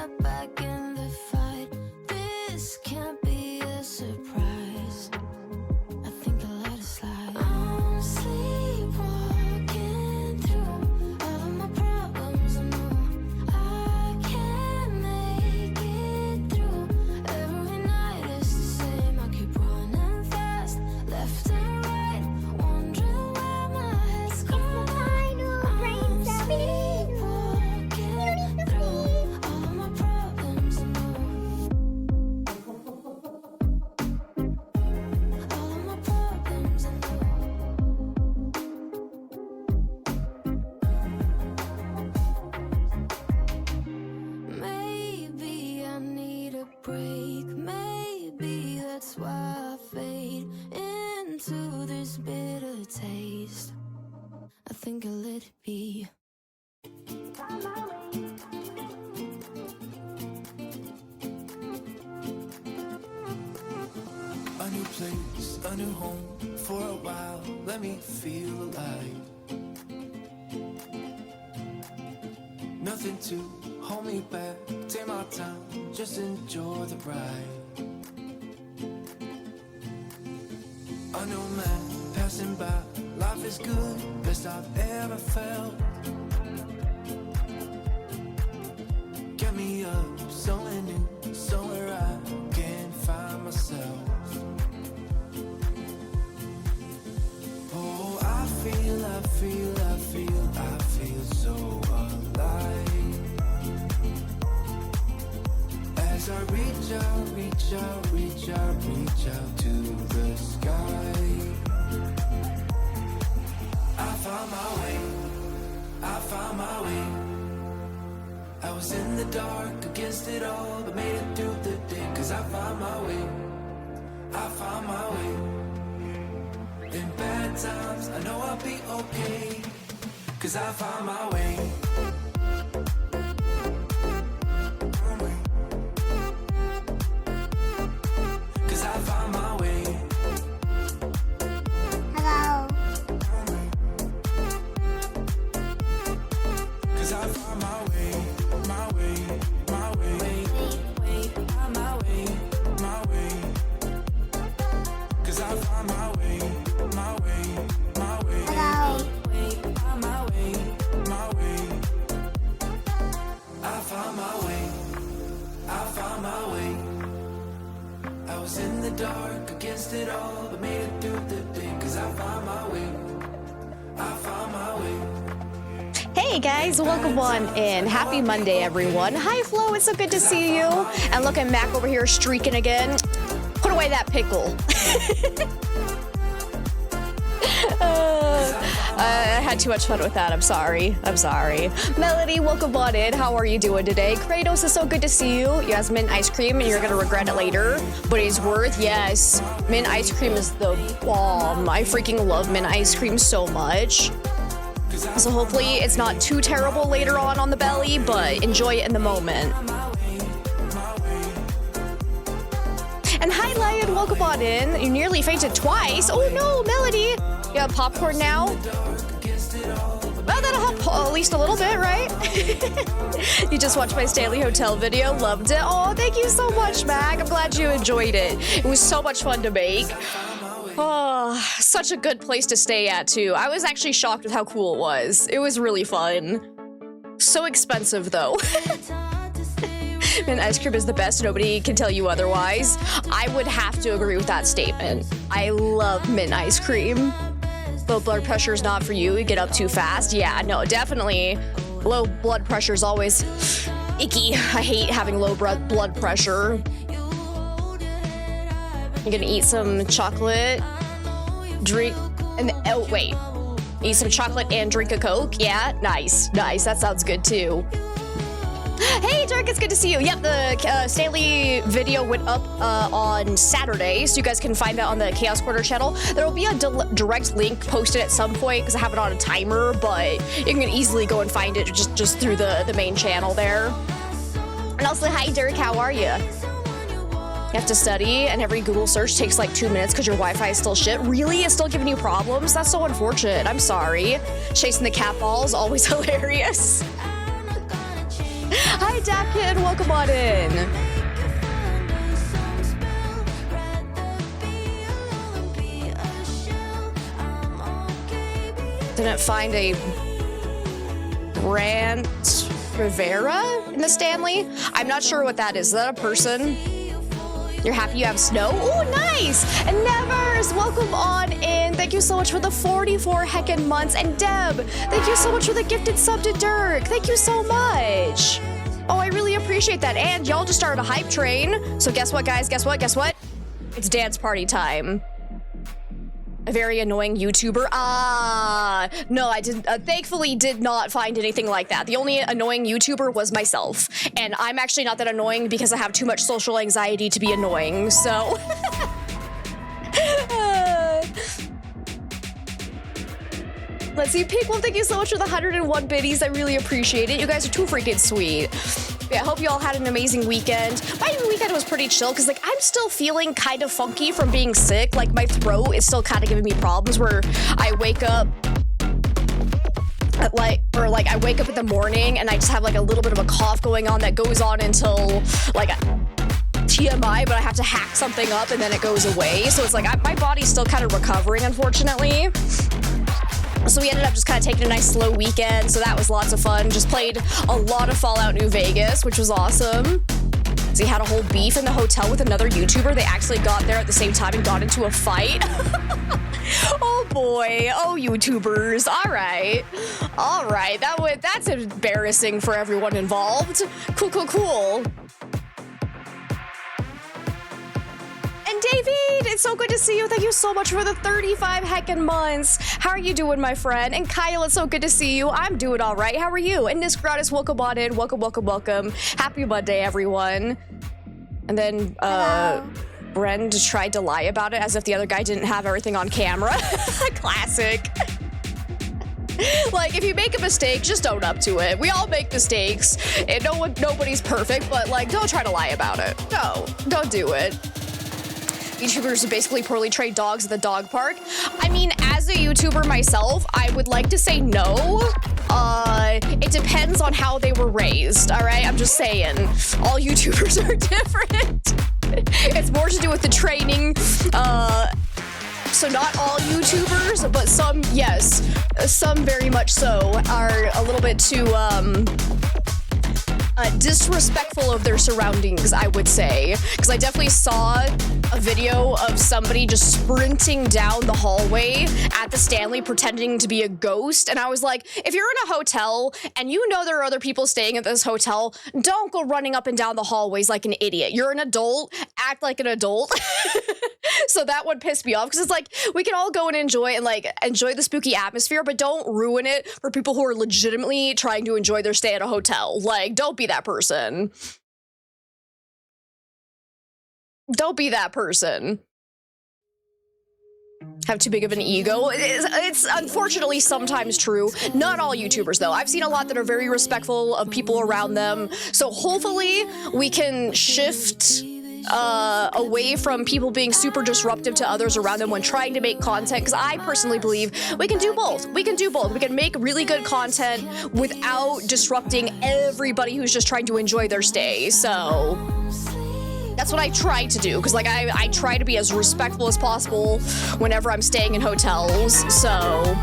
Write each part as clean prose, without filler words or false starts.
right back in the fight. This can't be a surprise. I think I let it slide. I'm sleepwalking through all of my problems. I know I can't make it through. Every night is the same. I keep running fast, left and right, wondering where my head's going. I'm sleepwalking through all of my problems. I know all of my problems. I know. Maybe I need a break. Maybe that's why I fade into this bitter taste. I think I let it be. A new place, a new home. For a while, let me feel alive. Nothing to hold me back. Take my time, just enjoy the ride. A new man passing by. Life is good, best I've ever felt. Get me up, somewhere new, somewhere I can find myself. Oh, I feel so alive. As I reach out to the sky. I found my way. I was in the dark against it all, but made it through the day. Cause I found my way. In bad times, I know I'll be okay. Cause I found my way. Cause I found my way. Hello. Cause I found my way. My way. My way. My way. Cause I found my way. My way. My way. Hello. My way. My way. I found my way. I was in the dark against it all, but made it through the day. Cause I found my way. Hey guys, welcome on in. Happy Monday, everyone. Hi Flo, it's so good to see you. And look at Mac over here streaking again. Put away that pickle. I had too much fun with that. I'm sorry. Melody, welcome on in. How are you doing today? Kratos, is so good to see you. You have mint ice cream and you're gonna regret it later, but it's worth, yes. Mint ice cream is the bomb. I freaking love mint ice cream so much. So hopefully it's not too terrible later on the belly, but enjoy it in the moment. And hi Lion, welcome on in. You nearly fainted twice. Oh no, Melody. You have popcorn now? Well, that'll help at least a little bit, right? You just watched my Stanley Hotel video, loved it. Oh, thank you so much, Mac. I'm glad you enjoyed it. It was so much fun to make. Oh, such a good place to stay at, too. I was actually shocked with how cool it was. It was really fun. So expensive, though. Mint ice cream is the best. Nobody can tell you otherwise. I would have to agree with that statement. I love mint ice cream. Low blood pressure is not for you. You get up too fast. Yeah, no, definitely. Low blood pressure is always icky. I hate having low blood pressure. I'm gonna eat some chocolate, drink, and oh wait, eat some chocolate and drink a Coke. Yeah, nice. That sounds good too. Hey, Dirk, it's good to see you. Yep, the Stanley video went up on Saturday, so you guys can find that on the Chaos Quarter channel. There will be a direct link posted at some point because I have it on a timer, but you can easily go and find it just through the main channel there. And also, hi, Dirk, how are you? You have to study, and every Google search takes like 2 minutes because your Wi-Fi is still shit. Really? It's still giving you problems? That's so unfortunate. I'm sorry. Chasing the cat balls, always hilarious. Hi, Dap Kid, welcome on in. Didn't find a Brant Rivera in the Stanley. I'm not sure what that is. Is that a person? You're happy you have snow? Oh, nice! And Nevers, welcome on in. Thank you so much for the 44 heckin' months. And Deb, thank you so much for the gifted sub to Dirk. Thank you so much. Oh, I really appreciate that. And y'all just started a hype train. So guess what, guys? Guess what? Guess what? It's dance party time. A very annoying YouTuber. No, I did thankfully did not find anything like that. The only annoying YouTuber was myself. And I'm actually not that annoying because I have too much social anxiety to be annoying, so. Let's see, Pink Wolf, thank you so much for the 101 biddies. I really appreciate it. You guys are too freaking sweet. Yeah, I hope you all had an amazing weekend. My weekend was pretty chill because, like, I'm still feeling kind of funky from being sick. Like, my throat is still kind of giving me problems where I wake up at, I wake up in the morning and I just have, like, a little bit of a cough going on that goes on until, like, TMI, but I have to hack something up and then it goes away. So it's like, my body's still kind of recovering, unfortunately. So we ended up just kind of taking a nice slow weekend, so that was lots of fun. Just played a lot of Fallout New Vegas, which was awesome. So he had a whole beef in the hotel with another YouTuber. They actually got there at the same time and got into a fight. Oh boy, oh YouTubers, all right. That's embarrassing for everyone involved. Cool. And David, it's so good to see you. Thank you so much for the 35 heckin' months. How are you doing, my friend? And Kyle, it's so good to see you. I'm doing all right. How are you? And Nisk Gratis, welcome on in. Welcome. Happy Monday, everyone. And then, Brend tried to lie about it as if the other guy didn't have everything on camera. Classic. Like, if you make a mistake, just own up to it. We all make mistakes. And nobody's perfect, but, like, don't try to lie about it. No, don't do it. YouTubers are basically poorly trained dogs at the dog park. I mean, as a YouTuber myself, I would like to say no. It depends on how they were raised, all right? I'm just saying, all YouTubers are different. It's more to do with the training. So not all YouTubers, but some, yes, some very much so are a little bit too, disrespectful of their surroundings, I would say. Because I definitely saw a video of somebody just sprinting down the hallway at the Stanley pretending to be a ghost. And I was like, if you're in a hotel and you know there are other people staying at this hotel, don't go running up and down the hallways like an idiot. You're an adult, act like an adult. So that would piss me off because it's like, we can all go and enjoy the spooky atmosphere, but don't ruin it for people who are legitimately trying to enjoy their stay at a hotel. Like, don't be that person. Don't be that person. Have too big of an ego. It's unfortunately sometimes true. Not all YouTubers, though. I've seen a lot that are very respectful of people around them. So hopefully we can shift away from people being super disruptive to others around them when trying to make content, because I personally believe we can do both. We can make really good content without disrupting everybody who's just trying to enjoy their stay. So that's what I try to do, because like I try to be as respectful as possible whenever I'm staying in hotels. So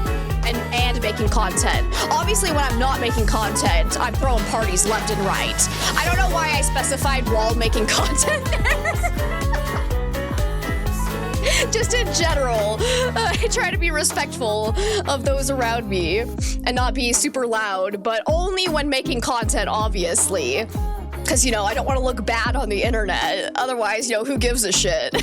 and making content. Obviously, when I'm not making content, I'm throwing parties left and right. I don't know why I specified while making content there. Just in general, I try to be respectful of those around me and not be super loud, but only when making content, obviously. Because, you know, I don't want to look bad on the internet. Otherwise, you know, who gives a shit?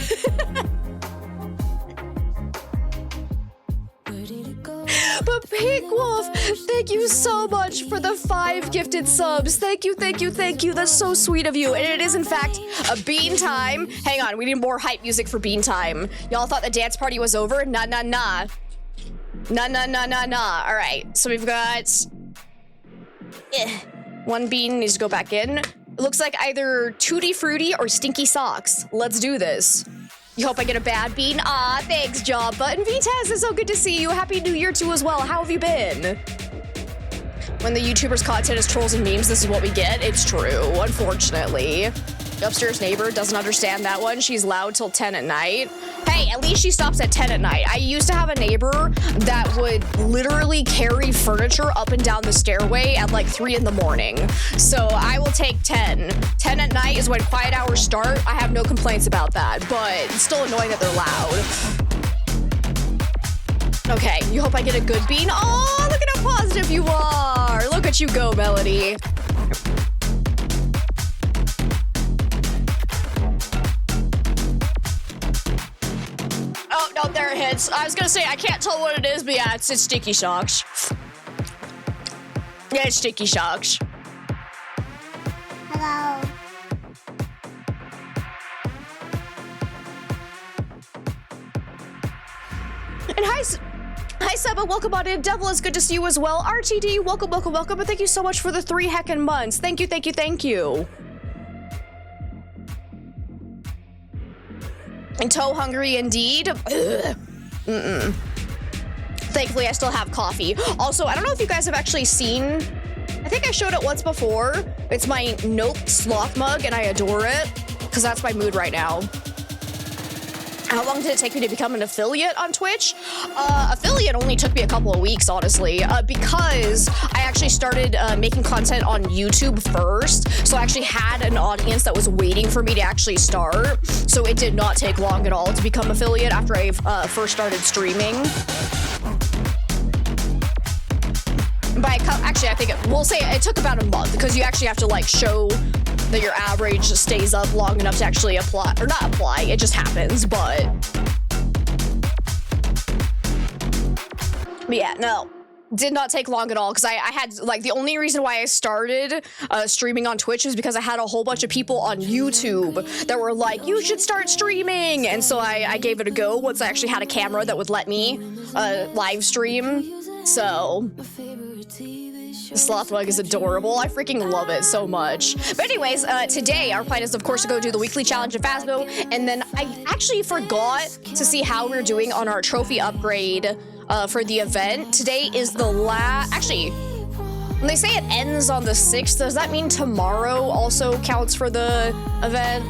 But Pink Wolf, thank you so much for the 5 gifted subs. Thank you. That's so sweet of you. And it is, in fact, a bean time. Hang on, we need more hype music for bean time. Y'all thought the dance party was over? Nah. Nah. All right, so we've got... one bean needs to go back in. It looks like either Tutti Frutti or Stinky Socks. Let's do this. You hope I get a bad bean? Ah, thanks, Jabba. And Vitez, it's so good to see you. Happy New Year too as well. How have you been? when the YouTubers' content is trolls and memes, this is what we get. It's true, unfortunately. The upstairs neighbor doesn't understand that one. She's loud till 10 at night. Hey, at least she stops at 10 at night. I used to have a neighbor that would literally carry furniture up and down the stairway at like 3 in the morning. So I will take 10. 10 at night is when quiet hours start. I have no complaints about that, but it's still annoying that they're loud. Okay, you hope I get a good bean. Oh, look at how positive you are. Look at you go, Melody. Oh, no, there it hits. I was gonna say, I can't tell what it is, but yeah, it's sticky shocks. Yeah, it's sticky shocks. Hello. And hi, Seba, welcome on in. Devil, it's good to see you as well. RTD, welcome, welcome, welcome. And thank you so much for the 3 heckin' months. Thank you, thank you, thank you. And toe hungry indeed. Thankfully, I still have coffee. Also, I don't know if you guys have actually seen, I think I showed it once before. It's my Nope sloth mug, and I adore it, because that's my mood right now. How long did it take me to become an affiliate on Twitch? Affiliate only took me a couple of weeks, honestly, because I actually started making content on YouTube first. So I actually had an audience that was waiting for me to actually start. So it did not take long at all to become affiliate after I first started streaming. Actually, I think we'll say it took about a month, because you actually have to like show that your average stays up long enough to actually apply, or not apply, it just happens, but yeah, no, did not take long at all, because I had, like, the only reason why I started streaming on Twitch is because I had a whole bunch of people on YouTube that were like, you should start streaming, and so I gave it a go once I actually had a camera that would let me live stream, so the sloth mug is adorable. I freaking love it so much. But anyways, today our plan is, of course, to go do the weekly challenge of Phasmo, and then I actually forgot to see how we're doing on our trophy upgrade for the event. Today is the last... Actually, when they say it ends on the 6th, does that mean tomorrow also counts for the event?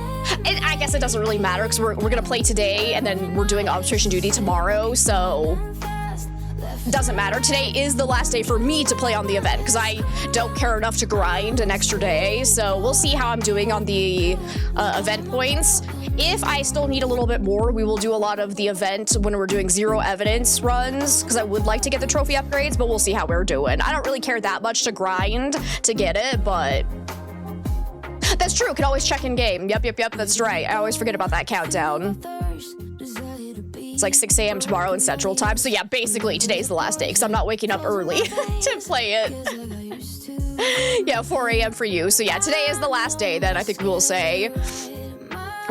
And I guess it doesn't really matter, because we're gonna play today, and then we're doing observation duty tomorrow, so... doesn't matter. Today is the last day for me to play on the event, because I don't care enough to grind an extra day, so we'll see how I'm doing on the event points. If I still need a little bit more, we will do a lot of the event when we're doing 0 evidence runs, because I would like to get the trophy upgrades, but we'll see how we're doing. I don't really care that much to grind to get it, but that's true. Can always check in game. Yep, that's right. I always forget about that countdown. It's like 6 a.m. tomorrow in Central Time. So yeah, basically today's the last day, because I'm not waking up early to play it. Yeah, 4 a.m. for you. So yeah, today is the last day then, I think we'll say.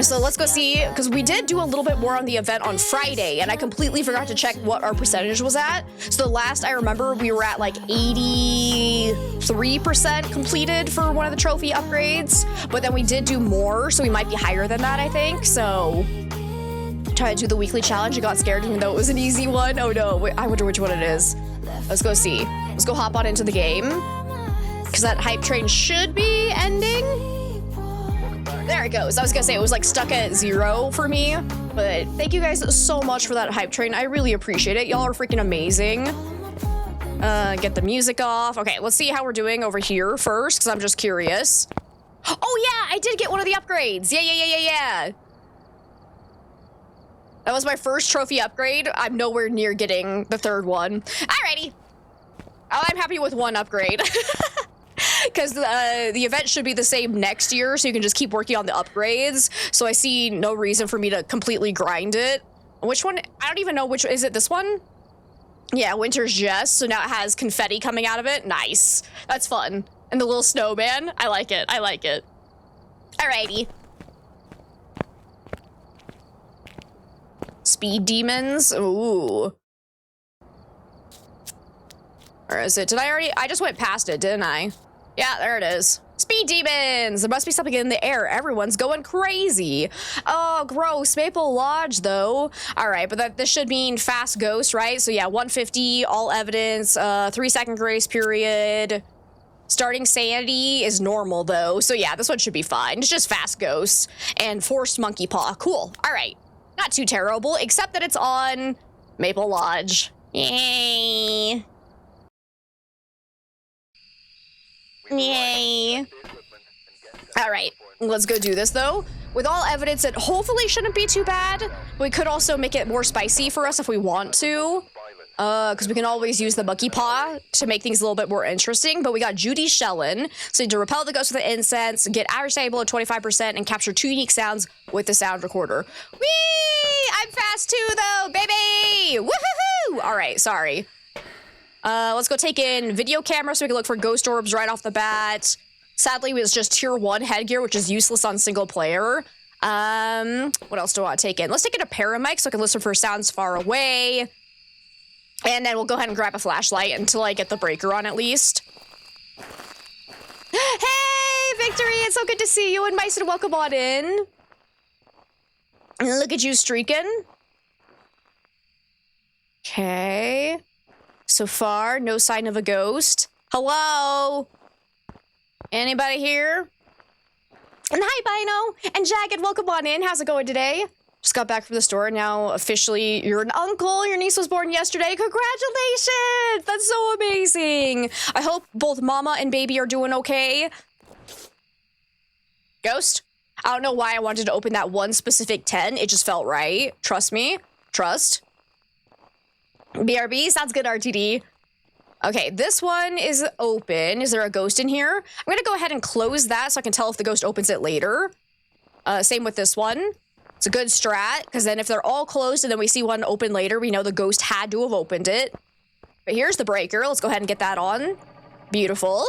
So let's go see, because we did do a little bit more on the event on Friday, and I completely forgot to check what our percentage was at. So the last I remember, we were at like 83% completed for one of the trophy upgrades, but then we did do more, so we might be higher than that, I think. So try to do the weekly challenge. I got scared even though it was an easy one. Oh no, wait, I wonder which one it is. Let's go see. Let's go hop on into the game, because that hype train should be ending. There it goes. I was gonna say it was like stuck at 0 for me, but thank you guys so much for that hype train. I really appreciate it. Y'all are freaking amazing. Get the music off. Okay, let's see how we're doing over here first, because I'm just curious. Oh yeah, I did get one of the upgrades. Yeah. That was my first trophy upgrade. I'm nowhere near getting the 3rd one. Alrighty. Oh, I'm happy with 1 upgrade. Because the event should be the same next year, so you can just keep working on the upgrades. So I see no reason for me to completely grind it. Which one? I don't even know which. Is it this one? Yeah, Winter's Jest. So now it has confetti coming out of it. Nice. That's fun. And the little snowman. I like it. I like it. Alrighty. Speed demons. Ooh. Or is it? Did I already? I just went past it, didn't I? Yeah, there it is. Speed demons! There must be something in the air. Everyone's going crazy. Oh, gross. Maple Lodge, though. All right, but this should mean fast ghost, right? So yeah, 150, all evidence, 3-second grace period. Starting sanity is normal, though. So yeah, this one should be fine. It's just fast ghosts and forced monkey paw. Cool. All right. Not too terrible, except that it's on Maple Lodge. Yay. Yay. All right, let's go do this, though. With all evidence, it hopefully shouldn't be too bad. We could also make it more spicy for us if we want to. Because we can always use the monkey paw to make things a little bit more interesting. But we got Judy Shellin. So you need to repel the ghost with the incense, get average stable at 25%, and capture 2 unique sounds with the sound recorder. Whee! I'm fast too, though, baby! Woohoo! All right, sorry. Let's go take in video camera so we can look for ghost orbs right off the bat. Sadly, it was just tier 1 headgear, which is useless on single player. What else do I want to take in? Let's take in a paramic so I can listen for sounds far away. And then we'll go ahead and grab a flashlight until I get the breaker on at least. Hey, Victory! It's so good to see you, and Mason, welcome on in. Look at you streaking. Okay. So far, no sign of a ghost. Hello? Anybody here? And hi, Bino! And Jagged, welcome on in. How's it going today? Just got back from the store. Now, officially, you're an uncle. Your niece was born yesterday. Congratulations! That's so amazing. I hope both mama and baby are doing okay. Ghost? I don't know why I wanted to open that one specific 10. It just felt right. Trust me. Trust. BRB, sounds good, RTD. Okay, this one is open. Is there a ghost in here? I'm gonna go ahead and close that so I can tell if the ghost opens it later. Same with this one. It's a good strat, because then if they're all closed and then we see one open later, we know the ghost had to have opened it. But here's the breaker. Let's go ahead and get that on. Beautiful.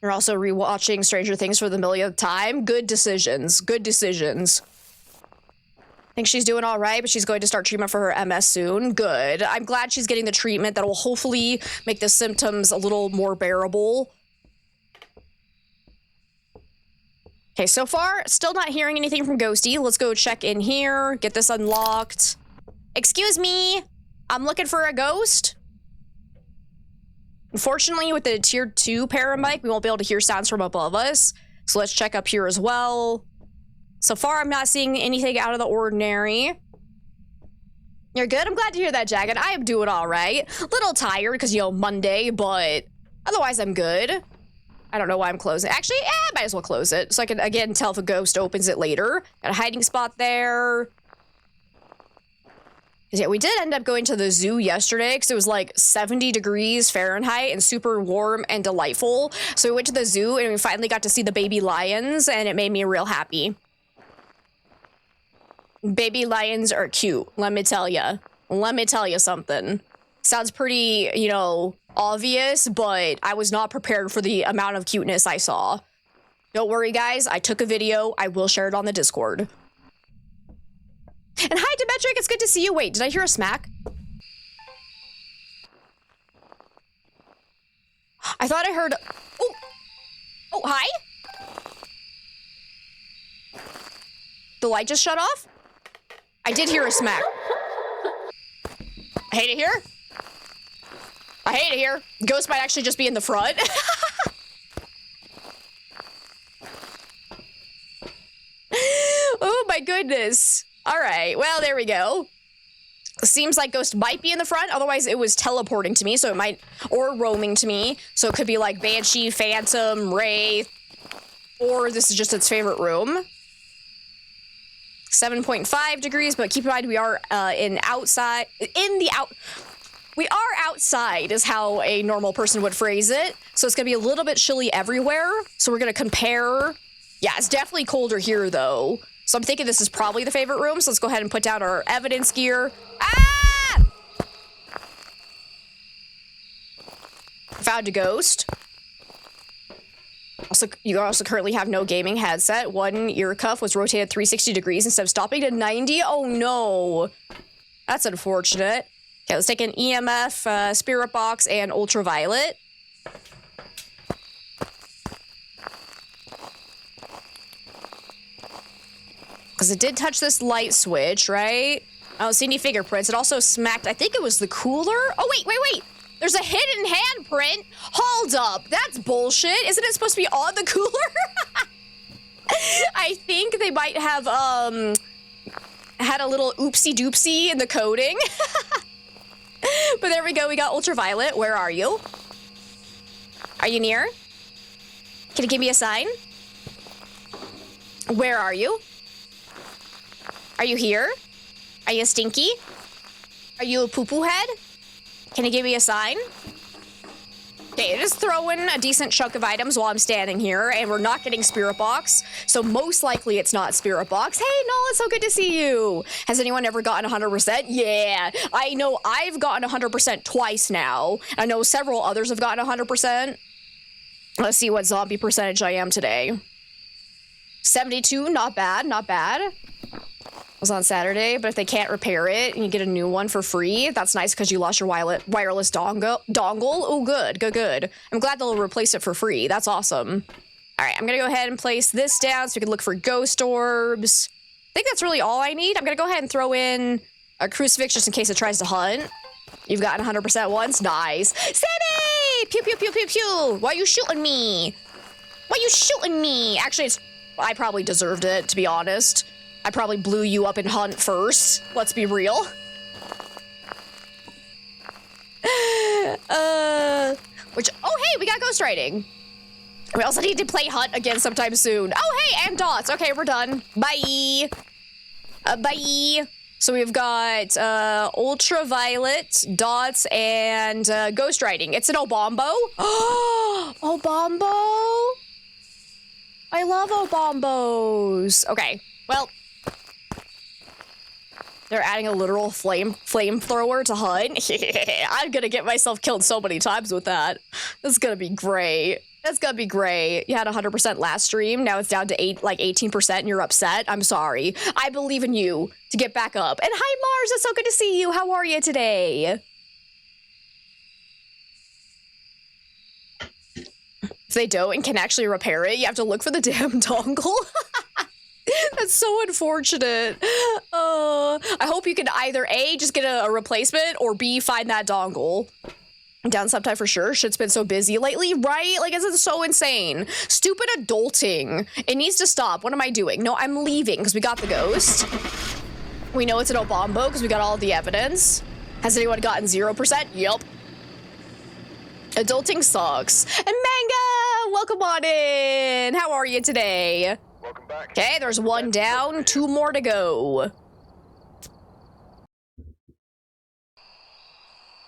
You're also rewatching Stranger Things for the millionth time. Good decisions. Good decisions. I think she's doing all right, but she's going to start treatment for her MS soon. Good. I'm glad she's getting the treatment that will hopefully make the symptoms a little more bearable. Okay, so far, still not hearing anything from Ghosty. Let's go check in here, get this unlocked. Excuse me, I'm looking for a ghost. Unfortunately, with the tier 2 paramic, we won't be able to hear sounds from above us. So let's check up here as well. So far, I'm not seeing anything out of the ordinary. You're good? I'm glad to hear that, Jagged. I am doing all right. A little tired because, you know, Monday, but otherwise I'm good. I don't know why I'm closing. Actually, I might as well close it so I can, again, tell if a ghost opens it later. Got a hiding spot there. Yeah, we did end up going to the zoo yesterday because it was like 70 degrees Fahrenheit and super warm and delightful. So we went to the zoo and we finally got to see the baby lions and it made me real happy. Baby lions are cute, let me tell ya. Let me tell you something. Sounds pretty, you know, obvious, but I was not prepared for the amount of cuteness I saw. Don't worry, guys. I took a video. I will share it on the Discord. And hi, Demetric. It's good to see you. Wait, did I hear a smack? I thought I heard... Oh! Oh, hi? The light just shut off? I did hear a smack. I hate it here. I hate it here. Ghost might actually just be in the front. Oh my goodness. All right, well, there we go. Seems like Ghost might be in the front, otherwise it was teleporting to me, so it might, or roaming to me, so it could be like Banshee, Phantom, Wraith, or this is just its favorite room. 7.5 degrees, but keep in mind we are we are outside is how a normal person would phrase it. So it's gonna be a little bit chilly everywhere. So we're gonna compare. Yeah, it's definitely colder here though. So I'm thinking this is probably the favorite room. So let's go ahead and put down our evidence gear. Ah! Found a ghost. Also, you also currently have no gaming headset. One ear cuff was rotated 360 degrees instead of stopping to 90. Oh no. That's unfortunate. Okay, let's take an EMF, Spirit Box, and Ultraviolet. Because it did touch this light switch, right? I don't see any fingerprints. It also smacked, I think it was the cooler. Oh, wait. There's a hidden handprint. Hold up. That's bullshit. Isn't it supposed to be on the cooler? I think they might have, had a little oopsie-doopsie in the coding. But there we go. We got Ultraviolet. Where are you? Are you near? Can you give me a sign? Where are you? Are you here? Are you stinky? Are you a poo-poo head? Can you give me a sign? Okay, just throw in a decent chunk of items while I'm standing here, and we're not getting Spirit Box, so most likely it's not Spirit Box. Hey, Noel, it's so good to see you. Has anyone ever gotten 100%? Yeah, I know I've gotten 100% twice now. I know several others have gotten 100%. Let's see what zombie percentage I am today. 72, not bad, not bad. Was on Saturday, but if they can't repair it and you get a new one for free, that's nice because you lost your wireless dongle. Oh, good. I'm glad they'll replace it for free. That's awesome. All right, I'm gonna go ahead and place this down so we can look for ghost orbs. I think that's really all I need. I'm gonna go ahead and throw in a crucifix just in case it tries to hunt. You've gotten 100% once. Nice. Sammy! Pew, pew, pew, pew, pew. Why are you shooting me? Why are you shooting me? Actually, I probably deserved it, to be honest. I probably blew you up in hunt first. Let's be real. Oh, hey, we got ghost writing. We also need to play hunt again sometime soon. Oh, hey, and dots. Okay, we're done. Bye. Bye. So we've got ultraviolet, dots, and ghost writing. It's an Obombo. Oh, Obombo. I love Obombos. Okay, well. They're adding a literal flamethrower to hunt. I'm gonna get myself killed so many times with that. That's gonna be great. That's gonna be great. You had 100% last stream. Now it's down to 18% and you're upset. I'm sorry. I believe in you to get back up. And hi, Mars. It's so good to see you. How are you today? If they don't and can actually repair it, you have to look for the damn dongle. That's so unfortunate. I hope you can either A, just get a replacement, or B, find that dongle. Down sometime for sure. Shit's been so busy lately, right? Like, it's so insane. Stupid adulting. It needs to stop. What am I doing? No, I'm leaving because we got the ghost. We know it's an Obombo because we got all the evidence. Has anyone gotten 0%? Yep. Adulting sucks. And Manga, welcome on in. How are you today? Welcome back. Okay, there's one down, 2 more to go.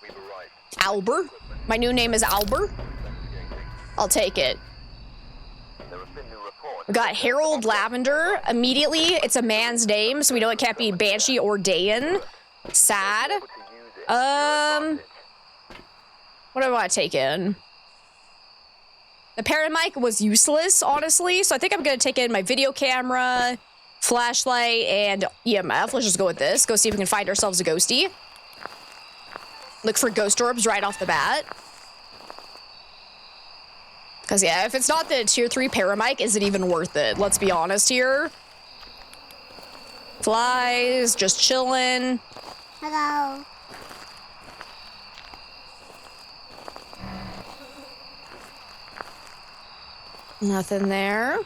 We've arrived. Albert. My new name is Albert. I'll take it. There have been new reports. We got Harold Lavender. Immediately, it's a man's name, so we know it can't be Banshee or Dayan. Sad. What do I want to take in? The Paramic was useless, honestly, so I think I'm gonna take in my video camera, flashlight, and EMF. Let's just go with this. Go see if we can find ourselves a ghosty. Look for ghost orbs right off the bat. Because, yeah, if it's not the tier 3 Paramic, is it even worth it? Let's be honest here. Flies, just chilling. Hello. Nothing there.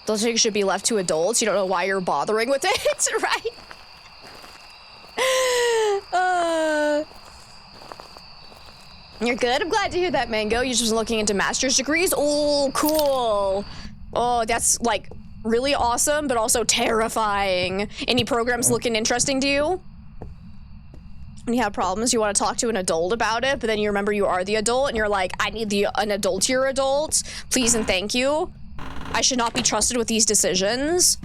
Those things should be left to adults. You don't know why you're bothering with it, right? You're good? I'm glad to hear that, Mango. You're just looking into master's degrees? Oh, cool. Oh, that's, like, really awesome, but also terrifying. Any programs looking interesting to you? When you have problems, you want to talk to an adult about it, but then you remember you are the adult, and you're like, I need an adultier adult. Please and thank you. I should not be trusted with these decisions.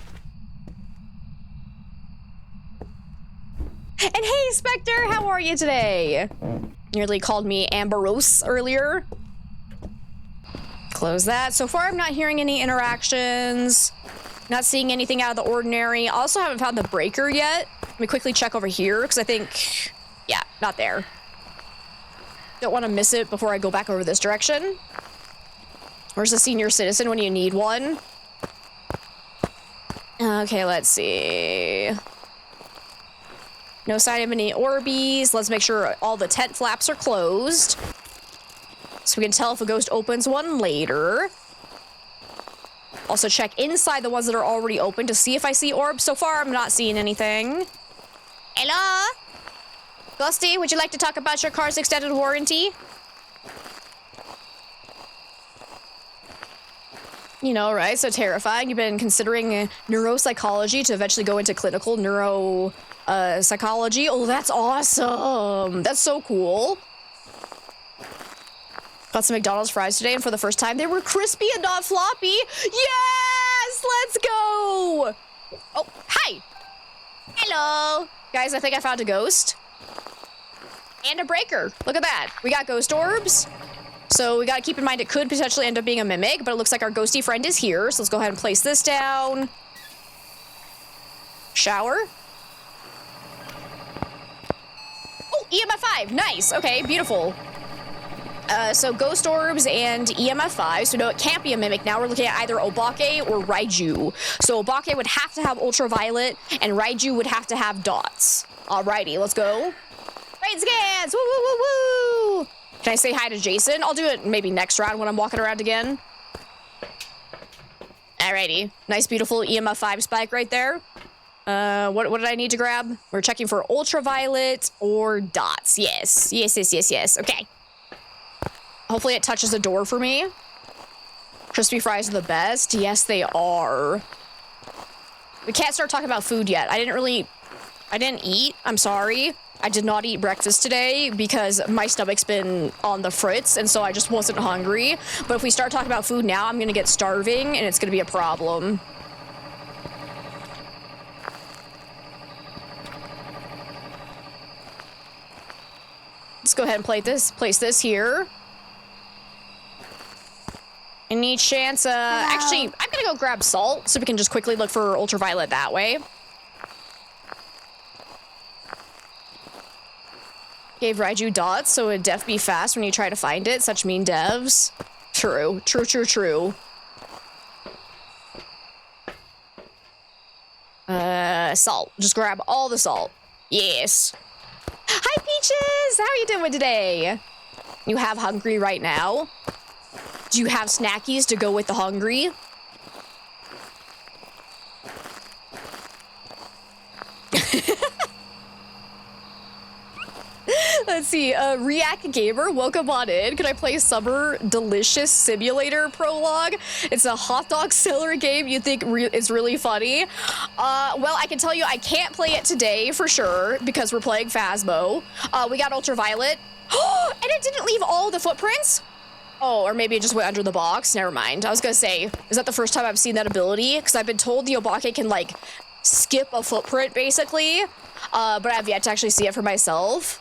And hey, Spectre, how are you today? Nearly called me Amberose earlier. Close that. So far, I'm not hearing any interactions. Not seeing anything out of the ordinary. Also haven't found the breaker yet. Let me quickly check over here, because I think... Yeah, not there. Don't want to miss it before I go back over this direction. Where's the senior citizen when you need one? Okay, let's see. No sign of any Orbeez. Let's make sure all the tent flaps are closed. So we can tell if a ghost opens one later. Also check inside the ones that are already open to see if I see orbs. So far, I'm not seeing anything. Hello? Ghosty, would you like to talk about your car's extended warranty? You know, right? So terrifying. You've been considering neuropsychology to eventually go into clinical psychology. Oh, that's awesome. That's so cool. Got some McDonald's fries today, and for the first time, they were crispy and not floppy. Yes! Let's go! Oh, hi! Hello! Guys, I think I found a ghost. And a breaker. Look at that. We got ghost orbs. So we gotta keep in mind it could potentially end up being a mimic, but it looks like our ghosty friend is here. So let's go ahead and place this down. Shower. Oh, EMF 5. Nice. Okay, beautiful. So ghost orbs and EMF 5. So no, it can't be a mimic. Now we're looking at either Obake or Raiju. So Obake would have to have ultraviolet, and Raiju would have to have dots. Alrighty, let's go. Brain scans! Woo, woo, woo, woo! Can I say hi to Jason? I'll do it maybe next round when I'm walking around again. Alrighty. Nice, beautiful EMF 5 spike right there. What did I need to grab? We're checking for ultraviolet or dots. Yes. Yes, yes, yes, yes. Okay. Hopefully it touches the door for me. Crispy fries are the best. Yes, they are. We can't start talking about food yet. I didn't eat. I'm sorry. I did not eat breakfast today because my stomach's been on the fritz, and so I just wasn't hungry. But if we start talking about food now, I'm gonna get starving, and it's gonna be a problem. Let's go ahead and place this here. Any chance, actually, I'm gonna go grab salt so we can just quickly look for ultraviolet that way. Gave Raiju dots, so it'd def be fast when you try to find it. Such mean devs. True, true, true, true. Salt. Just grab all the salt. Yes. Hi, Peaches! How are you doing today? You have hungry right now? Do you have snackies to go with the hungry? Let's see, React Gamer, welcome on in. Can I play Summer Delicious Simulator Prologue? It's a hot dog seller game you think is really funny. Well, I can tell you I can't play it today for sure because we're playing Phasmo. We got ultraviolet. And it didn't leave all the footprints? Oh, or maybe it just went under the box. Never mind. I was gonna say, is that the first time I've seen that ability? Because I've been told the Obake can, like, skip a footprint, basically. But I've yet to actually see it for myself.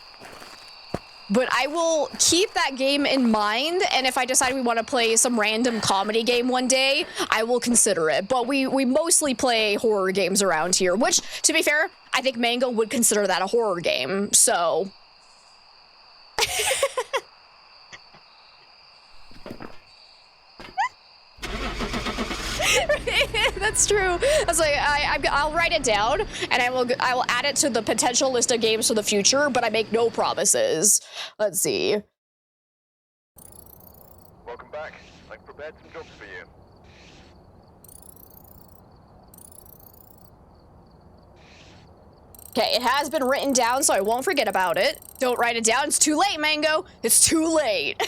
But I will keep that game in mind, and if I decide we want to play some random comedy game one day, I will consider it. But we mostly play horror games around here, which, to be fair, I think Mango would consider that a horror game, so... That's true. I was like, I'll write it down, and I will add it to the potential list of games for the future, but I make no promises. Let's see. Welcome back. I've prepared some jobs for you. Okay, it has been written down, so I won't forget about it. Don't write it down. It's too late, Mango. It's too late.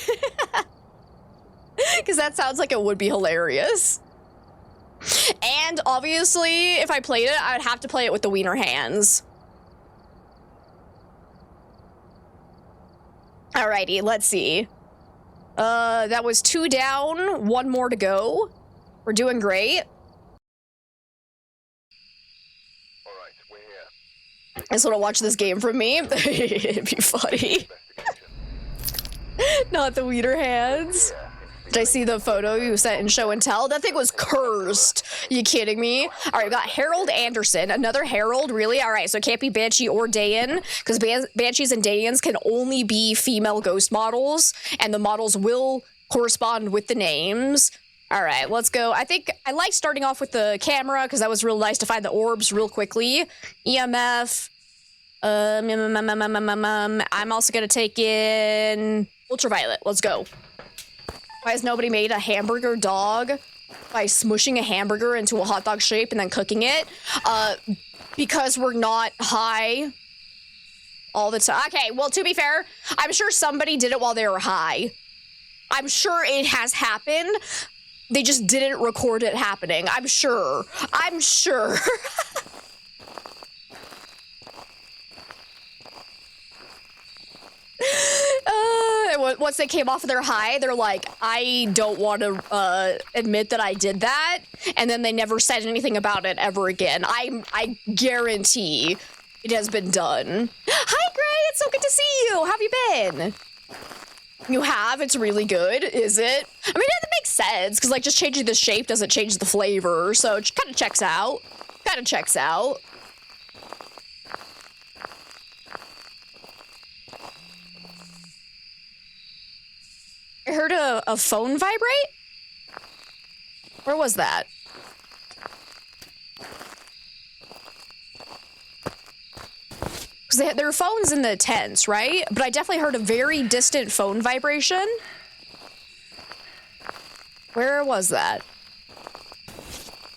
Because that sounds like it would be hilarious. And obviously, if I played it, I would have to play it with the wiener hands. Alrighty, let's see. That was 2 down, 1 more to go. We're doing great. Alright, we're here. I just want to watch this game from me. It'd be funny. Not the wiener hands. Did I see the photo you sent in show and tell? That thing was cursed. You kidding me? All right, we got Harold Anderson. Another Harold, really? All right, so it can't be Banshee or Dayan, because Banshees and Dayans can only be female ghost models, and the models will correspond with the names. All right, let's go. I think I like starting off with the camera, because that was real nice to find the orbs real quickly. EMF. I'm also going to take in ultraviolet. Let's go. Why has nobody made a hamburger dog by smushing a hamburger into a hot dog shape and then cooking it? Because we're not high all the time. Okay, well, to be fair, I'm sure somebody did it while they were high. I'm sure it has happened. They just didn't record it happening. I'm sure. I'm sure. Once they came off of their high, they're like, I don't want to admit that I did that, and then they never said anything about it ever again. I guarantee it has been done. Hi, Gray, it's so good to see you. How have you been? You have? It's really good, is it? I mean, that makes sense, because like just changing the shape doesn't change the flavor, so it kind of checks out. Kind of checks out. I heard a phone vibrate? Where was that? Because there are phones in the tents, right? But I definitely heard a very distant phone vibration. Where was that? I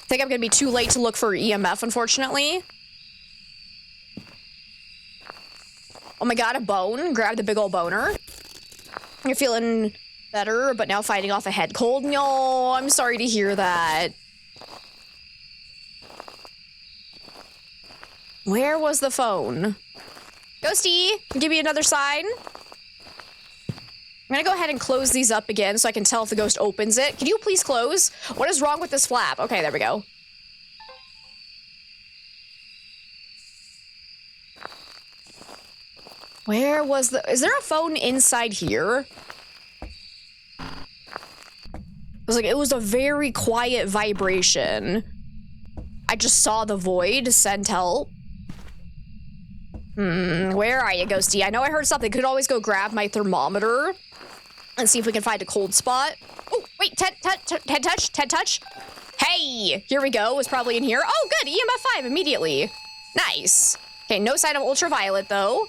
think I'm gonna be too late to look for EMF, unfortunately. Oh my god, a bone. Grab the big old boner. You're feeling better, but now fighting off a head cold? No, I'm sorry to hear that. Where was the phone? Ghosty, give me another sign. I'm gonna go ahead and close these up again so I can tell if the ghost opens it. Can you please close? What is wrong with this flap? Okay, there we go. Where was the... Is there a phone inside here? It was a very quiet vibration. I just saw the void. Send help. Where are you, Ghosty? I know I heard something. Could always go grab my thermometer and see if we can find a cold spot. Oh, wait, Ted touch. Hey, here we go. It was probably in here. Oh, good. EMF 5 immediately. Nice. Okay, no sign of ultraviolet, though.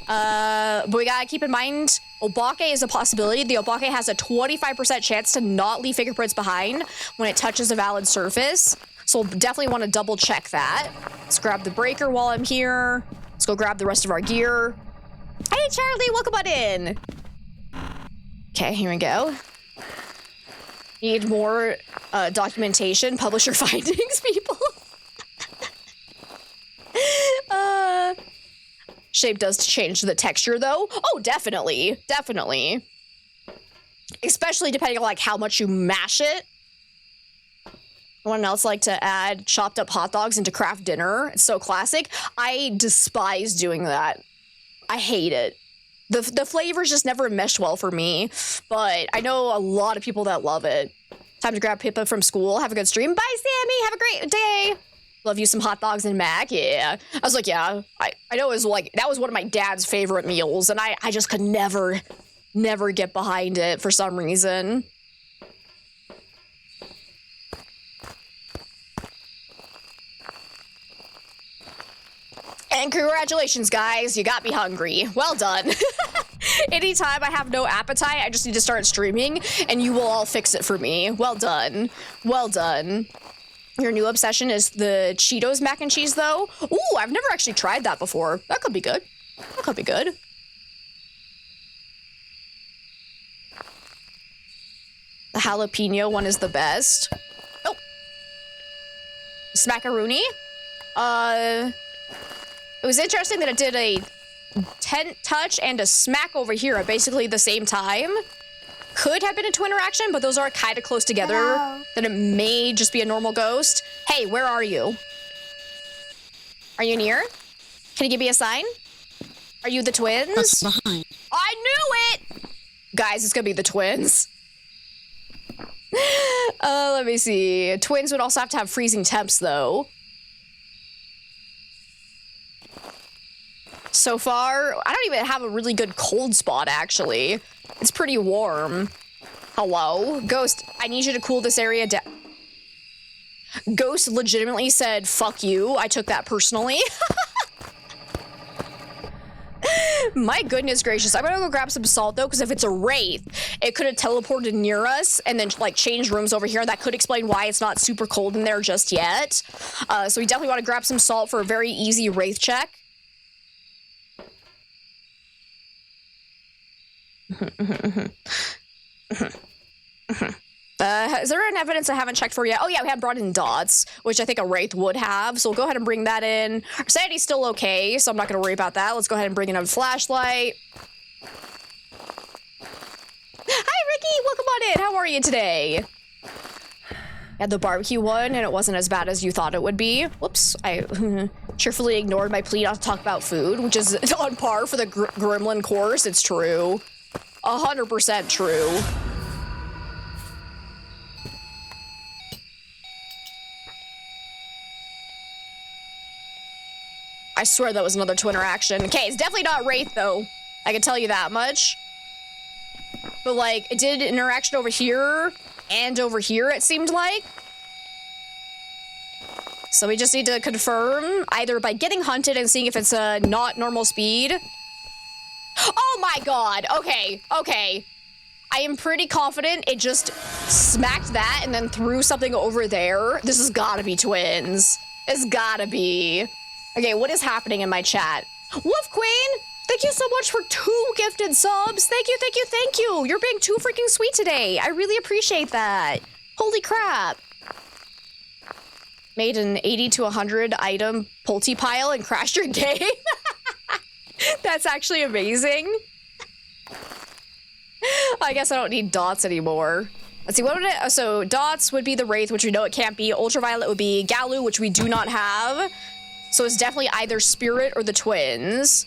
But we gotta keep in mind, Obake is a possibility. The Obake has a 25% chance to not leave fingerprints behind when it touches a valid surface. So we'll definitely want to double check that. Let's grab the breaker while I'm here. Let's go grab the rest of our gear. Hey, Charlie, welcome on in. Okay, here we go. Need more documentation. Publish your findings, people. Shape does change the texture, though. Oh, definitely. Definitely. Especially depending on, like, how much you mash it. Anyone else like to add chopped up hot dogs into craft dinner? It's so classic. I despise doing that. I hate it. The flavors just never mesh well for me, but I know a lot of people that love it. Time to grab Pippa from school. Have a good stream. Bye, Sammy. Have a great day. Love you some hot dogs and mac. Yeah. I was like, yeah, I know it was like, that was one of my dad's favorite meals, and I just could never get behind it for some reason. And congratulations, guys. You got me hungry. Well done. Anytime I have no appetite, I just need to start streaming, and you will all fix it for me. Well done. Well done. Your new obsession is the Cheetos mac and cheese, though? Ooh, I've never actually tried that before. That could be good. That could be good. The jalapeno one is the best. Oh. Smackaroonie? It was interesting that it did a tent touch and a smack over here at basically the same time. Could have been a twin interaction, but those are kind of close together. Hello. That it may just be a normal ghost. Hey, where are you? Are you near? Can you give me a sign? Are you the twins? What's behind? I knew it! Guys, it's gonna be the twins. Let me see. Twins would also have to have freezing temps, though. So far, I don't even have a really good cold spot, actually. It's pretty warm. Hello? Ghost, I need you to cool this area down. Ghost legitimately said, fuck you. I took that personally. My goodness gracious. I'm gonna go grab some salt, though, because if it's a wraith, it could have teleported near us and then, like, changed rooms over here. That could explain why it's not super cold in there just yet. So we definitely want to grab some salt for a very easy wraith check. Is there an evidence I haven't checked for yet? Oh yeah, we haven't brought in dots, which I think a wraith would have, so we'll go ahead and bring that in. Our sanity's still okay, so I'm not gonna worry about that. Let's go ahead and bring in a flashlight. Hi Ricky, welcome on in. How are you today? Had the barbecue one, and it wasn't as bad as you thought it would be. Whoops, I cheerfully ignored my plea not to talk about food, which is on par for the gremlin course. It's true. 100% true. I swear that was another twin interaction. Okay, it's definitely not Wraith, though. I can tell you that much. But, like, it did interaction over here and over here, it seemed like. So we just need to confirm, either by getting hunted and seeing if it's not normal speed. Oh my god! Okay, okay. I am pretty confident it just smacked that and then threw something over there. This has gotta be twins. It's gotta be. Okay, what is happening in my chat? Wolf Queen, thank you so much for 2 gifted subs. Thank you, thank you, thank you. You're being too freaking sweet today. I really appreciate that. Holy crap. Made an 80 to 100 item Pulte pile and crashed your game. That's actually amazing. I guess I don't need dots anymore. Let's see, what would it... So, dots would be the Wraith, which we know it can't be. Ultraviolet would be Galu, which we do not have. So it's definitely either Spirit or the twins.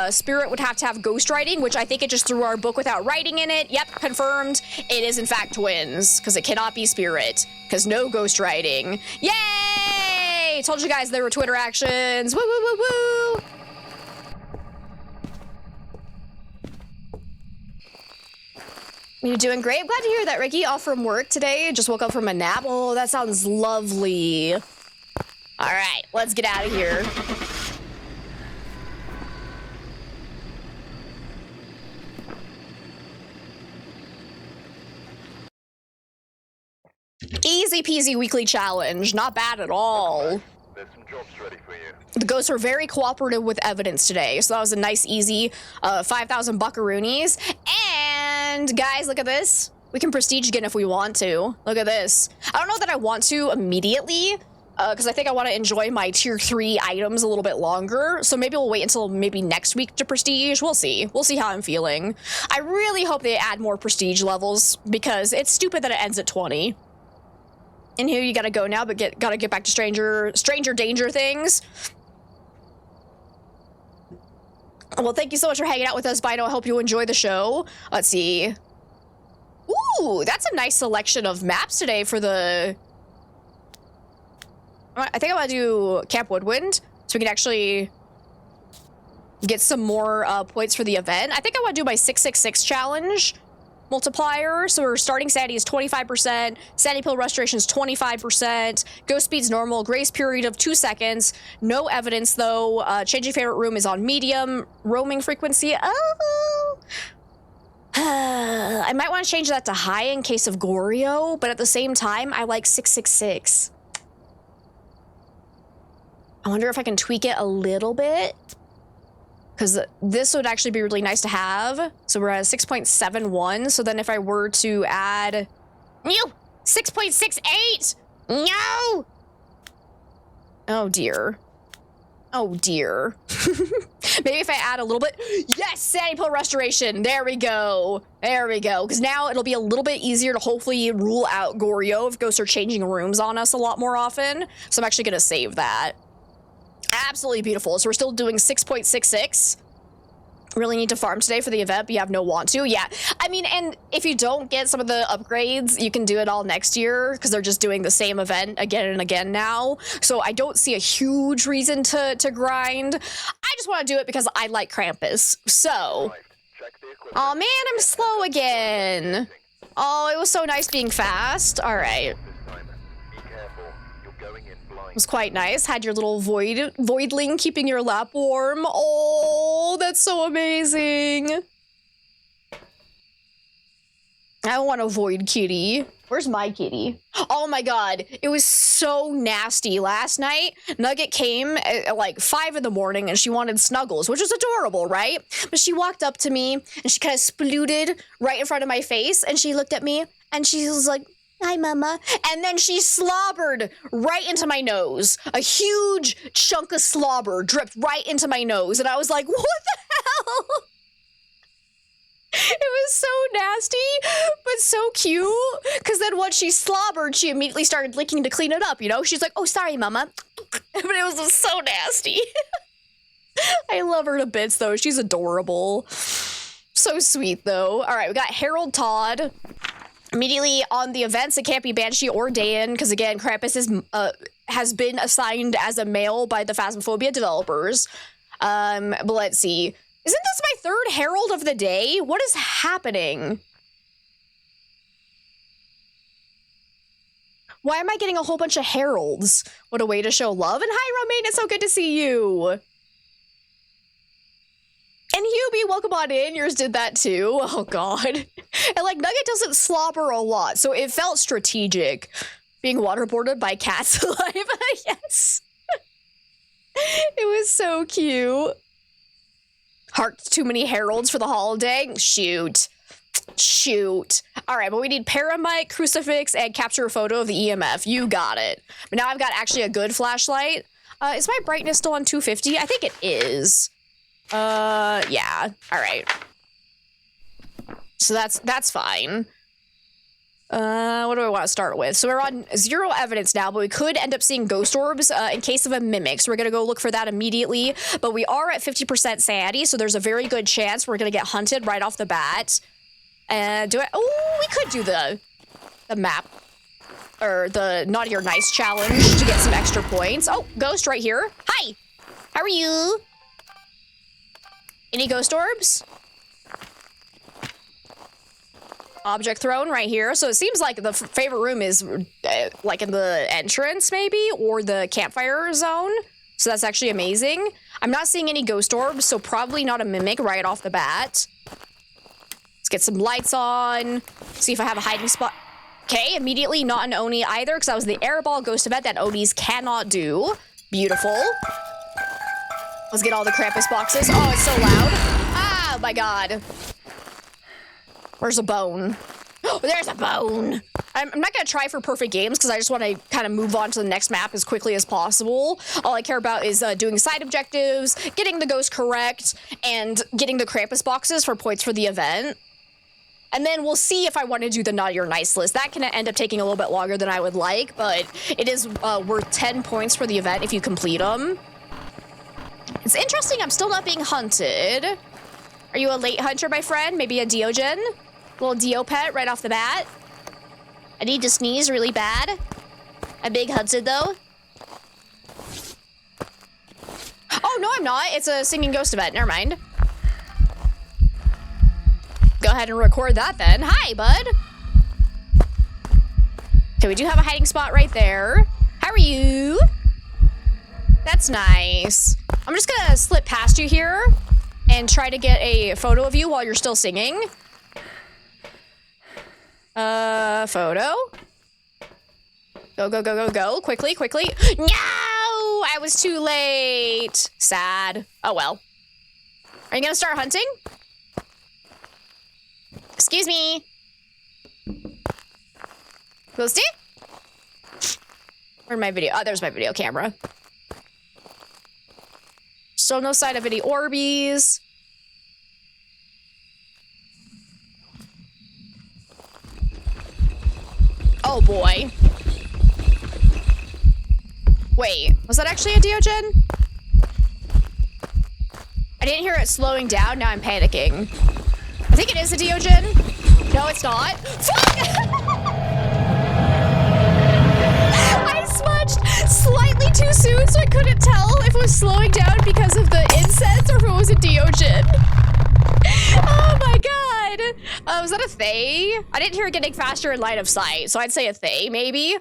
Spirit would have to have ghost writing, which I think it just threw our book without writing in it. Yep, confirmed. It is, in fact, twins, because it cannot be Spirit, because no ghost writing. Yay! Told you guys there were Twitter actions. Woo, woo, woo, woo! You're doing great. I'm glad to hear that, Ricky. Off from work today. Just woke up from a nap. Oh, that sounds lovely. All right, let's get out of here. Easy peasy weekly challenge. Not bad at all. There's some jobs ready for you. The ghosts are very cooperative with evidence today, so that was a nice, easy 5,000 buckaroonies. And guys, look at this. We can prestige again if we want to. Look at this. I don't know that I want to immediately, because I think I want to enjoy my tier 3 items a little bit longer. So maybe we'll wait until maybe next week to prestige. We'll see. We'll see how I'm feeling. I really hope they add more prestige levels, because it's stupid that it ends at 20. In here, you gotta go now, but gotta get back to stranger danger things. Well, thank you so much for hanging out with us, Bino. I hope you enjoy the show. Let's see. Ooh, that's a nice selection of maps today for the... I think I want to do Camp Woodwind, so we can actually get some more points for the event. I think I want to do my 666 challenge multiplier. So our starting sanity is 25%, sanity pill restoration is 25%, ghost speed's normal, grace period of 2 seconds, no evidence though, changing favorite room is on medium, roaming frequency, oh! I might want to change that to high in case of Goryo, but at the same time, I like 666. I wonder if I can tweak it a little bit, because this would actually be really nice to have. So we're at 6.71. So then if I were to add... No! 6.68! No! Oh, dear. Oh, dear. Maybe if I add a little bit... Yes! Sanity pill restoration! There we go. There we go. Because now it'll be a little bit easier to hopefully rule out Goryo if ghosts are changing rooms on us a lot more often. So I'm actually going to save that. Absolutely beautiful. So we're still doing 6.66. Really need to farm today for the event, but you have no want to. Yeah, I mean, and if you don't get some of the upgrades, you can do it all next year because they're just doing the same event again and again now. So I don't see a huge reason to grind. I just want to do it because I like Krampus. So, oh man, I'm slow again. Oh, it was so nice being fast. All right. It was quite nice. Had your little voidling keeping your lap warm. Oh, that's so amazing. I want a void kitty. Where's my kitty? Oh my god, it was so nasty. Last night, Nugget came at like 5 in the morning and she wanted snuggles, which was adorable, right? But she walked up to me and she kind of splooted right in front of my face and she looked at me and she was like, "Hi, mama." And then she slobbered right into my nose. A huge chunk of slobber dripped right into my nose. And I was like, what the hell? It was so nasty, but so cute. Because then once she slobbered, she immediately started licking to clean it up, you know? She's like, "Oh, sorry, mama." But it was just so nasty. I love her to bits, though. She's adorable. So sweet, though. All right, we got Harold Todd. Immediately on the events, it can't be Banshee or Dayan, because again, Krampus is, has been assigned as a male by the Phasmophobia developers. But let's see. Isn't this my third Herald of the day? What is happening? Why am I getting a whole bunch of heralds? What a way to show love. And hi, Romaine, it's so good to see you. And Hubie, welcome on in. Yours did that too. Oh, God. And, like, Nugget doesn't slobber a lot, so it felt strategic. Being waterboarded by cats alive. Yes. It was so cute. Heart too many heralds for the holiday? Shoot. Shoot. All right, but we need Paramite, Crucifix, and capture a photo of the EMF. You got it. But now I've got actually a good flashlight. Is my brightness still on 250? I think it is. Yeah. All right. So that's fine. What do I want to start with? So we're on 0 evidence now, but we could end up seeing ghost orbs in case of a mimic. So we're going to go look for that immediately. But we are at 50% sanity, so there's a very good chance we're going to get hunted right off the bat. Oh, we could do the map. Or the Naughty or Nice challenge to get some extra points. Oh, ghost right here. Hi! How are you? Any ghost orbs? Object thrown right here. So it seems like the favorite room is like in the entrance maybe, or the campfire zone. So that's actually amazing. I'm not seeing any ghost orbs, so probably not a mimic right off the bat. Let's get some lights on. See if I have a hiding spot. Okay, immediately not an Oni either, because that was the airball ghost event that Onis cannot do. Beautiful. Let's get all the Krampus boxes. Oh, it's so loud. Ah, my God. Where's a bone? Oh, there's a bone. I'm not going to try for perfect games because I just want to kind of move on to the next map as quickly as possible. All I care about is doing side objectives, getting the ghost correct, and getting the Krampus boxes for points for the event. And then we'll see if I want to do the Naughty or Nice list. That can end up taking a little bit longer than I would like, but it is worth 10 points for the event if you complete them. It's interesting I'm still not being hunted. Are you a late hunter, my friend? Maybe a Diogen? Little Dio pet right off the bat. I need to sneeze really bad. I'm being hunted, though. Oh, no, I'm not. It's a singing ghost event. Never mind. Go ahead and record that, then. Hi, bud. Okay, we do have a hiding spot right there. How are you? That's nice. I'm just gonna slip past you here and try to get a photo of you while you're still singing. Photo. Go, go, go, go, go. Quickly, quickly. No! I was too late. Sad. Oh, well. Are you gonna start hunting? Excuse me. Ghosty? Where's my video? Oh, there's my video camera. Still no sign of any Orbeez. Oh boy. Wait, was that actually a Diogen? I didn't hear it slowing down. Now I'm panicking. I think it is a Deogen. No, it's not. Fuck! I smudged slightly too soon, so I couldn't tell if it was slowing down because of the incense or if it was a Deogen. Oh my god. Was that a Thay? I didn't hear it getting faster in line of sight, so I'd say a Thay, maybe.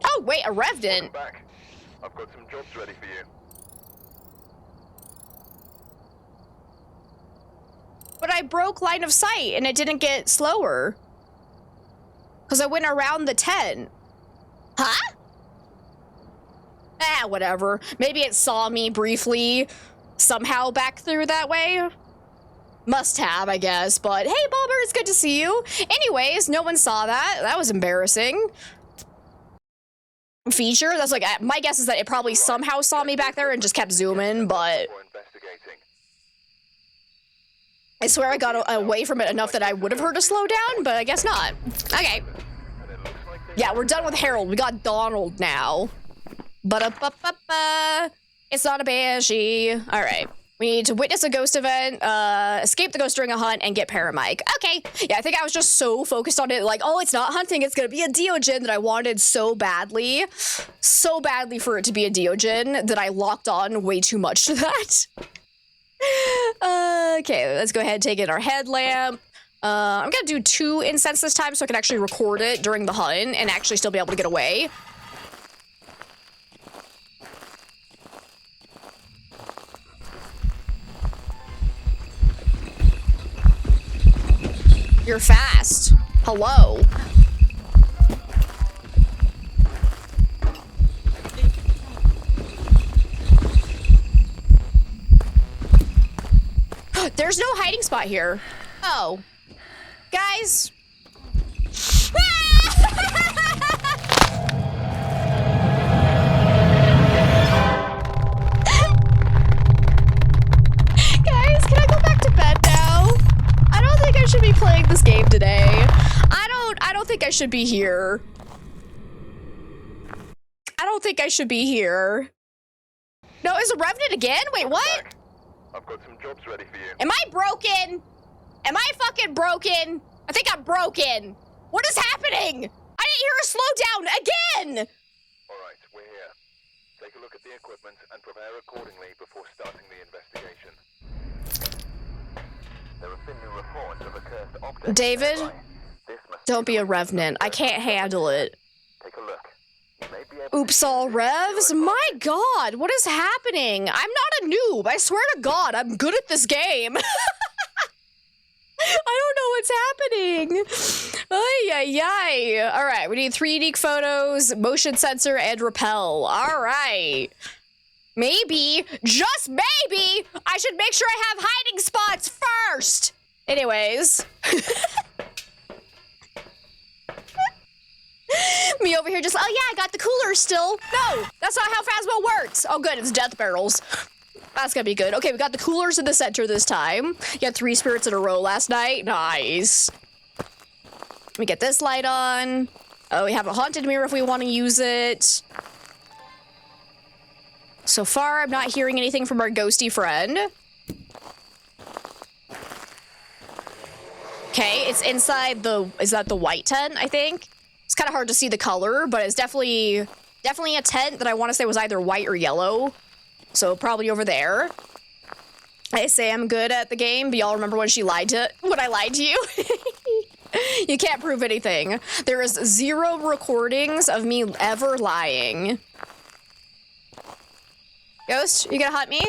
Oh, wait, a Revenant. Back. I've got some jobs ready for you. But I broke line of sight and it didn't get slower. Because I went around the tent. Huh? Ah, whatever. Maybe it saw me briefly somehow back through that way. Must have, I guess. But hey, Bobber, it's good to see you. Anyways, no one saw that. That was embarrassing. Feature? That's like, my guess is that it probably somehow saw me back there and just kept zooming, but I swear I got away from it enough that I would have heard a slowdown, but I guess not. Okay. Yeah, we're done with Harold. We got Donald now. Ba-da-ba-ba-ba. It's not a banshee. All right. We need to witness a ghost event, escape the ghost during a hunt, and get Paramike. Okay. Yeah, I think I was just so focused on it, like, oh, it's not hunting, it's gonna be a Deogen, that I wanted so badly for it to be a Deogen that I locked on way too much to that. Okay, let's go ahead and take in our headlamp. I'm gonna do 2 incense this time so I can actually record it during the hunt and actually still be able to get away. You're fast. Hello. There's no hiding spot here. Oh. Guys. Guys, can I go back to bed now? I don't think I should be playing this game today. I don't think I should be here. I don't think I should be here. No, is a Revenant again? Wait, what? I've got some jobs ready for you. Am I broken? Am I fucking broken? I think I'm broken. What is happening? I didn't hear a slowdown again. All right, we're here. Take a look at the equipment and prepare accordingly before starting the investigation. There have been new reports of a cursed object. David, This must don't be a Revenant. I can't handle it. Take a look. You may be able Oops, all revs. My God, what is happening? I'm not a noob. I swear to God, I'm good at this game. I don't know what's happening. Ay, ay, ay. All right, we need 3 unique photos, motion sensor, and repel. All right. Maybe, just maybe, I should make sure I have hiding spots first. Anyways. Me over here just, oh yeah, I got the cooler still. No, that's not how Phasmo works. Oh good, it's death barrels. That's gonna be good. Okay, we got the coolers in the center this time. You had 3 spirits in a row last night. Nice. Let me get this light on. Oh, we have a haunted mirror if we want to use it. So far, I'm not hearing anything from our ghosty friend. Okay, it's inside the, is that the white tent, I think? It's kind of hard to see the color, but it's definitely a tent that I want to say was either white or yellow. So probably over there. I say I'm good at the game, but y'all remember when I lied to you? You can't prove anything. There is 0 recordings of me ever lying. Ghost, you gonna hunt me?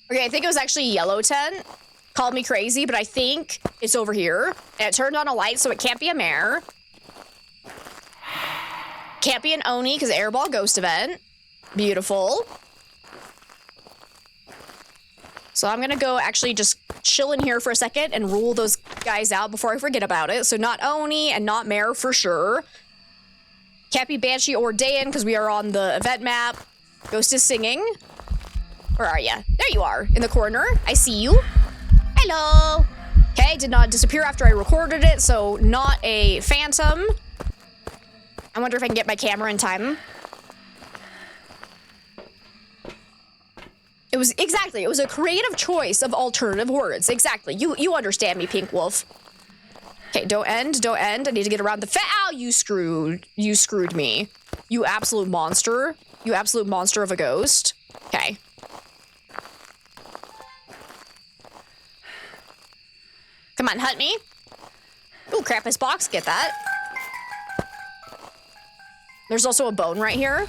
Okay, I think it was actually yellow tent. Called me crazy, but I think it's over here. And it turned on a light, so it can't be a mare. Can't be an Oni, because airball ghost event. Beautiful. So I'm gonna go actually just chill in here for a second and rule those guys out before I forget about it. So not Oni and not mare for sure. Can't be Banshee or Dayan, because we are on the event map. Ghost is singing. Where are you? There you are, in the corner. I see you. Hello. Okay, did not disappear after I recorded it, so not a phantom. I wonder if I can get my camera in time. It was a creative choice of alternative words. Exactly. You understand me, Pink Wolf. Okay, don't end. I need to get around the ow, you screwed me. You absolute monster. You absolute monster of a ghost. Okay. Come on, hunt me. Ooh, Krampus box, get that. There's also a bone right here.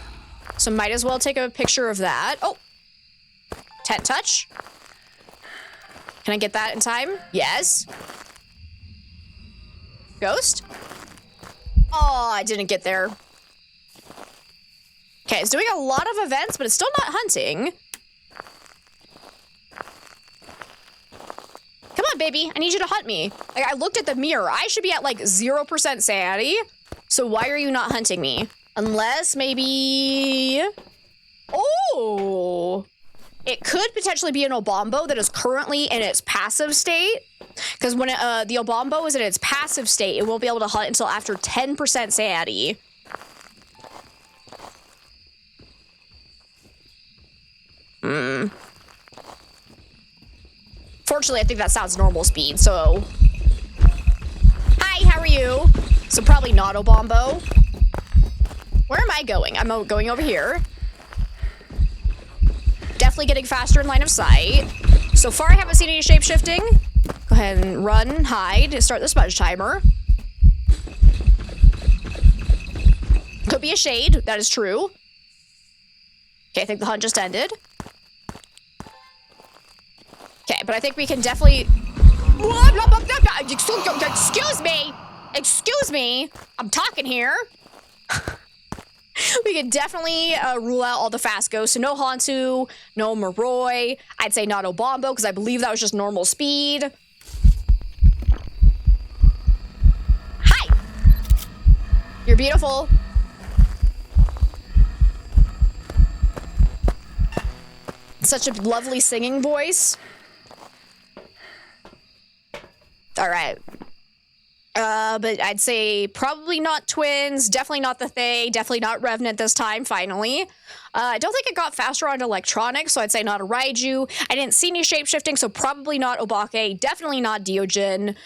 So might as well take a picture of that. Oh. Tent touch. Can I get that in time? Yes. Ghost? Oh, I didn't get there. Okay, it's doing a lot of events, but it's still not hunting. Come on, baby. I need you to hunt me. Like, I looked at the mirror. I should be at, like, 0% sanity. So why are you not hunting me? Unless maybe... Oh! It could potentially be an Obombo that is currently in its passive state. Because when the Obombo is in its passive state, it won't be able to hunt until after 10% sanity. Fortunately, I think that sounds normal speed, so... Hi, how are you? So probably not Obombo. Where am I going? I'm going over here. Definitely getting faster in line of sight. So far, I haven't seen any shape-shifting. Go ahead and run, hide, start the smudge timer. Could be a shade, that is true. Okay, I think the hunt just ended. Okay, but I think we can definitely... Excuse me! I'm talking here. We could definitely rule out all the fast ghosts. So no Hantu, no Moroi. I'd say not Obombo, because I believe that was just normal speed. Hi! You're beautiful. Such a lovely singing voice. All right. But I'd say probably not twins, definitely not the Thay, definitely not Revenant this time, finally. I don't think it got faster on electronics, so I'd say not a Raiju. I didn't see any shape-shifting, so probably not Obake, definitely not Deogen.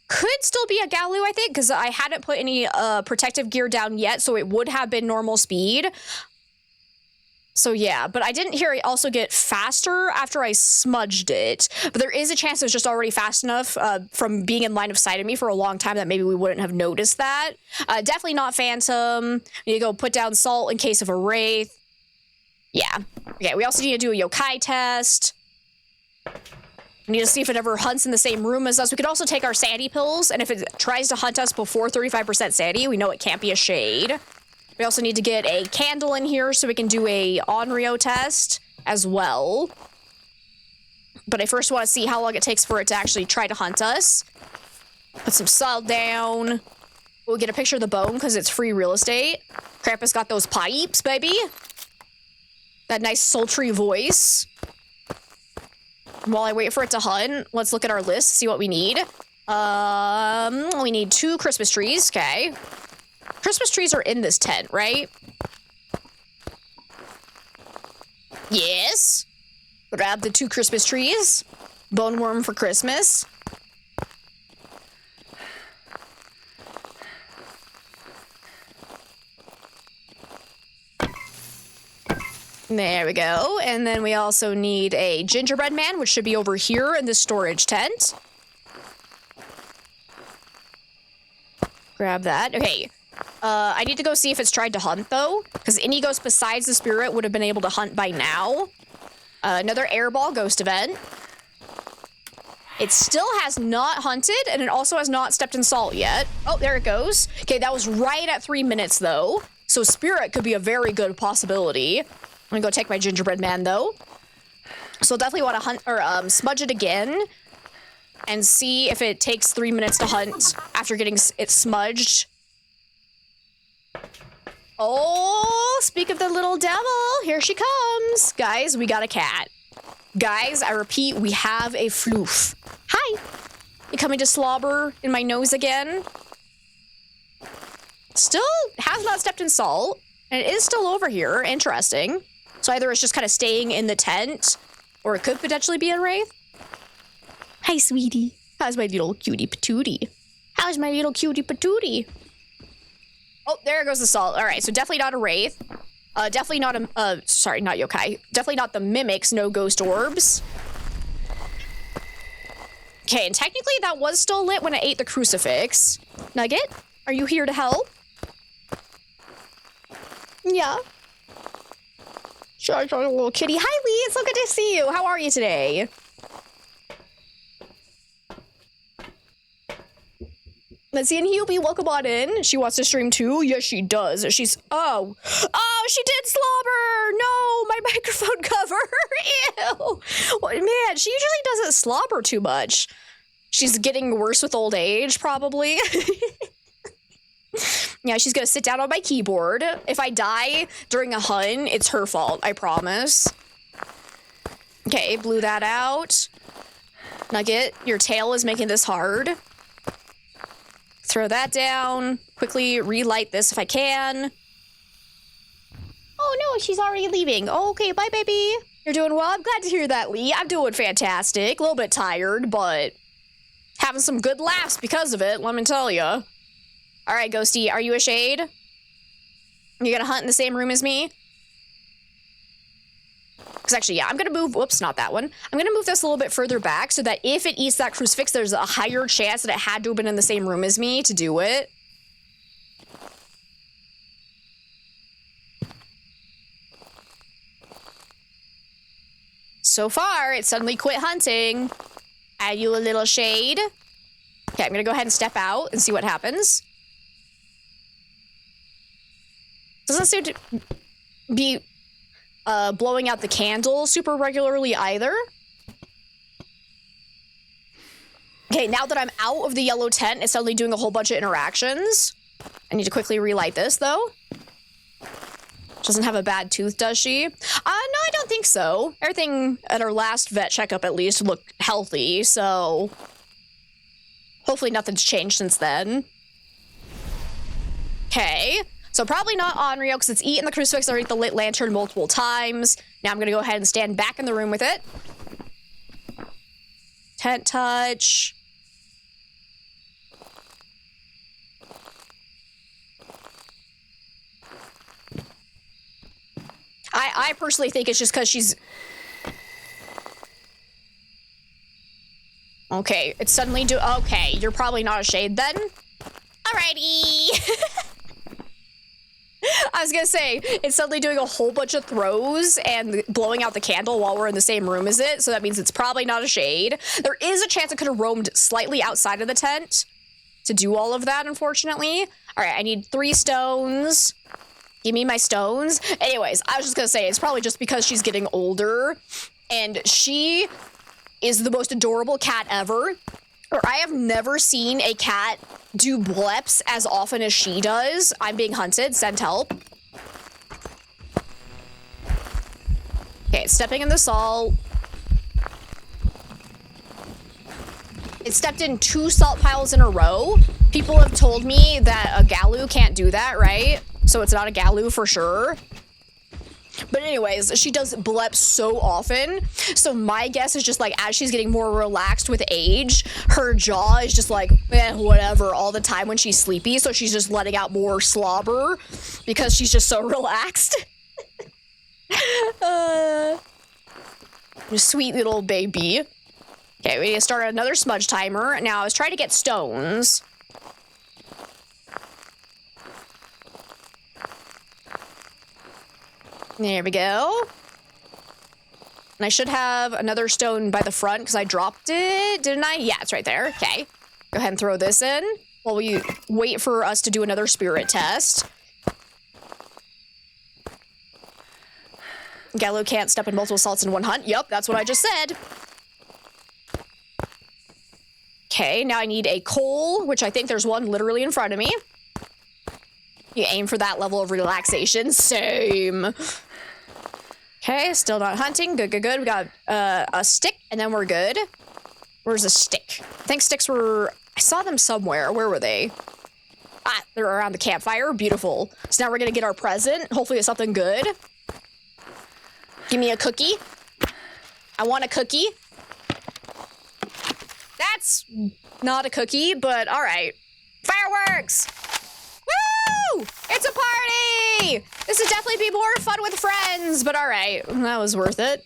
Could still be a Galu, I think, because I hadn't put any protective gear down yet, so it would have been normal speed. So yeah, but I didn't hear it also get faster after I smudged it. But there is a chance it was just already fast enough from being in line of sight of me for a long time that maybe we wouldn't have noticed that. Definitely not Phantom. We need to go put down Salt in case of a Wraith. Yeah. Okay, we also need to do a Yokai test. We need to see if it ever hunts in the same room as us. We could also take our sanity pills, and if it tries to hunt us before 35% sanity, we know it can't be a shade. We also need to get a candle in here so we can do a Onryo test as well. But I first want to see how long it takes for it to actually try to hunt us. Put some salt down. We'll get a picture of the bone because it's free real estate. Krampus got those pipes, baby. That nice sultry voice. While I wait for it to hunt, let's look at our list, see what we need. We need 2 Christmas trees, okay. Christmas trees are in this tent, right? Yes. Grab the 2 Christmas trees. Bone worm for Christmas. There we go. And then we also need a gingerbread man, which should be over here in the storage tent. Grab that. Okay. I need to go see if it's tried to hunt, though, because any ghost besides the spirit would have been able to hunt by now. Another airball ghost event. It still has not hunted, and it also has not stepped in salt yet. Oh, there it goes. Okay, that was right at 3 minutes, though, so spirit could be a very good possibility. I'm gonna go take my gingerbread man, though. So definitely want to hunt, or smudge it again, and see if it takes 3 minutes to hunt after getting it smudged. Oh, speak of the little devil. Here she comes. Guys, we got a cat. Guys, I repeat, we have a floof. Hi. You coming to slobber in my nose again? Still has not stepped in salt. And it is still over here. Interesting. So either it's just kind of staying in the tent, or it could potentially be a wraith. Hi, sweetie. How's my little cutie patootie? How's my little cutie patootie? Oh, there goes the salt. All right, so definitely not a wraith. Definitely not a, sorry, not yokai. Definitely not the mimics, no ghost orbs. Okay, and technically that was still lit when I ate the crucifix. Nugget, are you here to help? Yeah. Sure, little kitty. Hi, Lee, it's so good to see you. How are you today? Let's see, and Hubie, welcome on in. She wants to stream too. Yes, she does. She's, oh, she did slobber. No, my microphone cover. Ew. Well, man, she usually doesn't slobber too much. She's getting worse with old age, probably. Yeah, she's gonna sit down on my keyboard. If I die during a hun, it's her fault, I promise. Okay, blew that out. Nugget, your tail is making this hard. Throw that down. Quickly relight this if I can. Oh no, she's already leaving. Okay, bye, baby. You're doing well? I'm glad to hear that, Lee. I'm doing fantastic. A little bit tired, but having some good laughs because of it, let me tell you. All right, Ghosty, are you a shade? You gonna hunt in the same room as me? Because actually, yeah, I'm gonna move, whoops, not that one. I'm gonna move this a little bit further back so that if it eats that crucifix, there's a higher chance that it had to have been in the same room as me to do it. So far, it suddenly quit hunting. Add you a little shade. Okay, I'm gonna go ahead and step out and see what happens. Doesn't seem to be blowing out the candle super regularly either. Okay, now that I'm out of the yellow tent, it's suddenly doing a whole bunch of interactions. I need to quickly relight this, though. Doesn't have a bad tooth, does she? No, I don't think so. Everything at our last vet checkup, at least, looked healthy, so hopefully nothing's changed since then. Okay. So probably not Onryo, because it's eaten the crucifix or eat the lit lantern multiple times. Now I'm going to go ahead and stand back in the room with it. Tent touch. I personally think it's just because she's... Okay, it's suddenly okay, you're probably not a shade then. Alrighty. I was gonna say, it's suddenly doing a whole bunch of throws and blowing out the candle while we're in the same room as it, so that means it's probably not a shade. There is a chance it could have roamed slightly outside of the tent to do all of that, unfortunately. All right, I need 3 stones. Give me my stones. Anyways, I was just gonna say, it's probably just because she's getting older, and she is the most adorable cat ever. Or I have never seen a cat do bleps as often as she does. I'm being hunted. Send help. Okay, it's stepping in the salt. It stepped in 2 salt piles in a row. People have told me that a Galu can't do that, right? So it's not a Galu for sure. But anyways, she does blep so often. So my guess is just like as she's getting more relaxed with age, her jaw is just like, whatever all the time when she's sleepy. So she's just letting out more slobber because she's just so relaxed. Sweet little baby. Okay, we need to start another smudge timer. Now I was trying to get stones. There we go. And I should have another stone by the front because I dropped it, didn't I? Yeah, it's right there. Okay. Go ahead and throw this in while we wait for us to do another spirit test. Gallo can't step in multiple salts in one hunt. Yep, that's what I just said. Okay, now I need a coal, which I think there's one literally in front of me. You aim for that level of relaxation. Same. Okay, still not hunting. Good, good, good. We got a stick, and then we're good. Where's the stick? I think sticks were... I saw them somewhere. Where were they? Ah, they're around the campfire. Beautiful. So now we're gonna get our present. Hopefully it's something good. Give me a cookie. I want a cookie. That's not a cookie, but all right. Fireworks! Woo! It's a party! This would definitely be more fun with friends, but all right. That was worth it.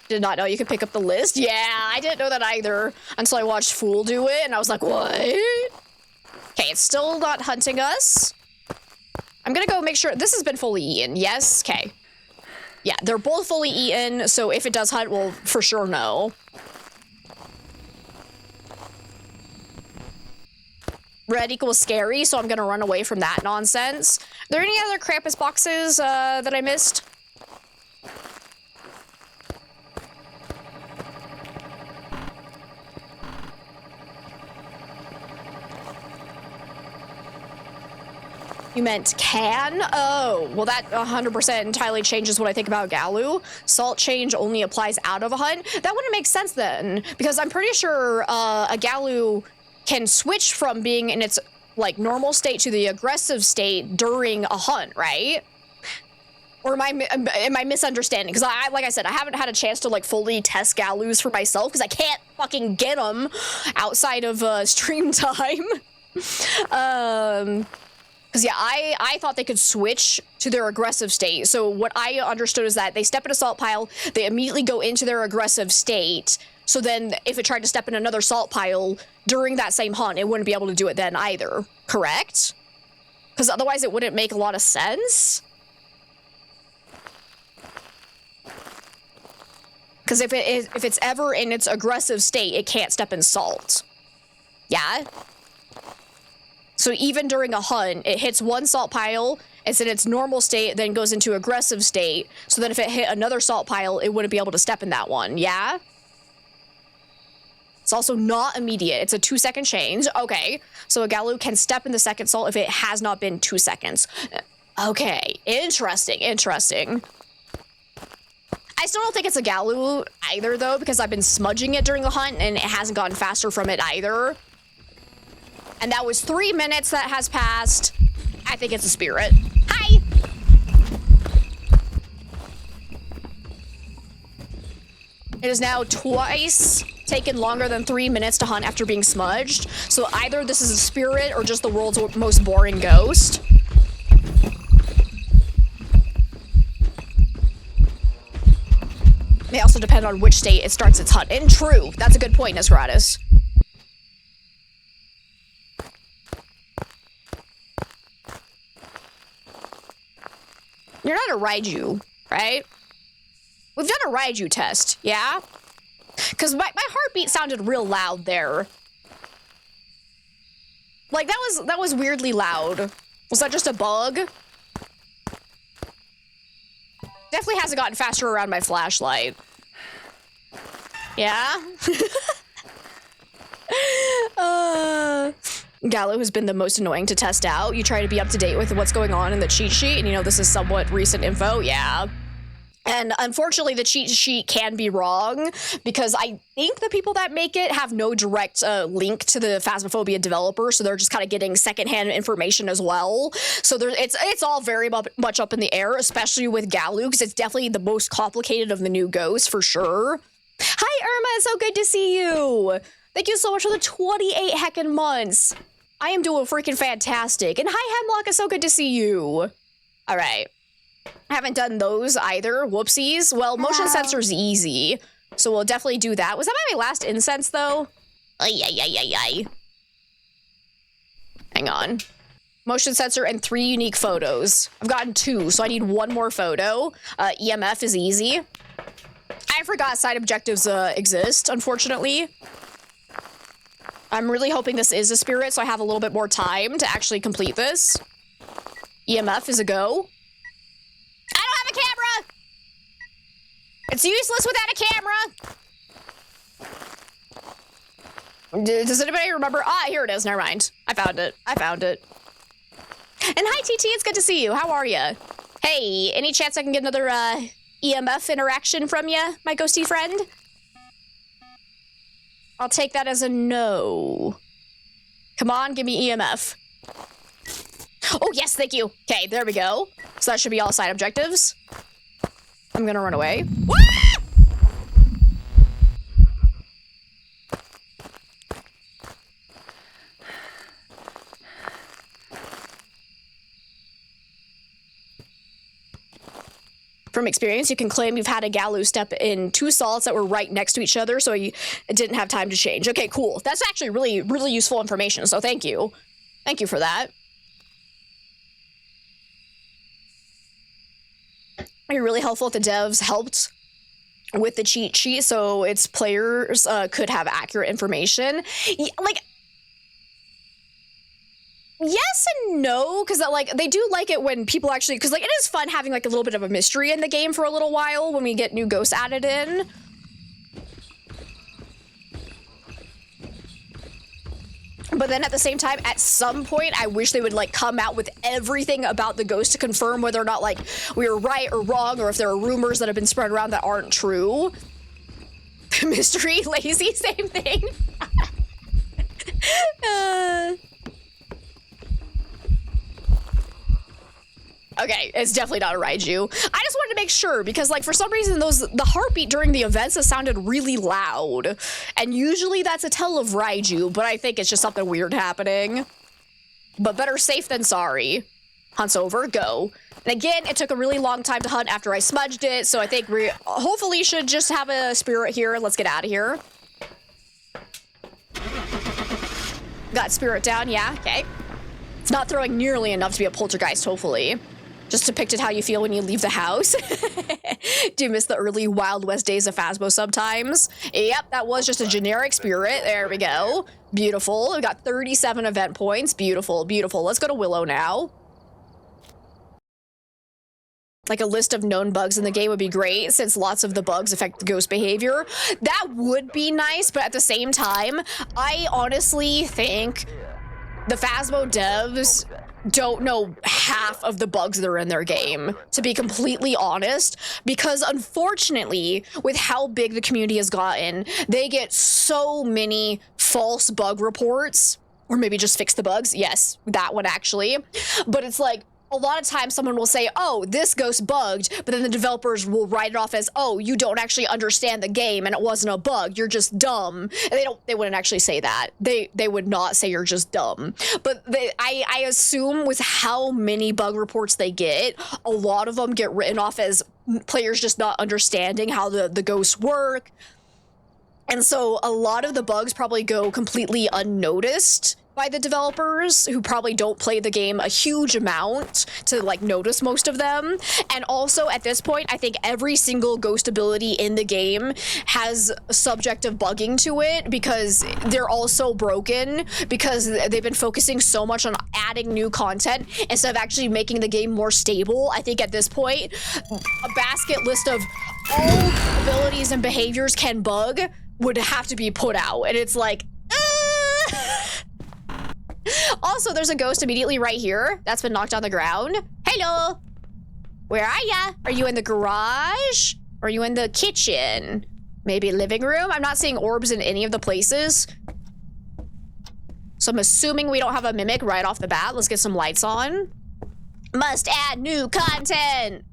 Did not know you could pick up the list. Yeah, I didn't know that either until I watched Fool do it, and I was like, what? Okay, it's still not hunting us. I'm gonna go make sure this has been fully eaten. Yes, okay. Yeah, they're both fully eaten, so if it does hunt, we'll for sure know. Red equals scary, so I'm gonna run away from that nonsense. Are there any other Krampus boxes that I missed? You meant can? Oh, well that 100% entirely changes what I think about Galu. Salt change only applies out of a hunt. That wouldn't make sense then, because I'm pretty sure a Galu can switch from being in its like normal state to the aggressive state during a hunt, right? Or am I misunderstanding? Because like I said, I haven't had a chance to like fully test Galus for myself because I can't fucking get them outside of stream time. Because yeah, I thought they could switch to their aggressive state. So what I understood is that they step in a salt pile, they immediately go into their aggressive state. So then if it tried to step in another salt pile during that same hunt, it wouldn't be able to do it then either. Correct? Because otherwise it wouldn't make a lot of sense. Because if it's ever in its aggressive state, it can't step in salt. Yeah? So even during a hunt, it hits one salt pile, it's in its normal state, then goes into aggressive state. So then if it hit another salt pile, it wouldn't be able to step in that one, yeah? It's also not immediate. It's a 2-second change. Okay, so a Galu can step in the second salt if it has not been 2 seconds. Okay, interesting, interesting. I still don't think it's a Galu either, though, because I've been smudging it during the hunt, and it hasn't gotten faster from it either. And that was 3 minutes that has passed. I think it's a spirit. Hi! It is now twice taken longer than 3 minutes to hunt after being smudged. So either this is a spirit or just the world's most boring ghost. May also depend on which state it starts its hunt in. True. That's a good point, Nesratis. You're not a Raiju, right? We've done a Raiju test, yeah? Because my heartbeat sounded real loud there. Like, that was weirdly loud. Was that just a bug? Definitely hasn't gotten faster around my flashlight. Yeah? Gallo has been the most annoying to test out. You try to be up to date with what's going on in the cheat sheet, and you know this is somewhat recent info, yeah. And unfortunately, the cheat sheet can be wrong, because I think the people that make it have no direct link to the Phasmophobia developer, so they're just kind of getting secondhand information as well. So it's all very much up in the air, especially with Galu, because it's definitely the most complicated of the new ghosts, for sure. Hi, Irma, it's so good to see you! Thank you so much for the 28 heckin' months! I am doing freaking fantastic. And hi, Hemlock, it's so good to see you. All right. I haven't done those either. Whoopsies. Well, motion sensor's easy, so we'll definitely do that. Was that my last incense, though? Ay. Hang on. Motion sensor and 3 unique photos. I've gotten 2, so I need 1 more photo. EMF is easy. I forgot side objectives exist, unfortunately. I'm really hoping this is a spirit, so I have a little bit more time to actually complete this. EMF is a go. I don't have a camera! It's useless without a camera! Does anybody remember? Ah, here it is. Never mind. I found it. And hi, TT. It's good to see you. How are you? Hey, any chance I can get another EMF interaction from you, my ghosty friend? I'll take that as a no. Come on, give me EMF. Oh, yes, thank you. Okay, there we go. So that should be all side objectives. I'm gonna run away. Wah! From experience, you can claim you've had a Gallows step in 2 salts that were right next to each other, so you didn't have time to change. Okay, cool. That's actually really, really useful information, so thank you. Thank you for that. You're really helpful if the devs helped with the cheat sheet, so its players could have accurate information. Like, yes and no, because like they do like it when people actually, because like it is fun having like a little bit of a mystery in the game for a little while when we get new ghosts added in. But then at the same time, at some point, I wish they would like come out with everything about the ghost to confirm whether or not like we were right or wrong, or if there are rumors that have been spread around that aren't true. Mystery, lazy, same thing. Okay, it's definitely not a Raiju. I just wanted to make sure because, like, for some reason, the heartbeat during the events has sounded really loud, and usually that's a tell of Raiju. But I think it's just something weird happening. But better safe than sorry. Hunt's over. Go. And again, it took a really long time to hunt after I smudged it, so I think we hopefully should just have a spirit here. Let's get out of here. Got spirit down. Yeah. Okay. It's not throwing nearly enough to be a poltergeist. Hopefully. Just depicted how you feel when you leave the house. Do you miss the early Wild West days of Phasmo sometimes? Yep, that was just a generic spirit. There we go. Beautiful. We got 37 event points. Beautiful, beautiful. Let's go to Willow now. Like a list of known bugs in the game would be great since lots of the bugs affect ghost behavior. That would be nice, but at the same time, I honestly think the Phasmo devs don't know half of the bugs that are in their game, to be completely honest, because unfortunately, with how big the community has gotten, they get so many false bug reports, or maybe just fix the bugs. Yes, that one actually. But it's like, a lot of times someone will say, oh, this ghost bugged, but then the developers will write it off as, oh, you don't actually understand the game and it wasn't a bug, you're just dumb. And they wouldn't actually say that. They would not say you're just dumb. But I assume with how many bug reports they get, a lot of them get written off as players just not understanding how the ghosts work. And so a lot of the bugs probably go completely unnoticed by the developers, who probably don't play the game a huge amount to like notice most of them. And also at this point, I think every single ghost ability in the game has subjective bugging to it because they're all so broken, because they've been focusing so much on adding new content instead of actually making the game more stable. I think at this point, a basket list of all abilities and behaviors can bug would have to be put out. And it's like, Also, there's a ghost immediately right here that's been knocked on the ground. Hello. Where are ya? Are you in the garage? Or are you in the kitchen? Maybe living room? I'm not seeing orbs in any of the places. So I'm assuming we don't have a mimic right off the bat. Let's get some lights on. Must add new content.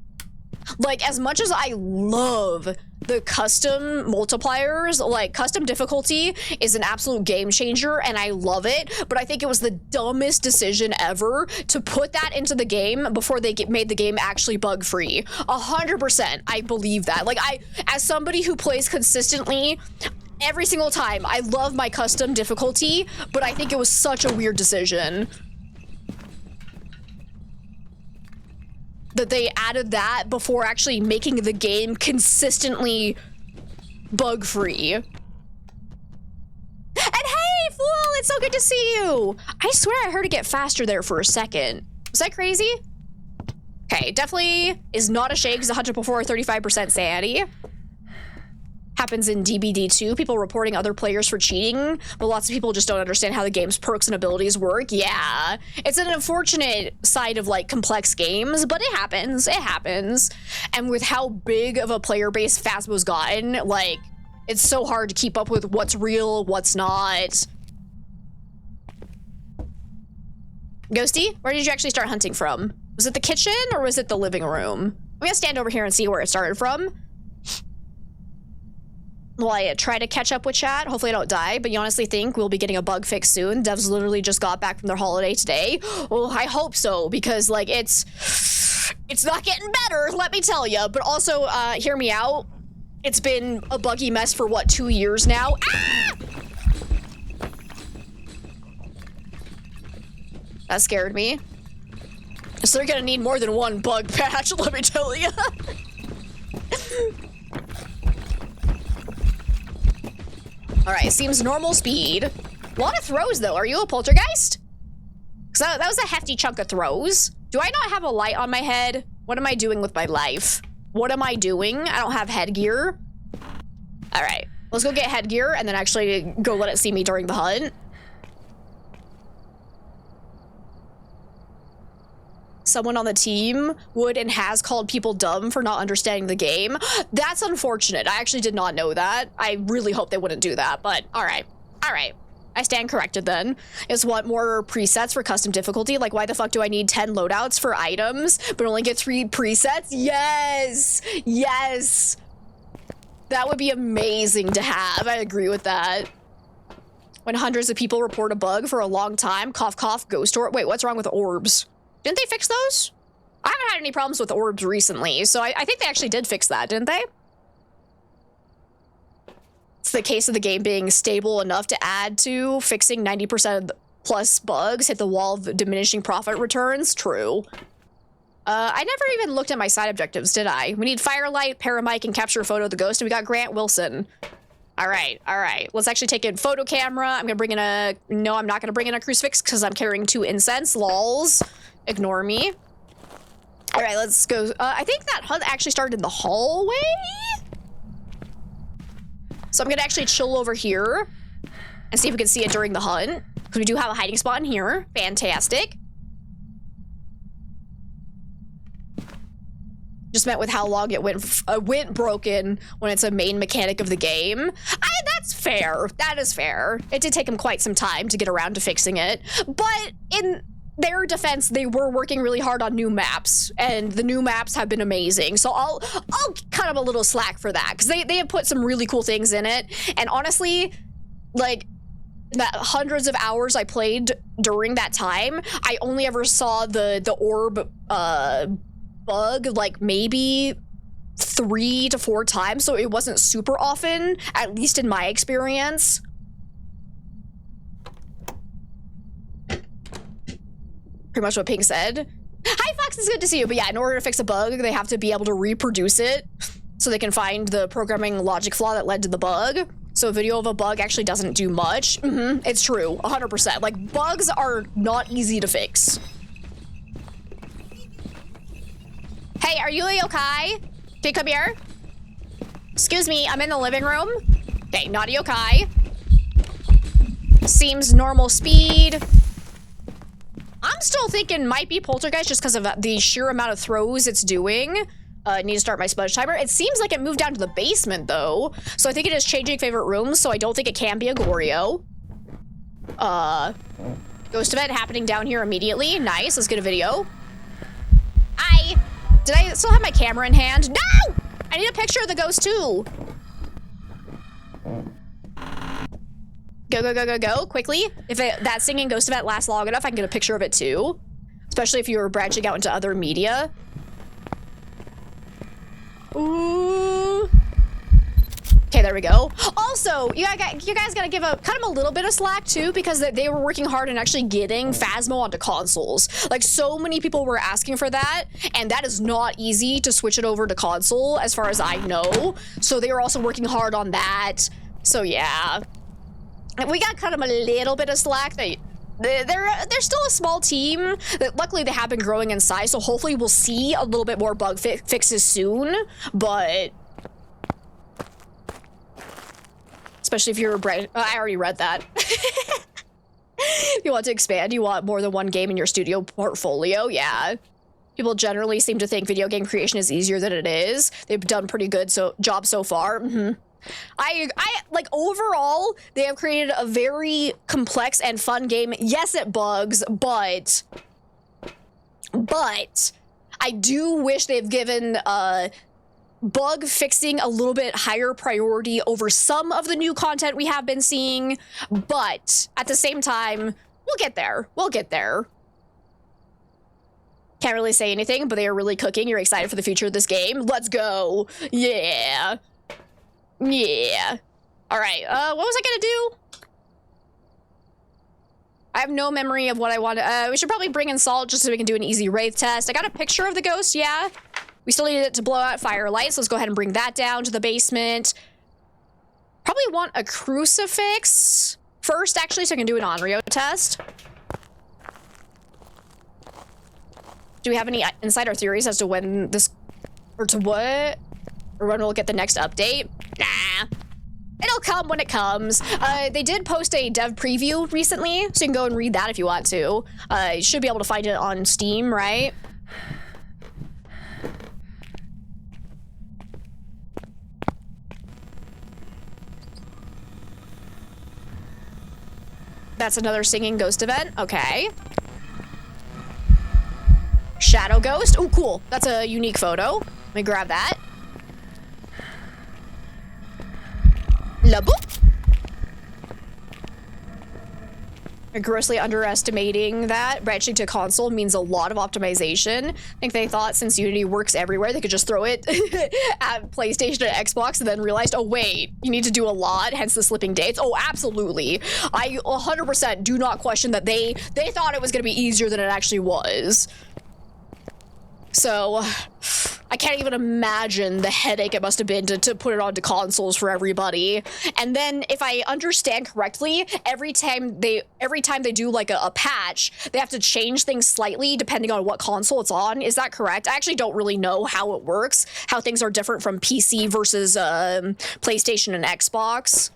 Like, as much as I love the custom multipliers, like custom difficulty is an absolute game changer and I love it, but I think it was the dumbest decision ever to put that into the game before they made the game actually bug free. 100%, I believe that. Like, as somebody who plays consistently every single time, I love my custom difficulty, but I think it was such a weird decision that they added that before actually making the game consistently bug-free. And hey, Fool, it's so good to see you. I swear I heard it get faster there for a second. Was that crazy? Okay, definitely is not a shade because 100 before 35% sanity. Happens in DBD too, people reporting other players for cheating, but lots of people just don't understand how the game's perks and abilities work. Yeah, it's an unfortunate side of like complex games, but it happens, And with how big of a player base Phasmo's gotten, like, it's so hard to keep up with what's real, what's not. Ghosty, where did you actually start hunting from? Was it the kitchen or was it the living room? I'm gonna stand over here and see where it started from. Well, I try to catch up with chat. Hopefully I don't die, but you honestly think we'll be getting a bug fix soon? Devs literally just got back from their holiday today. Oh, I hope so, because like it's not getting better, let me tell you. But also, hear me out. It's been a buggy mess for what, 2 years now? Ah! That scared me. So they're gonna need more than one bug patch, let me tell you. All right, seems normal speed. A lot of throws though. Are you a poltergeist? Because that was a hefty chunk of throws. Do I not have a light on my head? What am I doing with my life? What am I doing? I don't have headgear. All right, let's go get headgear and then actually go let it see me during the hunt. Someone on the team would and has called people dumb for not understanding the game. That's unfortunate. I actually did not know that. I really hope they wouldn't do that, but all right. All right. I stand corrected then. Is what, more presets for custom difficulty? Like, why the fuck do I need 10 loadouts for items, but only get 3 presets? Yes! Yes! That would be amazing to have. I agree with that. When hundreds of people report a bug for a long time, cough, cough, ghost orb. Wait, what's wrong with orbs? Didn't they fix those? I haven't had any problems with orbs recently, so I think they actually did fix that, didn't they? It's the case of the game being stable enough to add to fixing 90% plus bugs, hit the wall of diminishing profit returns. True. I never even looked at my side objectives, did I? We need firelight, paramic, and capture a photo of the ghost, and we got Grant Wilson. All right. Let's actually take in photo camera. I'm gonna bring in a... No, I'm not gonna bring in a crucifix because I'm carrying 2 incense. Lols. Ignore me. All right, let's go. I think that hunt actually started in the hallway. So I'm gonna actually chill over here and see if we can see it during the hunt. Because we do have a hiding spot in here. Fantastic. Just meant with how long it went broken when it's a main mechanic of the game. That's fair. That is fair. It did take them quite some time to get around to fixing it. But in their defense, they were working really hard on new maps, and the new maps have been amazing. So I'll cut them a little slack for that, because they have put some really cool things in it. And honestly, like, that hundreds of hours I played during that time, I only ever saw the orb bug like maybe 3 to 4 times, so it wasn't super often, at least in my experience. Pretty much what Pink said. Hi Fox, it's good to see you. But yeah, in order to fix a bug, they have to be able to reproduce it so they can find the programming logic flaw that led to the bug. So a video of a bug actually doesn't do much. It's true, 100%. Like, bugs are not easy to fix. Hey, are you a-okay? Can you come here? Excuse me, I'm in the living room. Okay, not a-okay. Seems normal speed. I'm still thinking might be poltergeist just because of the sheer amount of throws it's doing. Need to start my smudge timer. It seems like it moved down to the basement though. So I think it is changing favorite rooms, so I don't think it can be a Gorio. Ghost event happening down here immediately. Nice, let's get a video. Did I still have my camera in hand? No! I need a picture of the ghost too. Go, go, go, go, go, quickly. If that singing ghost event lasts long enough, I can get a picture of it too. Especially if you were branching out into other media. Ooh. Okay, there we go. Also, you guys gotta give cut them a little bit of slack too, because they were working hard on actually getting Phasmo onto consoles. Like, so many people were asking for that, and that is not easy to switch it over to console, as far as I know. So they were also working hard on that. So yeah. We got cut them a little bit of slack. They're still a small team. Luckily, they have been growing in size, so hopefully we'll see a little bit more bug fixes soon. But especially if you're a I already read that. If you want to expand, you want more than one game in your studio portfolio. Yeah. People generally seem to think video game creation is easier than it is. They've done pretty good job so far. I like overall, they have created a very complex and fun game. Yes, it bugs, but I do wish they've given bug fixing a little bit higher priority over some of the new content we have been seeing, but at the same time, we'll get there. We'll get there. Can't really say anything, but they are really cooking. You're excited for the future of this game. Let's go. Yeah. Yeah. All right. What was I gonna do? I have no memory of what I want to... we should probably bring in Salt just so we can do an easy wraith test. I got a picture of the ghost, yeah. We still need it to blow out firelight, so let's go ahead and bring that down to the basement. Probably want a crucifix first, actually, so I can do an Onryo test. Do we have any insider theories as to when this... or to what? Or when we'll get the next update? Nah. It'll come when it comes. They did post a dev preview recently, so you can go and read that if you want to. You should be able to find it on Steam, right? That's another singing ghost event. Okay. Shadow ghost. Oh, cool. That's a unique photo. Let me grab that. La boop. You're grossly underestimating that. Branching to console means a lot of optimization. I think they thought since Unity works everywhere, they could just throw it at PlayStation and Xbox and then realized, oh wait, you need to do a lot, hence the slipping dates. Oh, absolutely. I 100% do not question that they thought it was going to be easier than it actually was. So, I can't even imagine the headache it must have been to put it onto consoles for everybody. And then, if I understand correctly, every time they do like a patch, they have to change things slightly depending on what console it's on. Is that correct? I actually don't really know how it works, how things are different from PC versus PlayStation and Xbox.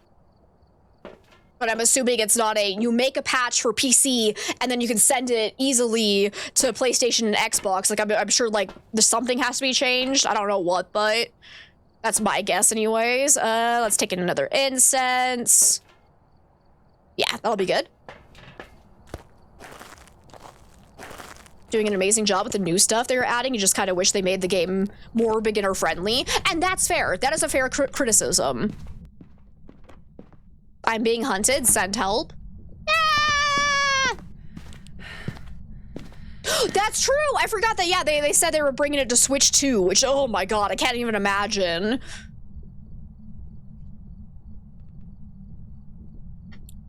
But I'm assuming it's not you make a patch for PC and then you can send it easily to PlayStation and Xbox. Like, I'm sure, like, there's something has to be changed. I don't know what, but that's my guess anyways. Let's take in another incense. Yeah, that'll be good. Doing an amazing job with the new stuff they're adding. You just kind of wish they made the game more beginner friendly. And that's fair. That is a fair criticism. I'm being hunted. Send help. Ah! That's true. I forgot that. Yeah, they said they were bringing it to Switch 2, which, oh my god, I can't even imagine.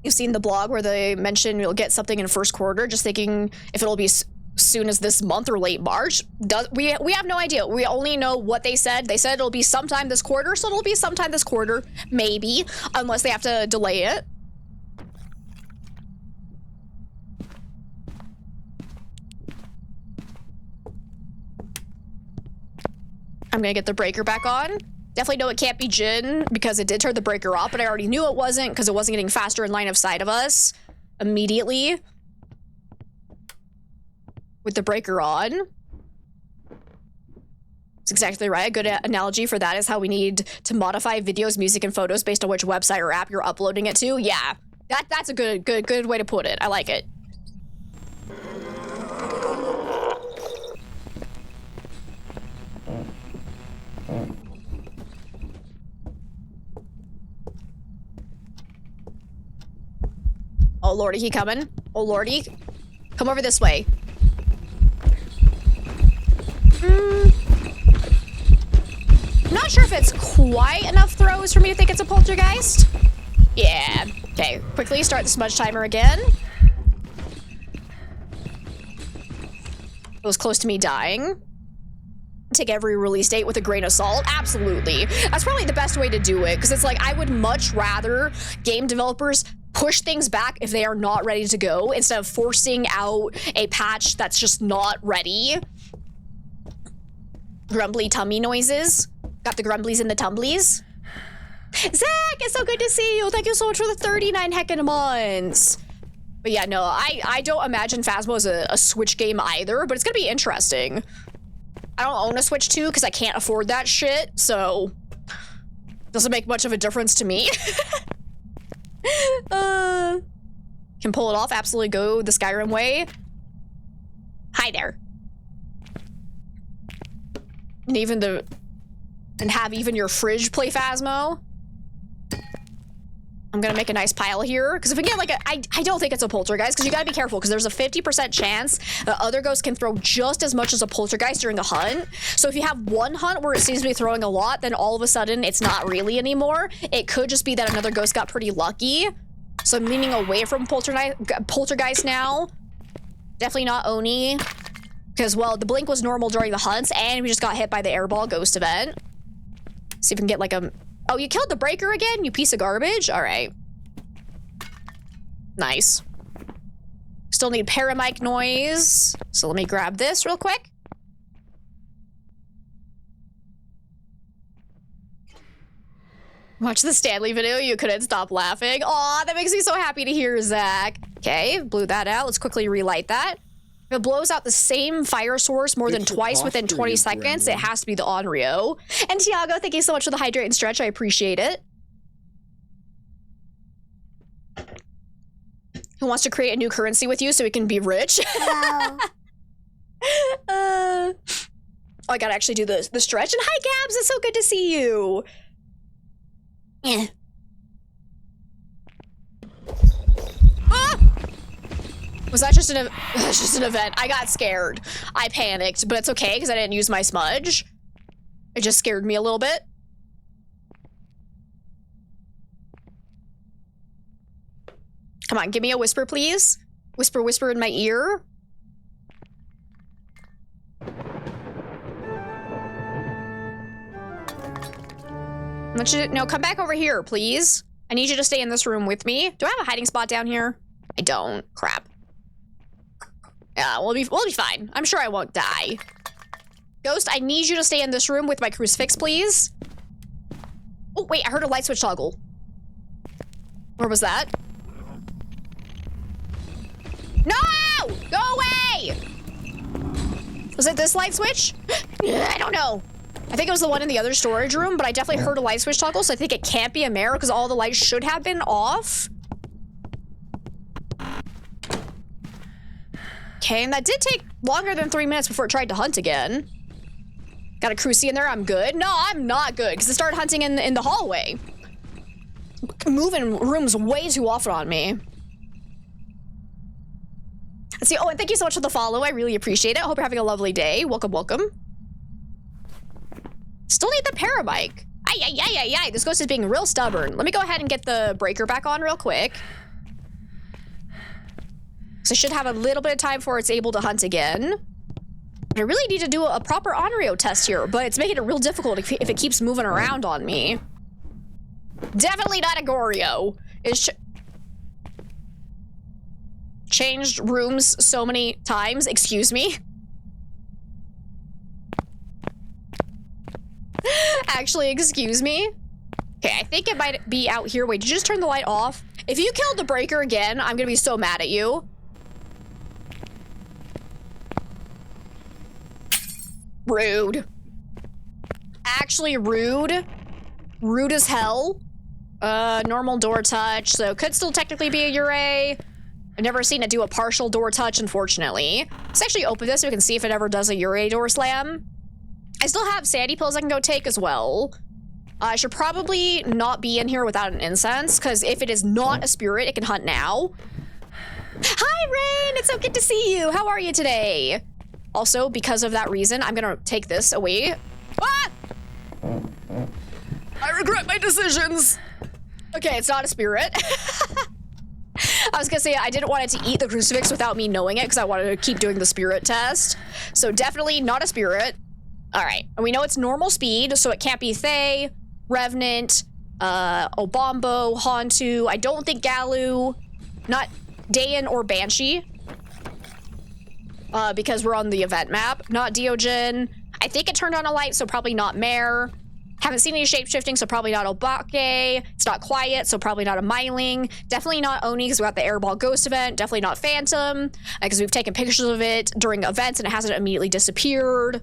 You've seen the blog where they mention you'll get something in first quarter, just thinking if it'll be soon as this month or late March. We have no idea. We only know what they said. They said it'll be sometime this quarter, so it'll be sometime this quarter, maybe, unless they have to delay it. I'm gonna get the breaker back on. Definitely know it can't be Jin because it did turn the breaker off, but I already knew it wasn't because it wasn't getting faster in line of sight of us immediately. With the breaker on. That's exactly right. A good analogy for that is how we need to modify videos, music, and photos based on which website or app you're uploading it to. Yeah, that's a good way to put it. I like it. Oh lordy, he coming. Oh lordy. Come over this way. Not sure if it's quite enough throws for me to think it's a poltergeist. Yeah. Okay, quickly start the smudge timer again. It was close to me dying. Take every release date with a grain of salt. Absolutely. That's probably the best way to do it, because it's like, I would much rather game developers push things back if they are not ready to go, instead of forcing out a patch that's just not ready. Grumbly tummy noises. Got the grumblies and the tumblies. Zach, it's so good to see you. Thank you so much for the 39 heckin' months. But yeah, no, I don't imagine Phasmo is a Switch game either, but it's gonna be interesting. I don't own a Switch 2 because I can't afford that shit, so Doesn't make much of a difference to me. Can pull it off, absolutely go the Skyrim way. Hi there. And have even your fridge play Phasmo. I'm gonna make a nice pile here, because if we get like I don't think it's a poltergeist, because you gotta be careful, because there's a 50% chance that other ghosts can throw just as much as a poltergeist during a hunt. So if you have one hunt where it seems to be throwing a lot, then all of a sudden it's not really anymore. It could just be that another ghost got pretty lucky. So I'm leaning away from poltergeist now. Definitely not Oni, because well, the blink was normal during the hunts, and we just got hit by the airball ghost event. See if we can get like a... Oh, you killed the breaker again, you piece of garbage? All right. Nice. Still need paramic noise. So let me grab this real quick. Watch the Stanley video, you couldn't stop laughing. Aw, that makes me so happy to hear, Zach. Okay, blew that out. Let's quickly relight that. If it blows out the same fire source more than twice within 20 seconds, it has to be the Onryo. And Tiago, thank you so much for the hydrate and stretch. I appreciate it. Who wants to create a new currency with you so we can be rich? Hello. Oh, I gotta actually do the stretch. And hi, Gabs, it's so good to see you. Yeah. Ah! Was that just an event? I got scared. I panicked, but it's okay because I didn't use my smudge. It just scared me a little bit. Come on, give me a whisper, please. Whisper, whisper in my ear. I want you to, no, come back over here, please. I need you to stay in this room with me. Do I have a hiding spot down here? I don't. Crap. Yeah, we'll be fine. I'm sure I won't die. Ghost, I need you to stay in this room with my crucifix, please. Oh, wait, I heard a light switch toggle. Where was that? No! Go away! Was it this light switch? I don't know. I think it was the one in the other storage room, but I definitely heard a light switch toggle, so I think it can't be a mirror because all the lights should have been off. Okay, and that did take longer than 3 minutes before it tried to hunt again. Got a crucie in there, I'm good. No, I'm not good, because it started hunting in the hallway. Moving rooms way too often on me. Let's see, oh, and thank you so much for the follow, I really appreciate it. I hope you're having a lovely day. Welcome, welcome. Still need the paramic. Ay, this ghost is being real stubborn. Let me go ahead and get the breaker back on real quick. So I should have a little bit of time before it's able to hunt again. I really need to do a proper Onryo test here, but it's making it real difficult if it keeps moving around on me. Definitely not a Goryo. It's changed rooms so many times. Excuse me. Actually, excuse me. Okay, I think it might be out here. Wait, did you just turn the light off? If you killed the breaker again, I'm gonna be so mad at you. Rude. Actually rude. Rude as hell. Normal door touch, so could still technically be a Ure. I've never seen it do a partial door touch, unfortunately. Let's actually open this so we can see if it ever does a Ure door slam. I still have sandy pills I can go take as well. I should probably not be in here without an incense, because if it is not a spirit, it can hunt now. Hi, Rain! It's so good to see you! How are you today? Also, because of that reason, I'm gonna take this away. Ah! I regret my decisions! Okay, it's not a spirit. I was gonna say, I didn't want it to eat the crucifix without me knowing it, because I wanted to keep doing the spirit test. So definitely not a spirit. Alright, and we know it's normal speed, so it can't be Thay, Revenant, Obombo, Hantu. I don't think Galu, not Dayan or Banshee. Because we're on the event map. Not Diogen. I think it turned on a light, so probably not Mare. Haven't seen any shape-shifting, so probably not Obake. It's not quiet, so probably not a Myling. Definitely not Oni, because we got the Airball Ghost event. Definitely not Phantom, because we've taken pictures of it during events and it hasn't immediately disappeared.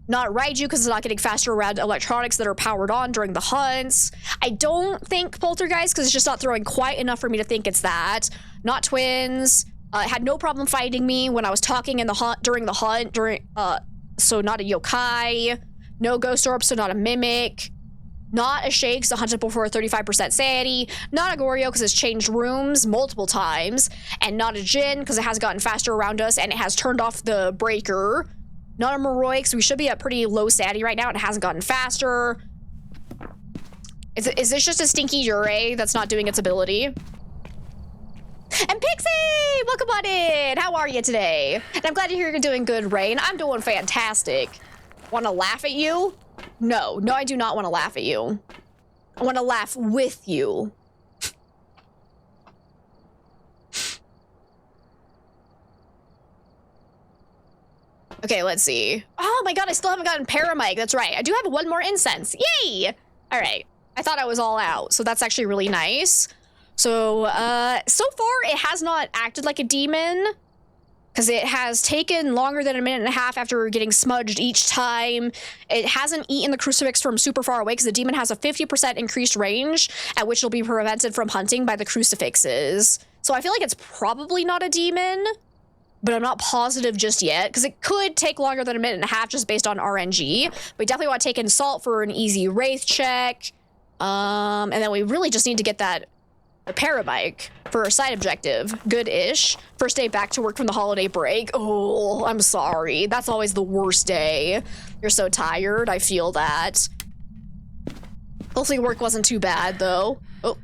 Not Raiju because it's not getting faster around electronics that are powered on during the hunts. I don't think Poltergeist because it's just not throwing quite enough for me to think it's that. Not Twins. It had no problem fighting me when I was talking in the hunt during the hunt. So not a yokai. No Ghost Orb, so not a mimic. Not a Shake, because hunted before 35% sanity. Not a Goryo, because it's changed rooms multiple times. And not a Jin, because it has gotten faster around us, and it has turned off the breaker. Not a Moroi, because we should be at pretty low sanity right now, and it hasn't gotten faster. Is this just a stinky Yurei that's not doing its ability? And Pixie! Welcome on in! How are you today? And I'm glad to hear you're doing good, Rain. I'm doing fantastic. Want to laugh at you? No, I do not want to laugh at you. I want to laugh with you. Okay, let's see. Oh my god, I still haven't gotten Paramike. That's right. I do have one more incense. Yay! All right. I thought I was all out, so that's actually really nice. So, so far it has not acted like a demon. Because it has taken longer than a minute and a half after getting smudged each time. It hasn't eaten the crucifix from super far away because the demon has a 50% increased range at which it'll be prevented from hunting by the crucifixes. So I feel like it's probably not a demon, but I'm not positive just yet because it could take longer than a minute and a half just based on RNG. We definitely want to take in Salt for an easy Wraith check. And then we really just need to get that Paramike for a side objective. Good-ish. First day back to work from the holiday break. Oh, I'm sorry. That's always the worst day. You're so tired. I feel that. Hopefully work wasn't too bad, though. Oh.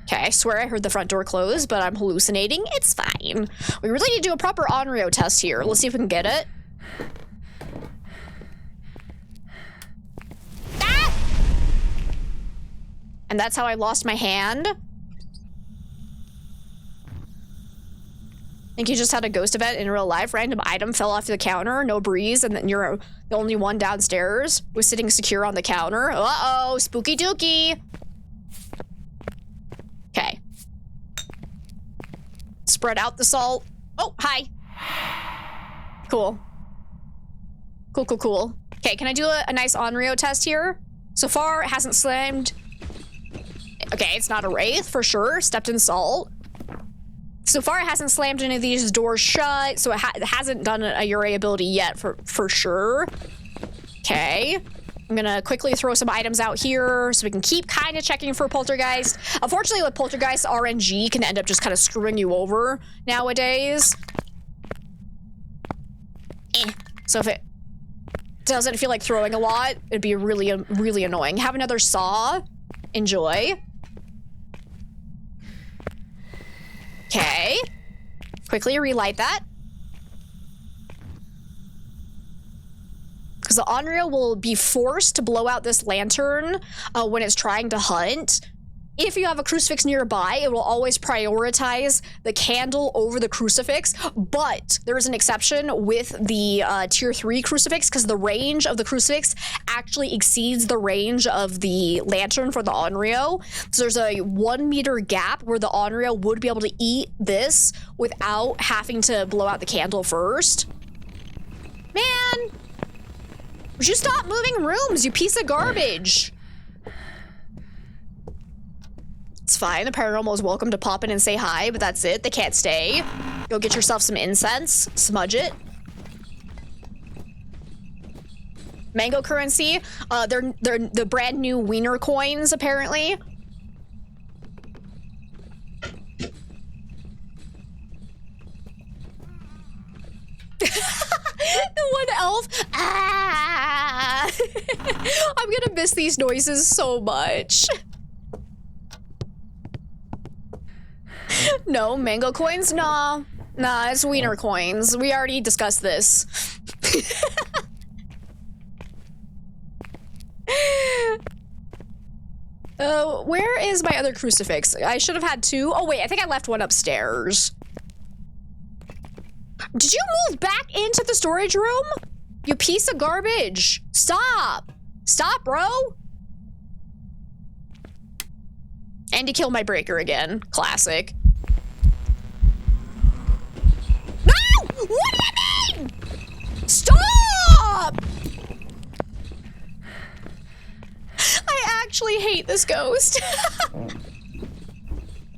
Okay, I swear I heard the front door close, but I'm hallucinating. It's fine. We really need to do a proper Onryo test here. Let's see if we can get it. Ah! And that's how I lost my hand. I think you just had a ghost event in real life. Random item fell off the counter, no breeze, and then you're the only one downstairs was sitting secure on the counter. Uh-oh, spooky dookie. Okay. Spread out the salt. Oh, hi. Cool. Cool. Okay, can I do a nice Onryo test here? So far, it hasn't slammed. Okay, it's not a Wraith for sure. Stepped in salt. So far, it hasn't slammed any of these doors shut, so it hasn't done a Yurei ability yet for sure. Okay. I'm gonna quickly throw some items out here so we can keep kind of checking for Poltergeist. Unfortunately, with Poltergeist, RNG can end up just kind of screwing you over nowadays. So if it doesn't feel like throwing a lot, it'd be really annoying. Have another saw. Enjoy. Okay. Quickly relight that. Because the Onryo will be forced to blow out this lantern when it's trying to hunt. If you have a crucifix nearby, it will always prioritize the candle over the crucifix. But there is an exception with the tier 3 crucifix because the range of the crucifix actually exceeds the range of the lantern for the Onryo. So there's a 1 meter gap where the Onryo would be able to eat this without having to blow out the candle first. Man, would you stop moving rooms, you piece of garbage? It's fine. The paranormal is welcome to pop in and say hi, but that's it. They can't stay. Go get yourself some incense. Smudge it. Mango currency. They're the brand new wiener coins, apparently. The one elf. Ah! I'm gonna miss these noises so much. No, mango coins? Nah, it's wiener coins. We already discussed this. Where is my other crucifix? I should have had 2. Oh wait, I think I left one upstairs. Did you move back into the storage room? You piece of garbage. Stop. Stop, bro. And you killed my breaker again. Classic. No! What do you mean? Stop! actually hate this ghost.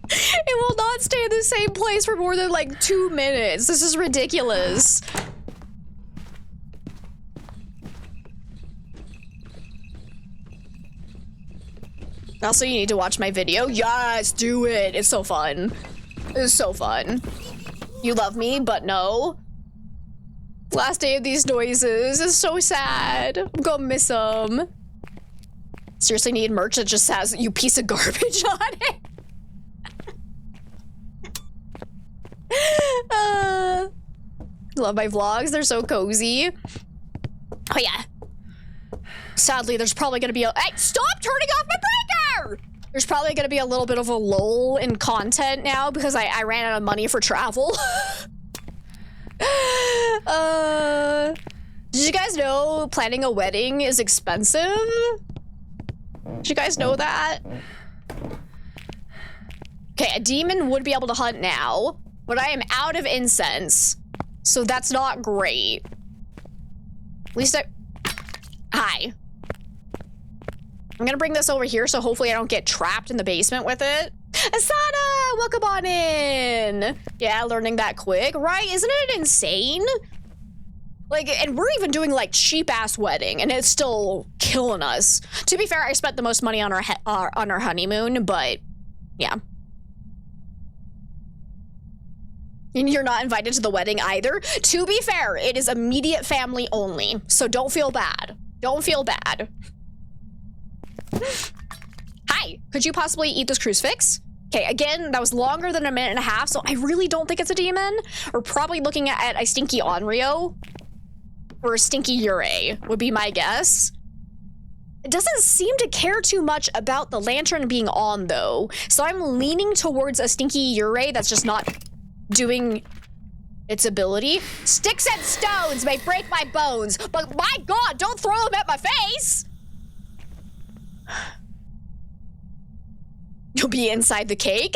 It will not stay in the same place for more than like 2 minutes. This is ridiculous. Also, you need to watch my video. Yes, do it. It's so fun. It's so fun. You love me, but no. Last day of these noises is so sad. I'm gonna miss them. Seriously need merch that just has "you piece of garbage" on it. Love my vlogs. They're so cozy. Oh yeah. Sadly, there's probably gonna be a— hey, stop turning off my breaker! There's probably gonna be a little bit of a lull in content now because I ran out of money for travel. Did you guys know planning a wedding is expensive? Did you guys know that? Okay, a demon would be able to hunt now, but I am out of incense, so that's not great. At least hi. I'm gonna bring this over here so hopefully I don't get trapped in the basement with it. Asana, welcome on in. Yeah, learning that quick, right? Isn't it insane? Like, and we're even doing like cheap ass wedding and it's still killing us. To be fair, I spent the most money on our honeymoon, but yeah. And you're not invited to the wedding either. To be fair, it is immediate family only, so don't feel bad. Don't feel bad. Hi, could you possibly eat this crucifix? Okay, again, that was longer than 1.5 minutes, so I really don't think it's a demon. We're probably looking at a stinky Onryo or a stinky Yurei would be my guess. It doesn't seem to care too much about the lantern being on though, so I'm leaning towards a stinky Yurei that's just not doing its ability. Sticks and stones may break my bones, but my God, don't throw them at my face! You'll be inside the cake?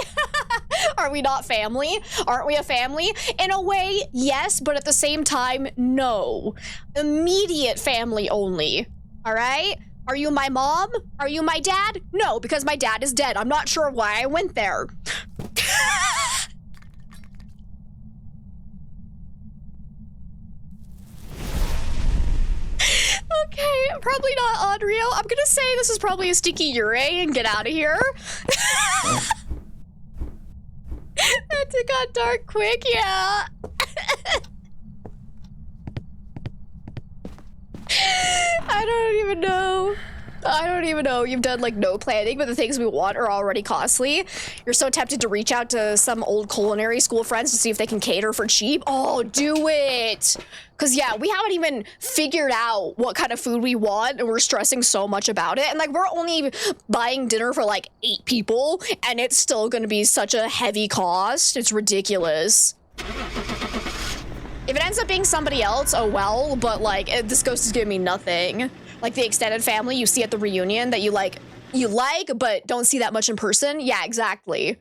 Are we not family? Aren't we a family? In a way, yes, but at the same time, no. Immediate family only, all right? Are you my mom? Are you my dad? No, because my dad is dead. I'm not sure why I went there. Okay, probably not Onryo. I'm gonna say this is probably a stinky Yurei and get out of here. That got dark quick, yeah. I don't even know. I don't even know. You've done like no planning, but the things we want are already costly. You're so tempted to reach out to some old culinary school friends to see if they can cater for cheap. Oh, do it. Cause yeah, we haven't even figured out what kind of food we want and we're stressing so much about it. And like, we're only buying dinner for like 8 people and it's still gonna be such a heavy cost. It's ridiculous. If it ends up being somebody else, oh well, but like, this ghost is giving me nothing. Like the extended family you see at the reunion that you like, but don't see that much in person. Yeah, exactly.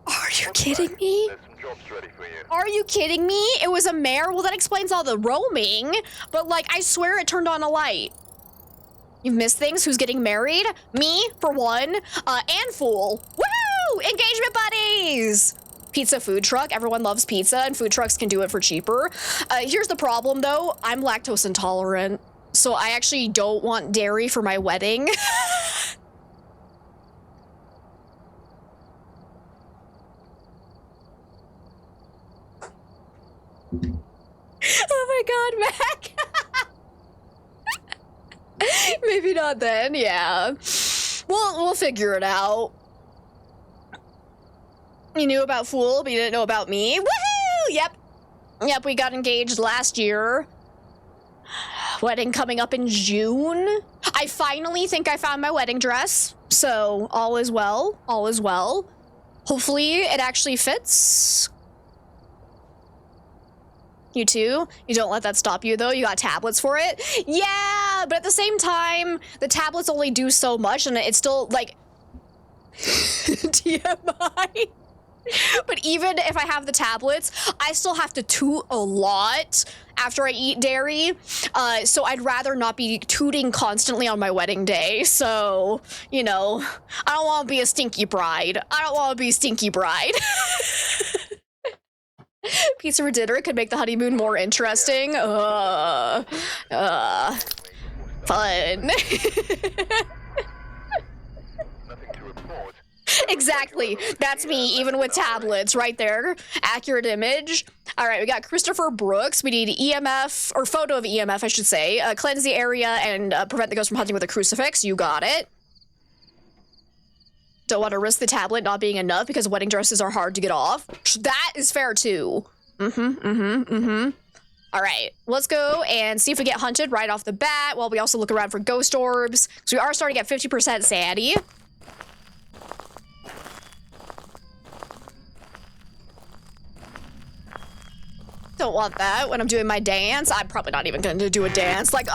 Are you kidding me? There's some jobs ready for you. Are you kidding me? It was a mare? Well, that explains all the roaming, but like, I swear it turned on a light. You've missed things. Who's getting married? Me, for one, and Fool. Woo! Engagement buddies! Pizza food truck. Everyone loves pizza and food trucks can do it for cheaper. Here's the problem though. I'm lactose intolerant. So I actually don't want dairy for my wedding. Oh my God, Mac. Maybe not then, yeah. We'll figure it out. You knew about Fool, but you didn't know about me. Woohoo! Yep, we got engaged last year. Wedding coming up in June. I finally think I found my wedding dress. So all is well, all is well. Hopefully it actually fits. You too? You don't let that stop you though? You got tablets for it? Yeah, but at the same time, the tablets only do so much and it's still like, TMI. But even if I have the tablets, I still have to toot a lot after I eat dairy. So I'd rather not be tooting constantly on my wedding day. So, you know, I don't want to be a stinky bride. I don't want to be a stinky bride. Pizza for dinner could make the honeymoon more interesting. Fun. Exactly. That's me, even with tablets, right there. Accurate image. All right, we got Christopher Brooks. We need EMF, or photo of EMF, I should say. Cleanse the area and prevent the ghost from hunting with a crucifix. You got it. Don't want to risk the tablet not being enough because wedding dresses are hard to get off. That is fair, too. All right, let's go and see if we get hunted right off the bat while we also look around for ghost orbs. So we are starting at 50% sanity. Don't want that when I'm doing my dance. I'm probably not even going to do a dance. Like,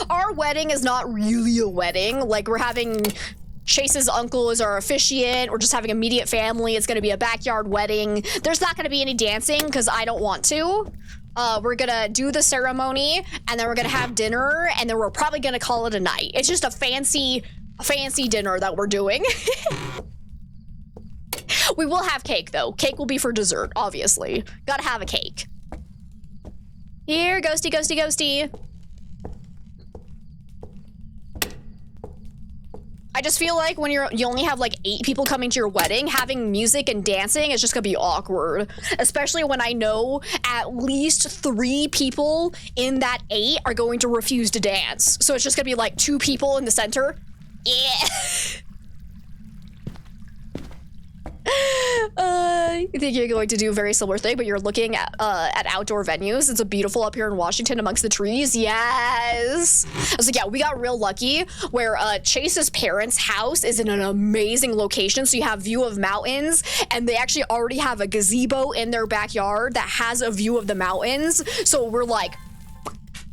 our wedding is not really a wedding. Like, we're having Chase's uncle is our officiant. We're just having immediate family. It's going to be a backyard wedding. There's not going to be any dancing because I don't want to. We're going to do the ceremony, and then we're going to have dinner, and then we're probably going to call it a night. It's just a fancy dinner that we're doing. We will have cake, though. Cake will be for dessert, obviously. Gotta have a cake. Here, ghosty, ghosty, ghosty. I just feel like when you only have like 8 people coming to your wedding, having music and dancing is just gonna be awkward. Especially when I know at least 3 people in that 8 are going to refuse to dance. So it's just gonna be like 2 people in the center. Yeah. You think you're going to do a very similar thing, but you're looking at outdoor venues. It's a beautiful up here in Washington amongst the trees. Yes. I was like, yeah, we got real lucky where Chase's parents' house is in an amazing location. So you have view of mountains, and they actually already have a gazebo in their backyard that has a view of the mountains. So we're like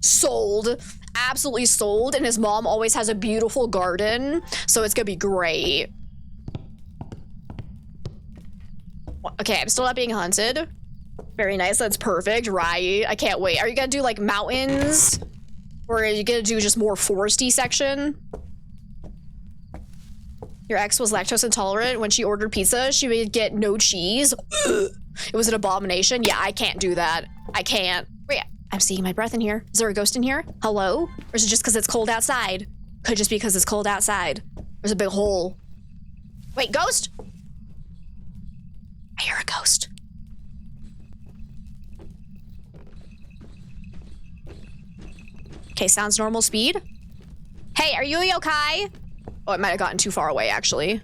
sold. Absolutely sold. And his mom always has a beautiful garden. So it's gonna be great. Okay, I'm still not being hunted. Very nice, that's perfect, right? I can't wait. Are you gonna do like mountains? Or are you gonna do just more foresty section? Your ex was lactose intolerant. When she ordered pizza, she would get no cheese. Ugh. It was an abomination. Yeah, I can't do that. I can't. Wait, I'm seeing my breath in here. Is there a ghost in here? Hello? Or is it just because it's cold outside? Could just be because it's cold outside. There's a big hole. Wait, ghost? I hear a ghost. Okay, sounds normal speed. Hey, are you yokai? Oh, it might have gotten too far away, actually.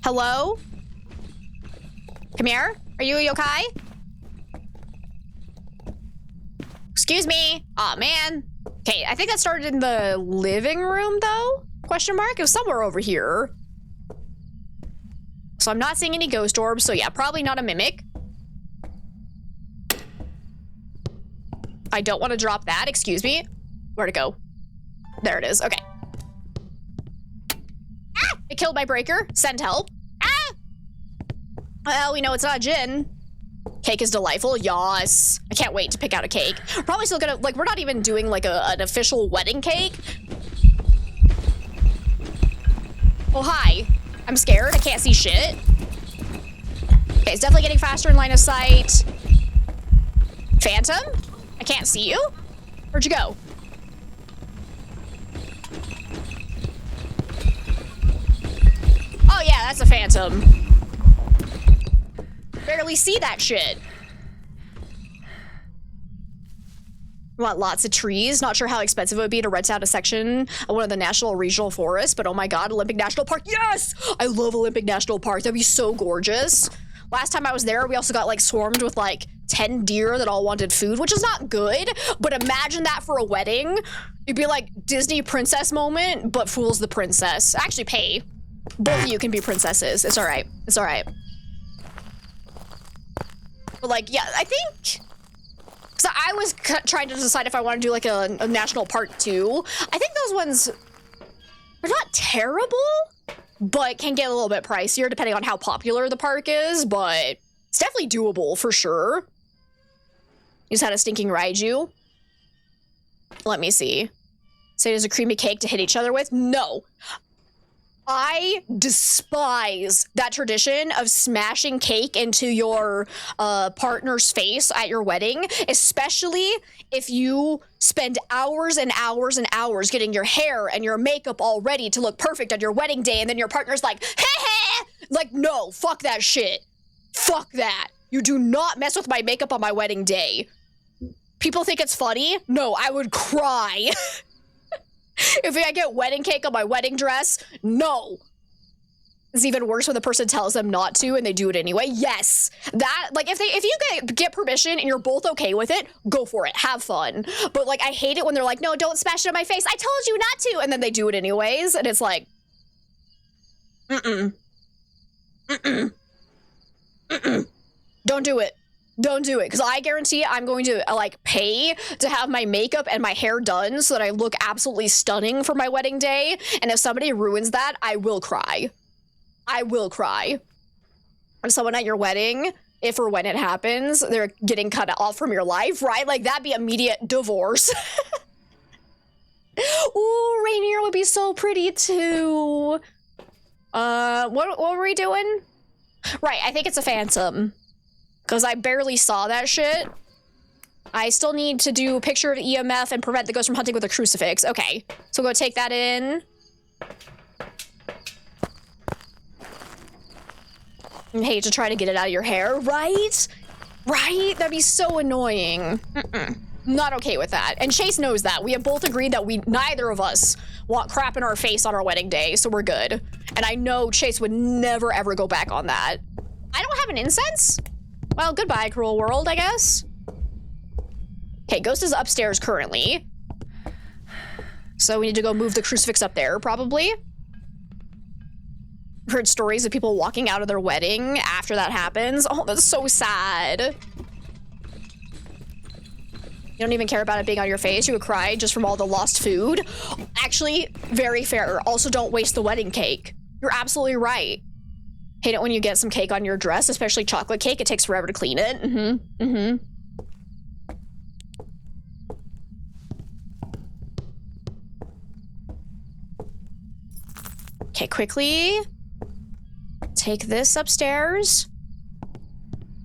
Hello? Come here. Are you a yokai? Excuse me. Aw, man. Okay, I think that started in the living room, though? Question mark? It was somewhere over here. So I'm not seeing any ghost orbs, so yeah, probably not a mimic. I don't want to drop that, excuse me. Where'd it go? There it is, okay. Ah! It killed my breaker. Send help. Ah! Well, we know it's not a djinn. Cake is delightful, yas. I can't wait to pick out a cake. We're probably still gonna, like, we're not even doing like an official wedding cake. Oh, hi. I'm scared, I can't see shit. Okay, it's definitely getting faster in line of sight. Phantom? I can't see you? Where'd you go? Oh yeah, that's a phantom. Barely see that shit. Want lots of trees. Not sure how expensive it would be to rent out a section of one of the national or regional forests, but oh my god, Olympic National Park. Yes! I love Olympic National Park. That'd be so gorgeous. Last time I was there, we also got like swarmed with like 10 deer that all wanted food, which is not good, but imagine that for a wedding. It'd be like Disney princess moment, but fools the princess. Actually pay. Both of you can be princesses. It's all right. It's all right. But like, yeah, I think... So I was trying to decide if I want to do like a national park too. I think those ones are not terrible. but can get a little bit pricier depending on how popular the park is, but it's definitely doable for sure. You just had a stinking Raiju. Let me see. Say there's a creamy cake to hit each other with? No. I despise that tradition of smashing cake into your partner's face at your wedding, especially if you spend hours and hours and hours getting your hair and your makeup all ready to look perfect on your wedding day, and then your partner's like, heh. Like, no, fuck that shit. Fuck that. You do not mess with my makeup on my wedding day. People think it's funny? No, I would cry. If I get wedding cake on my wedding dress, no. It's even worse when the person tells them not to and they do it anyway. Yes. That, like, if you get permission and you're both okay with it, go for it. Have fun. But, like, I hate it when they're like, no, don't smash it on my face. I told you not to. And then they do it anyways. And it's like, don't do it. Don't do it, because I guarantee I'm going to, like, pay to have my makeup and my hair done so that I look absolutely stunning for my wedding day, and if somebody ruins that, I will cry. I will cry. And someone at your wedding, if or when it happens, they're getting cut off from your life, right? Like, that'd be immediate divorce. Ooh, Rainier would be so pretty, too. What were we doing? Right, I think it's a phantom. Because I barely saw that shit. I still need to do a picture of EMF and prevent the ghost from hunting with a crucifix. Okay, so go take that in. I hate to try to get it out of your hair, right? Right? That'd be so annoying. Not okay with that. And Chase knows that. We have both agreed that neither of us want crap in our face on our wedding day, so we're good. And I know Chase would never ever go back on that. I don't have an incense? Well, goodbye, cruel world, I guess. Okay, Ghost is upstairs currently. So we need to go move the crucifix up there, probably. I've heard stories of people walking out of their wedding after that happens. Oh, that's so sad. You don't even care about it being on your face. You would cry just from all the lost food. Actually, very fair. Also, don't waste the wedding cake. You're absolutely right. Hate it when you get some cake on your dress, especially chocolate cake. It takes forever to clean it. Okay, quickly. Take this upstairs.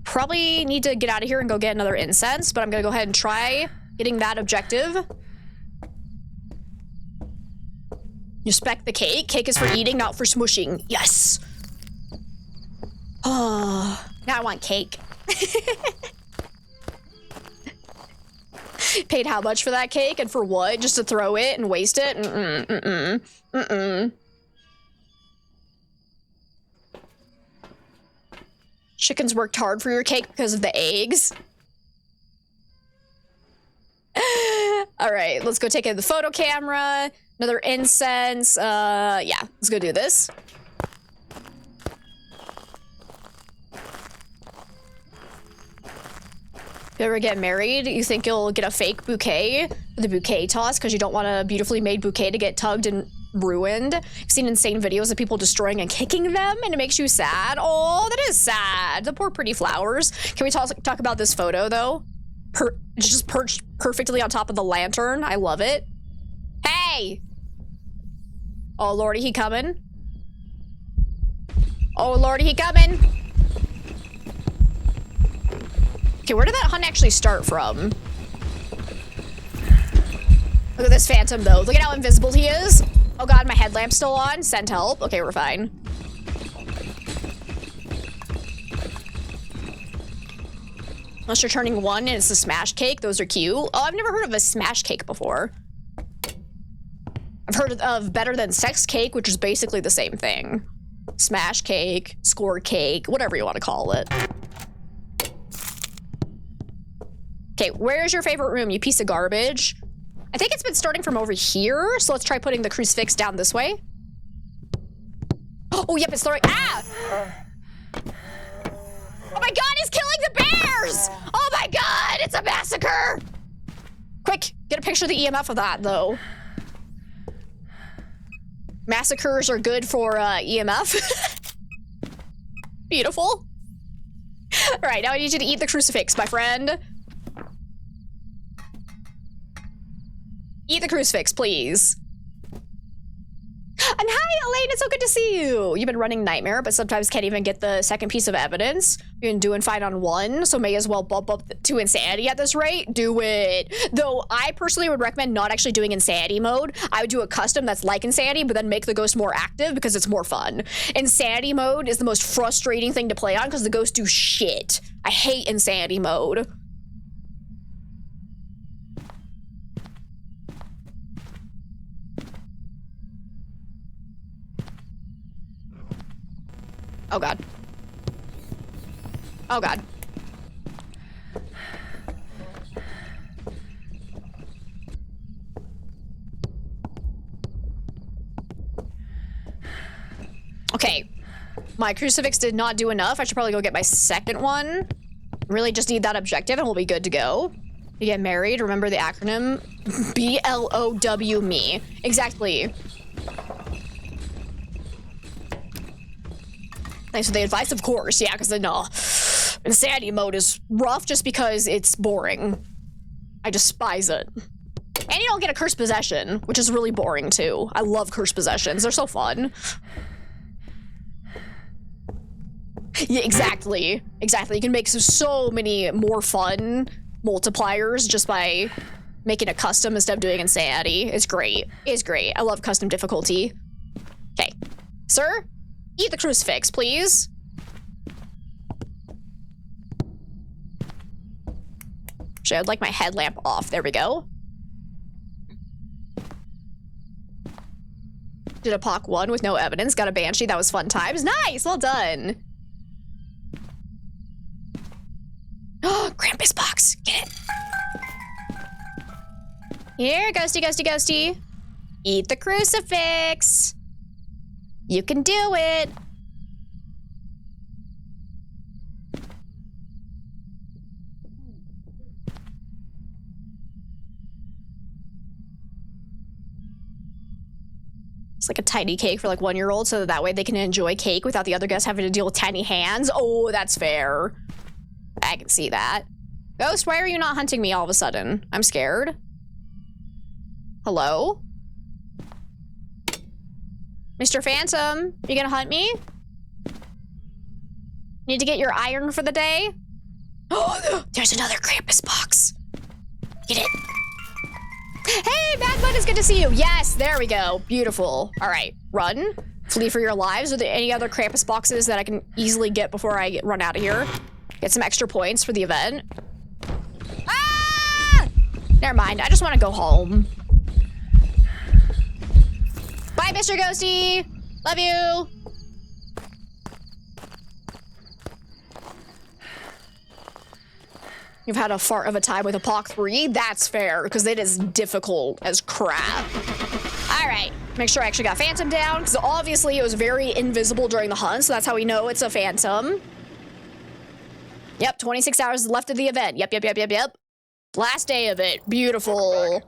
Probably need to get out of here and go get another incense, but I'm gonna go ahead and try getting that objective. Respect the cake. Cake is for eating, not for smushing. Yes. Oh, now I want cake. Paid how much for that cake and for what? Just to throw it and waste it? Chickens worked hard for your cake because of the eggs. All right, let's go take in the photo camera. Another incense. Yeah, let's go do this. If you ever get married, you think you'll get a fake bouquet for the bouquet toss because you don't want a beautifully made bouquet to get tugged and ruined. I've seen insane videos of people destroying and kicking them, and it makes you sad. Oh, that is sad. The poor pretty flowers. Can we talk about this photo, though? It's just perched perfectly on top of the lantern. I love it. Hey! Oh, lordy, he coming. Oh, lordy, he coming. Okay, where did that hunt actually start from? Look at this phantom, though. Look at how invisible he is. Oh god, my headlamp's still on. Send help. Okay, we're fine. Unless you're turning 1 and it's a smash cake. Those are cute. Oh, I've never heard of a smash cake before. I've heard of better than sex cake, which is basically the same thing. Smash cake, score cake, whatever you want to call it. Okay, where's your favorite room, you piece of garbage? I think it's been starting from over here, so let's try putting the crucifix down this way. Oh, yep, it's throwing. Ah! Oh my god, he's killing the bears! Oh my god, it's a massacre! Quick, get a picture of the EMF of that, though. Massacres are good for EMF. Beautiful. All right, now I need you to eat the crucifix, my friend. Eat the crucifix, please. And hi, Elaine, it's so good to see you. You've been running Nightmare, but sometimes can't even get the second piece of evidence. You've been doing fine on one, so may as well bump up to Insanity at this rate. Do it. Though I personally would recommend not actually doing Insanity mode. I would do a custom that's like Insanity, but then make the ghost more active because it's more fun. Insanity mode is the most frustrating thing to play on because the ghosts do shit. I hate Insanity mode. Oh god. Oh god. Okay. My crucifix did not do enough. I should probably go get my second one. Really just need that objective and we'll be good to go. You get married, remember the acronym? BLOW me. Exactly. Thanks for the advice, of course. Yeah, because Insanity mode is rough just because it's boring. I despise it. And you don't get a cursed possession, which is really boring too. I love cursed possessions. They're so fun. Yeah, exactly. Exactly. You can make so many more fun multipliers just by making a custom instead of doing Insanity. It's great. It's great. I love custom difficulty. Okay. Sir? Eat the crucifix, please. Actually, I'd like my headlamp off. There we go. Did a POC 1 with no evidence. Got a Banshee. That was fun times. Nice! Well done. Oh, Krampus box. Get it. Here, ghosty, ghosty, ghosty. Eat the crucifix. You can do it. It's like a tiny cake for like 1-year-olds so that way they can enjoy cake without the other guests having to deal with tiny hands. Oh, that's fair. I can see that. Ghost, why are you not hunting me all of a sudden? I'm scared. Hello? Mr. Phantom, you gonna hunt me? Need to get your iron for the day? Oh, there's another Krampus box. Get it. Hey, Bad Bud, it's good to see you. Yes, there we go. Beautiful. All right, run. Flee for your lives. Are there any other Krampus boxes that I can easily get before I run out of here? Get some extra points for the event. Ah! Never mind, I just want to go home. Bye, Mr. Ghosty. Love you. You've had a fart of a time with a POC 3? That's fair, because it is difficult as crap. All right, make sure I actually got Phantom down, because obviously it was very invisible during the hunt, so that's how we know it's a Phantom. Yep, 26 hours left of the event. Yep. Last day of it. Beautiful.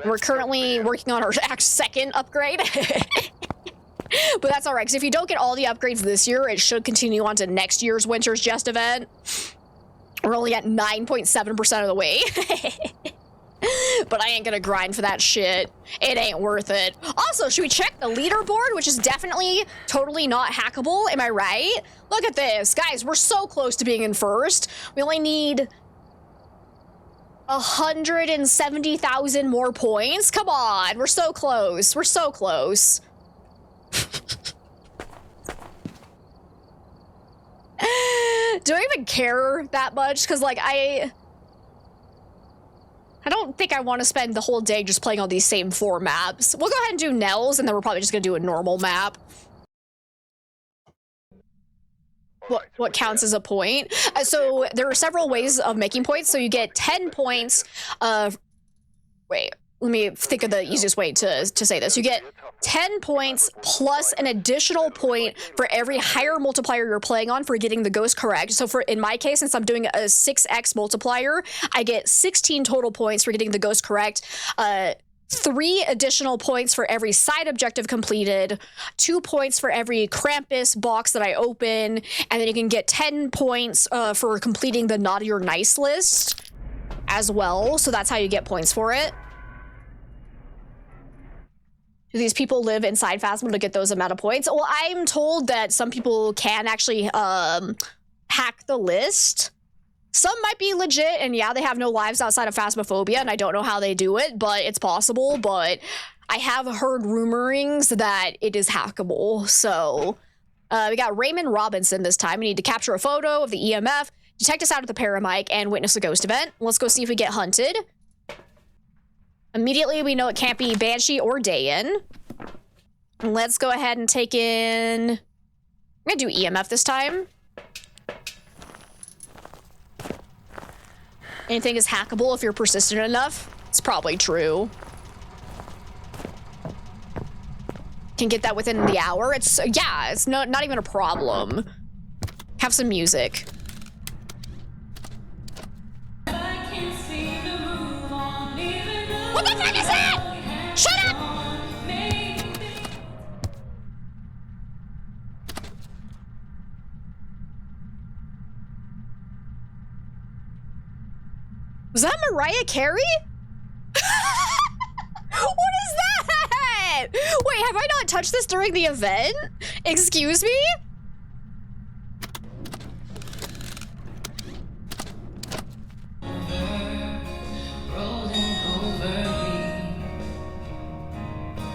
We're currently working on our second upgrade. But that's all right, because if you don't get all the upgrades this year, it should continue on to next year's Winter's Jest event. We're only at 9.7% of the way. But I ain't gonna grind for that shit. It ain't worth it. Also, should we check the leaderboard, which is definitely totally not hackable? Am I right? Look at this. Guys, we're so close to being in first. We only need 170,000 more points. Come on, we're so close. We're so close. Do I even care that much? Because, like, I don't think I want to spend the whole day just playing all these same 4 maps. We'll go ahead and do Nels, and then we're probably just going to do a normal map. What counts as a point? So there are several ways of making points. So you get 10 points of... Wait, let me think of the easiest way to say this. You get 10 points plus an additional point for every higher multiplier you're playing on for getting the ghost correct. So in my case, since I'm doing a 6x multiplier, I get 16 total points for getting the ghost correct. 3 additional points for every side objective completed, 2 points for every Krampus box that I open, and then you can get 10 points for completing the naughty or nice list as well. So that's how you get points for it. Do these people live inside Phasmo to get those amount of points? Well, I'm told that some people can actually hack the list. Some might be legit, and yeah, they have no lives outside of Phasmophobia, and I don't know how they do it, but it's possible. But I have heard rumorings that it is hackable. So we got Raymond Robinson this time. We need to capture a photo of the EMF, detect us out at the paramic, and witness a ghost event. Let's go see if we get hunted. Immediately, we know it can't be Banshee or Dayan. Let's go ahead and take in... I'm gonna do EMF this time. Anything is hackable if you're persistent enough. It's probably true. Can get that within the hour. It's, yeah, it's not even a problem. Have some music. What the fuck is that? Shut up! Was that Mariah Carey? What is that? Wait, have I not touched this during the event? Excuse me?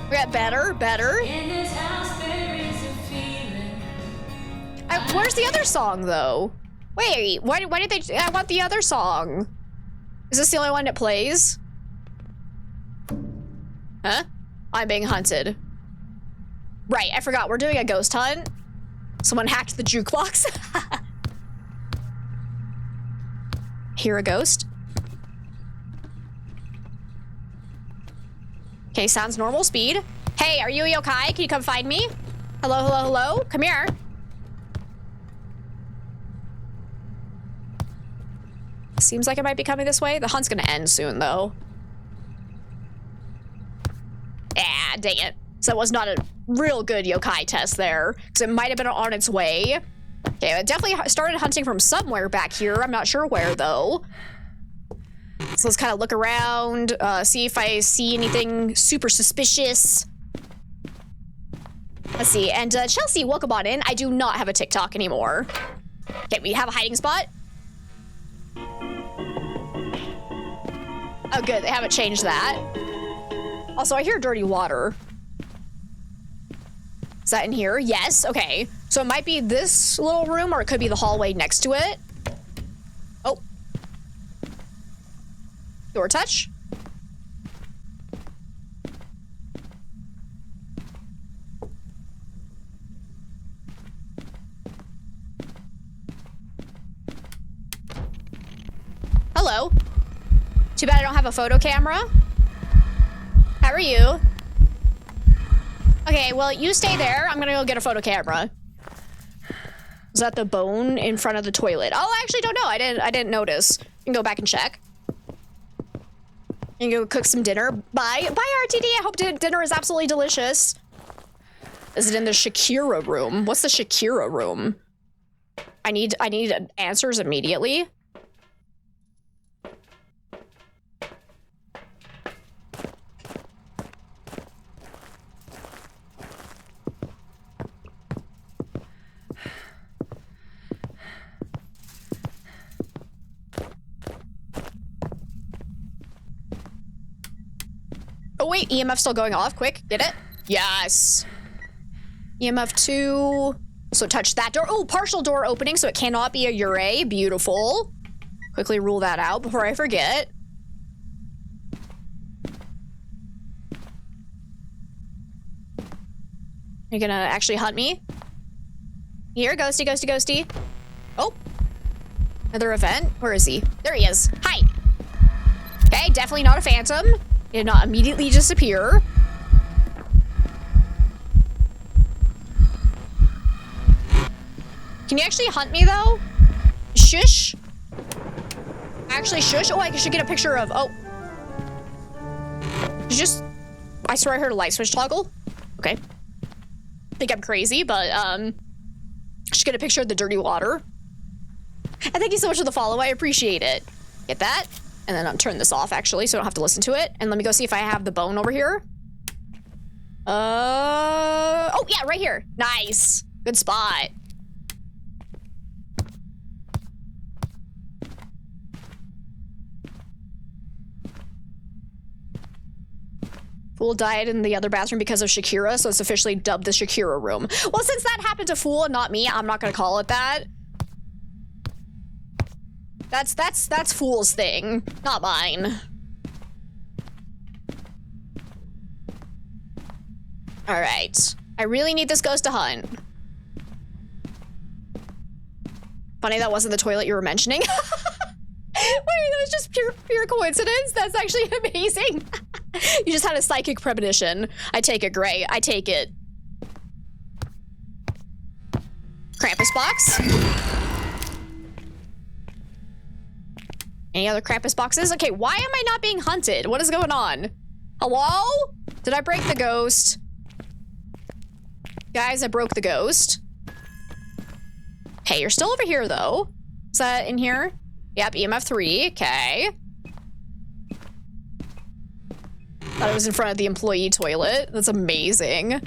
We got better. Where's the other song, though? Wait, why did they... I want the other song. Is this the only one that plays? Huh? I'm being hunted. Right, I forgot. We're doing a ghost hunt. Someone hacked the jukebox. Hear a ghost? Okay, sounds normal speed. Hey, are you a yokai? Can you come find me? Hello? Come here. Seems like it might be coming this way. The hunt's gonna end soon, though. Ah, dang it. So it was not a real good yokai test there, because it might have been on its way. Okay, it definitely started hunting from somewhere back here. I'm not sure where, though. So let's kind of look around, see if I see anything super suspicious. Let's see. And Chelsea, welcome on in. I do not have a TikTok anymore. Okay, we have a hiding spot. Oh, good. They haven't changed that. Also, I hear dirty water. Is that in here? Yes. Okay. So it might be this little room, or it could be the hallway next to it. Oh. Door touch. Hello. Too bad I don't have a photo camera. How are you? Okay, well, you stay there. I'm gonna go get a photo camera. Is that the bone in front of the toilet? Oh, I actually don't know. I didn't notice. You can go back and check. You can go cook some dinner. Bye, RTD. I hope dinner is absolutely delicious. Is it in the Shakira room? What's the Shakira room? I need answers immediately. Oh wait, EMF still going off. Quick, get it? Yes. EMF 2. So touch that door. Oh, partial door opening, so it cannot be a Ure. Beautiful. Quickly rule that out before I forget. You're gonna actually hunt me? Here, ghosty. Oh. Another event? Where is he? There he is. Hi. Okay, definitely not a phantom. He did not immediately disappear. Can you actually hunt me, though? Shush. Actually, shush. Oh, I should get a picture of... Oh. Did you just I swear I heard a light switch toggle. Okay. Think I'm crazy, but just get a picture of the dirty water. And thank you so much for the follow. I appreciate it. Get that, and then I'll turn this off actually, so I don't have to listen to it. And let me go see if I have the bone over here. Oh yeah, right here. Nice, good spot. Fool died in the other bathroom because of Shakira, so it's officially dubbed the Shakira room. Well, since that happened to Fool and not me, I'm not gonna call it that. That's Fool's thing, not mine. All right, I really need this ghost to hunt. Funny that wasn't the toilet you were mentioning. Wait, that was just pure coincidence. That's actually amazing. You just had a psychic premonition. I take it, Gray. I take it. Krampus box. Any other Krampus boxes? Okay, why am I not being hunted? What is going on? Hello? Did I break the ghost? Guys, I broke the ghost. Hey, you're still over here, though. Is that in here? Yep, EMF 3. Okay. Thought it was in front of the employee toilet. That's amazing.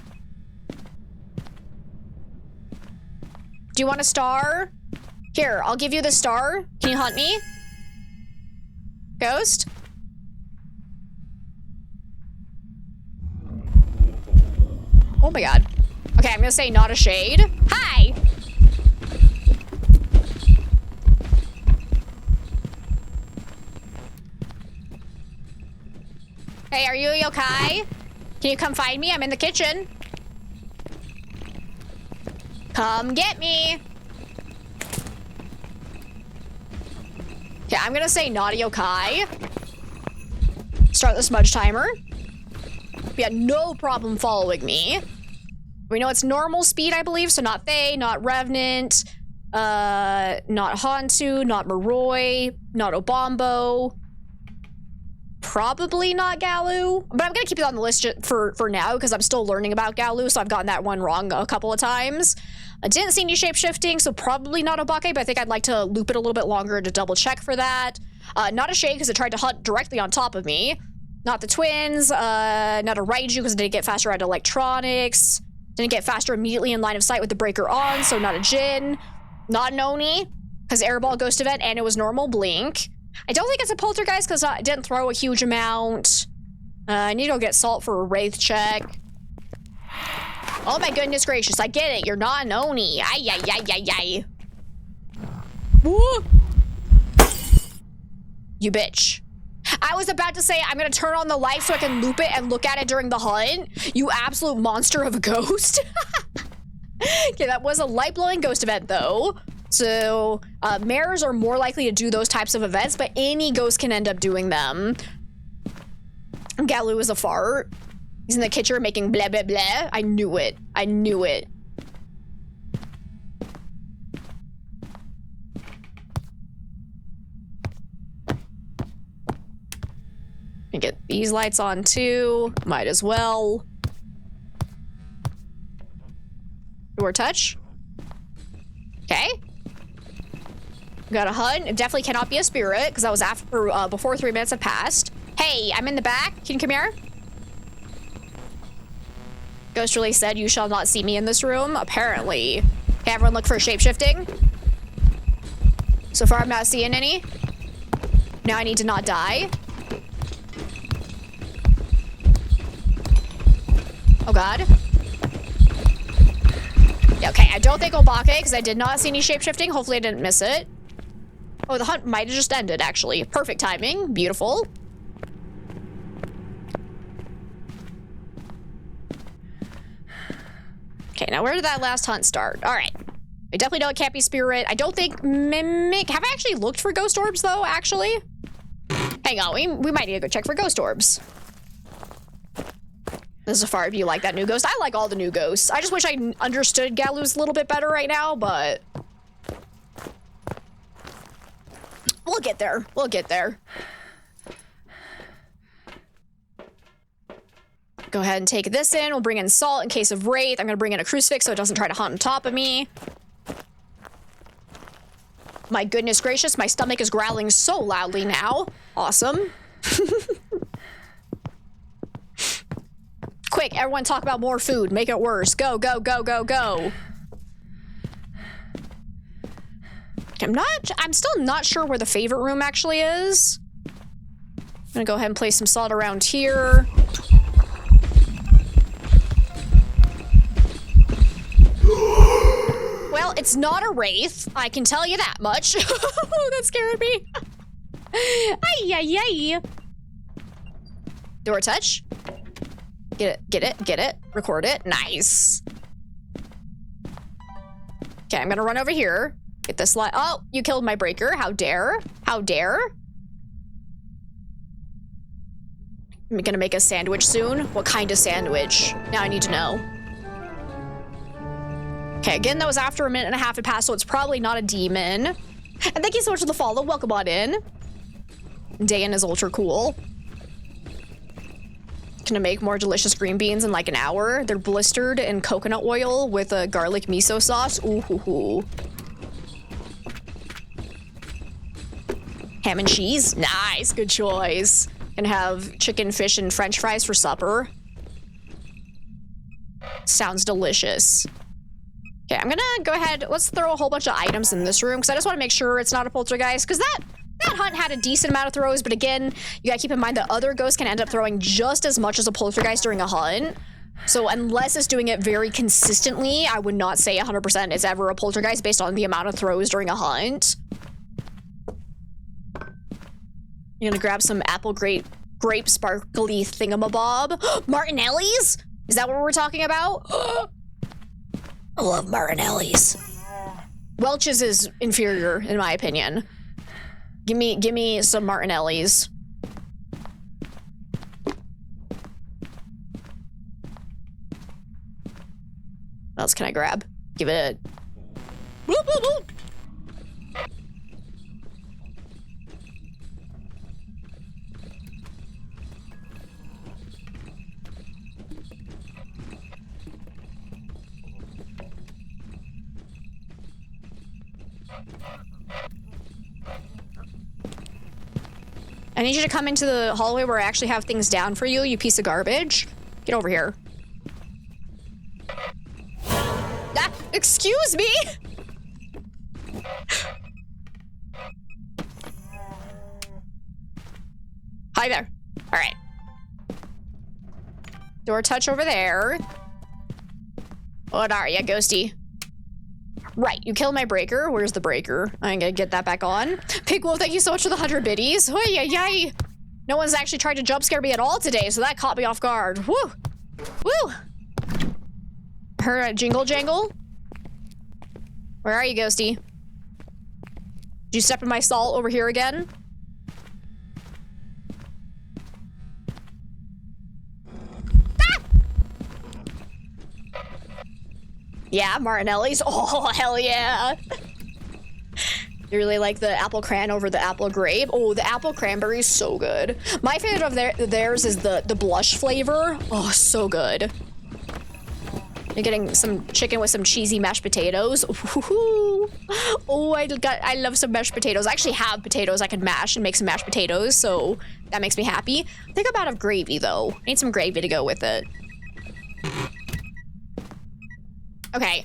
Do you want a star? Here, I'll give you the star. Can you hunt me? Ghost? Oh my god. Okay, I'm gonna say not a shade. Hi! Hey, are you okay? Can you come find me? I'm in the kitchen. Come get me. Okay, I'm gonna say naughty yokai. Start the smudge timer. You had no problem following me. We know it's normal speed, I believe, so not Faye, not Revenant, not Hantu, not Moroi, not Obombo. Probably not Galu, but I'm gonna keep it on the list for now because I'm still learning about Galu, so I've gotten that one wrong a couple of times. I didn't see any shape-shifting, so probably not Obake, but I think I'd like to loop it a little bit longer to double check for that. Not a shade because it tried to hunt directly on top of me. Not the twins, not a Raiju because it didn't get faster at electronics. Didn't get faster immediately in line of sight with the breaker on, so not a Jin. Not an Oni because Airball Ghost Event and it was normal Blink. I don't think it's a poltergeist because I didn't throw a huge amount. I need to go get salt for a wraith check. Oh my goodness gracious, I get it. You're not an Oni. Ay, ay, ay, ay, ay. Woo! You bitch. I was about to say I'm gonna turn on the light so I can loop it and look at it during the hunt. You absolute monster of a ghost. Okay, that was a light-blowing ghost event though. So, mares are more likely to do those types of events, but any ghost can end up doing them. Galu is a fart. He's in the kitchen making blah, blah, blah. I knew it. I knew it. And get these lights on too. Might as well. Door touch. Okay. Got a HUD. It definitely cannot be a spirit because that was after before 3 minutes have passed. Hey, I'm in the back. Can you come here? Ghost really said you shall not see me in this room. Apparently. Okay, everyone look for shape-shifting. So far I'm not seeing any. Now I need to not die. Oh god. Yeah, okay, I don't think Obake because I did not see any shape-shifting. Hopefully I didn't miss it. Oh, the hunt might have just ended, actually. Perfect timing. Beautiful. Okay, now where did that last hunt start? All right. I definitely know it can't be spirit. I don't think mimic. Have I actually looked for ghost orbs, though, actually? Hang on, we might need to go check for ghost orbs. This is a far view like that new ghost. I like all the new ghosts. I just wish I understood Galu's a little bit better right now, but... we'll get there. We'll get there. Go ahead and take this in. We'll bring in salt in case of wraith. I'm gonna bring in a crucifix so it doesn't try to hunt on top of me. My goodness gracious, my stomach is growling so loudly now. Awesome. Quick, everyone talk about more food. Make it worse. Go, go, go, go, go. I'm still not sure where the favorite room actually is. I'm gonna go ahead and place some salt around here. Well, it's not a wraith. I can tell you that much. Oh, that scared me. Ay, ay, ay. Door touch. Get it, get it, get it. Record it. Nice. Okay, I'm gonna run over here. Get this light. Oh, you killed my breaker. How dare? How dare? I'm gonna make a sandwich soon. What kind of sandwich? Now I need to know. Okay, again, that was after a minute and a half had passed, so it's probably not a demon. And thank you so much for the follow. Welcome on in. Dayan is ultra cool. Gonna make more delicious green beans in like an hour. They're blistered in coconut oil with a garlic miso sauce. Ooh hoo hoo. Ham and cheese. Nice, good choice. Gonna have chicken, fish, and french fries for supper. Sounds delicious. Okay, I'm gonna go ahead. Let's throw a whole bunch of items in this room because I just want to make sure it's not a poltergeist because that hunt had a decent amount of throws, but again, you gotta keep in mind that other ghosts can end up throwing just as much as a poltergeist during a hunt. So unless it's doing it very consistently, I would not say 100% it's ever a poltergeist based on the amount of throws during a hunt. You're gonna grab some apple grape sparkly thingamabob. Martinelli's? Is that what we're talking about? I love Martinelli's. Welch's is inferior, in my opinion. Give me some Martinelli's. What else can I grab? Give it a... Boop, boop, boop. I need you to come into the hallway where I actually have things down for you, you piece of garbage. Get over here. Ah, excuse me? Hi there. All right. Door touch over there. What are ya, ghosty? Right, you killed my breaker. Where's the breaker? I'm gonna get that back on. Pig Wolf, thank you so much for the 100 biddies. Oy, yay, yay. No one's actually tried to jump scare me at all today, so that caught me off guard. Woo! Woo! Her jingle jangle? Where are you, ghosty? Did you step in my salt over here again? Yeah, Martinelli's. Oh, hell yeah. You really like the apple cran over the apple grape? Oh, the apple cranberry is so good. My favorite of theirs is the blush flavor. Oh, so good. You're getting some chicken with some cheesy mashed potatoes. Ooh. Oh, I love some mashed potatoes. I actually have potatoes I can mash and make some mashed potatoes, so that makes me happy. I think I'm out of gravy, though. I need some gravy to go with it. Okay,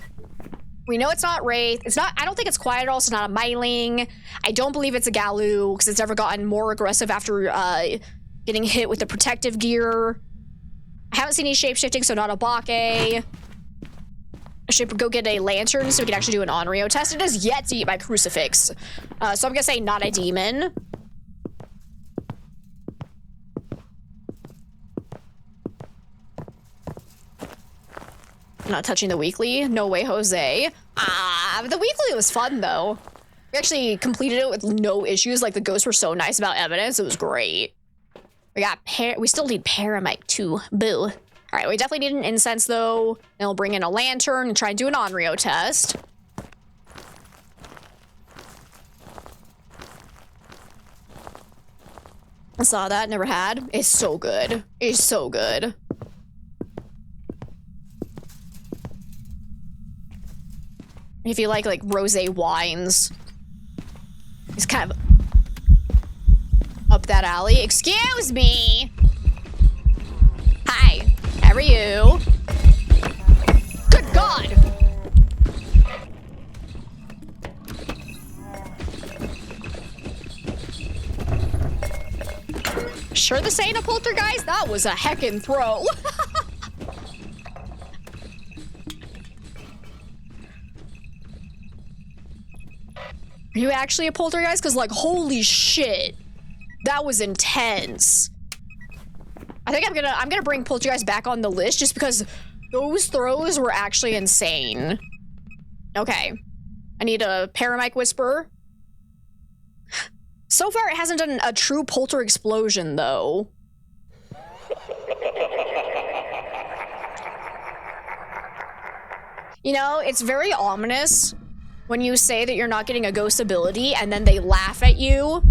we know it's not Wraith. It's not, I don't think it's quiet at all. It's not a Myling. I don't believe it's a Galu because it's never gotten more aggressive after getting hit with the protective gear. I haven't seen any shape-shifting, so not a Bake. I should go get a lantern so we can actually do an Onryo test. It has yet to eat my crucifix. So I'm gonna say not a demon. Not touching the weekly. No way, Jose. The weekly was fun, though. We actually completed it with no issues. Like, the ghosts were so nice about evidence. It was great. We still need Paramite, too. Boo. All right, we definitely need an incense, though. Then we'll bring in a lantern and try and do an Onryo test. I saw that. Never had. It's so good. It's so good. If you like rosé wines. It's kind of up that alley. Excuse me. Hi. How are you? Good God. Sure this ain't a poltergeist? That was a heckin' throw. Are you actually a poltergeist? Because, like, holy shit. That was intense. I think I'm gonna bring poltergeist back on the list just because those throws were actually insane. Okay. I need a paramic whisper. So far, it hasn't done a true polter explosion, though. You know, it's very ominous when you say that you're not getting a ghost ability and then they laugh at you.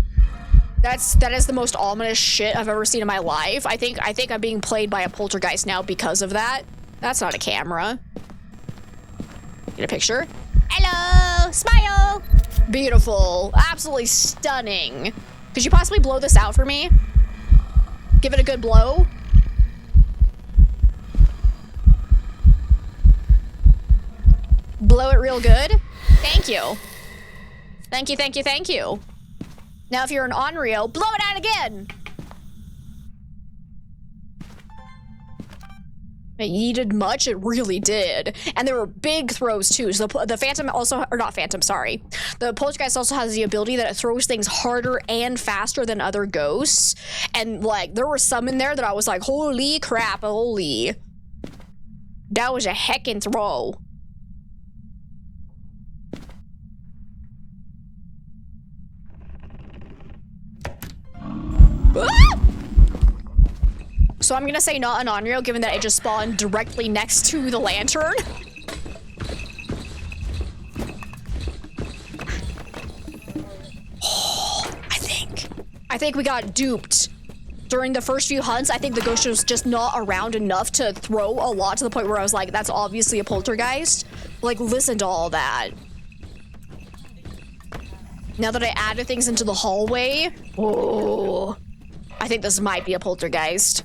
That is the most ominous shit I've ever seen in my life. I think I'm being played by a poltergeist now because of that. That's not a camera. Get a picture. Hello! Smile! Beautiful. Absolutely stunning. Could you possibly blow this out for me? Give it a good blow. Blow it real good. Thank you. Thank you, thank you, thank you. Now if you're an Onryo, blow it out again! It yeeted much? It really did. And there were big throws too. So the Phantom also, or not Phantom, sorry. The Poltergeist also has the ability that it throws things harder and faster than other ghosts. And like, there were some in there that I was like, holy crap, holy. That was a heckin' throw. Ah! So I'm gonna say not an Onryo, given that it just spawned directly next to the lantern. I think we got duped. During the first few hunts, I think the ghost was just not around enough to throw a lot to the point where I was like, that's obviously a poltergeist. Like, listen to all that. Now that I added things into the hallway, oh, I think this might be a poltergeist.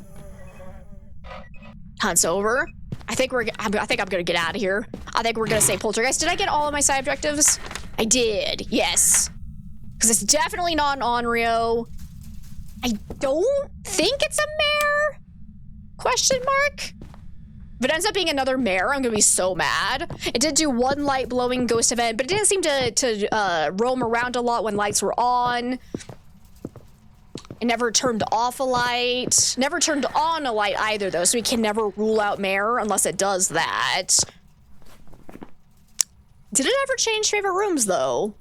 Hunt's over. I think I'm gonna get out of here. I think we're gonna say poltergeist. Did I get all of my side objectives? I did, yes. Because it's definitely not an Onryo. I don't think it's a mare? Question mark? If it ends up being another mare, I'm gonna be so mad. It did do one light blowing ghost event, but it didn't seem to roam around a lot when lights were on. It never turned off a light. Never turned on a light either, though, so we can never rule out mare unless it does that. Did it ever change favorite rooms, though?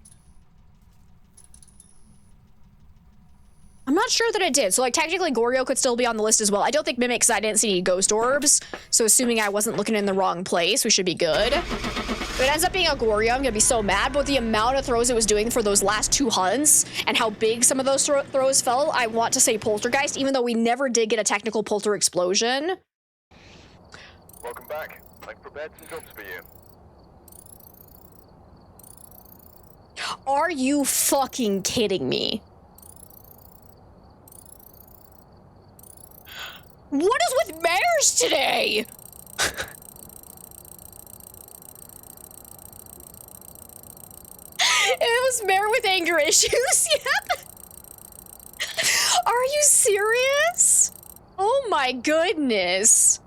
I'm not sure that it did. So, like, technically, Goryo could still be on the list as well. I don't think Mimic, because I didn't see any ghost orbs. So, assuming I wasn't looking in the wrong place, we should be good. If it ends up being a Goryo, I'm gonna be so mad. But with the amount of throws it was doing for those last two hunts, and how big some of those throws felt, I want to say Poltergeist, even though we never did get a technical Polter explosion. Welcome back. I've prepared some jobs for you. Are you fucking kidding me? What is with mares today? It was mare with anger issues, yep. Are you serious? Oh my goodness.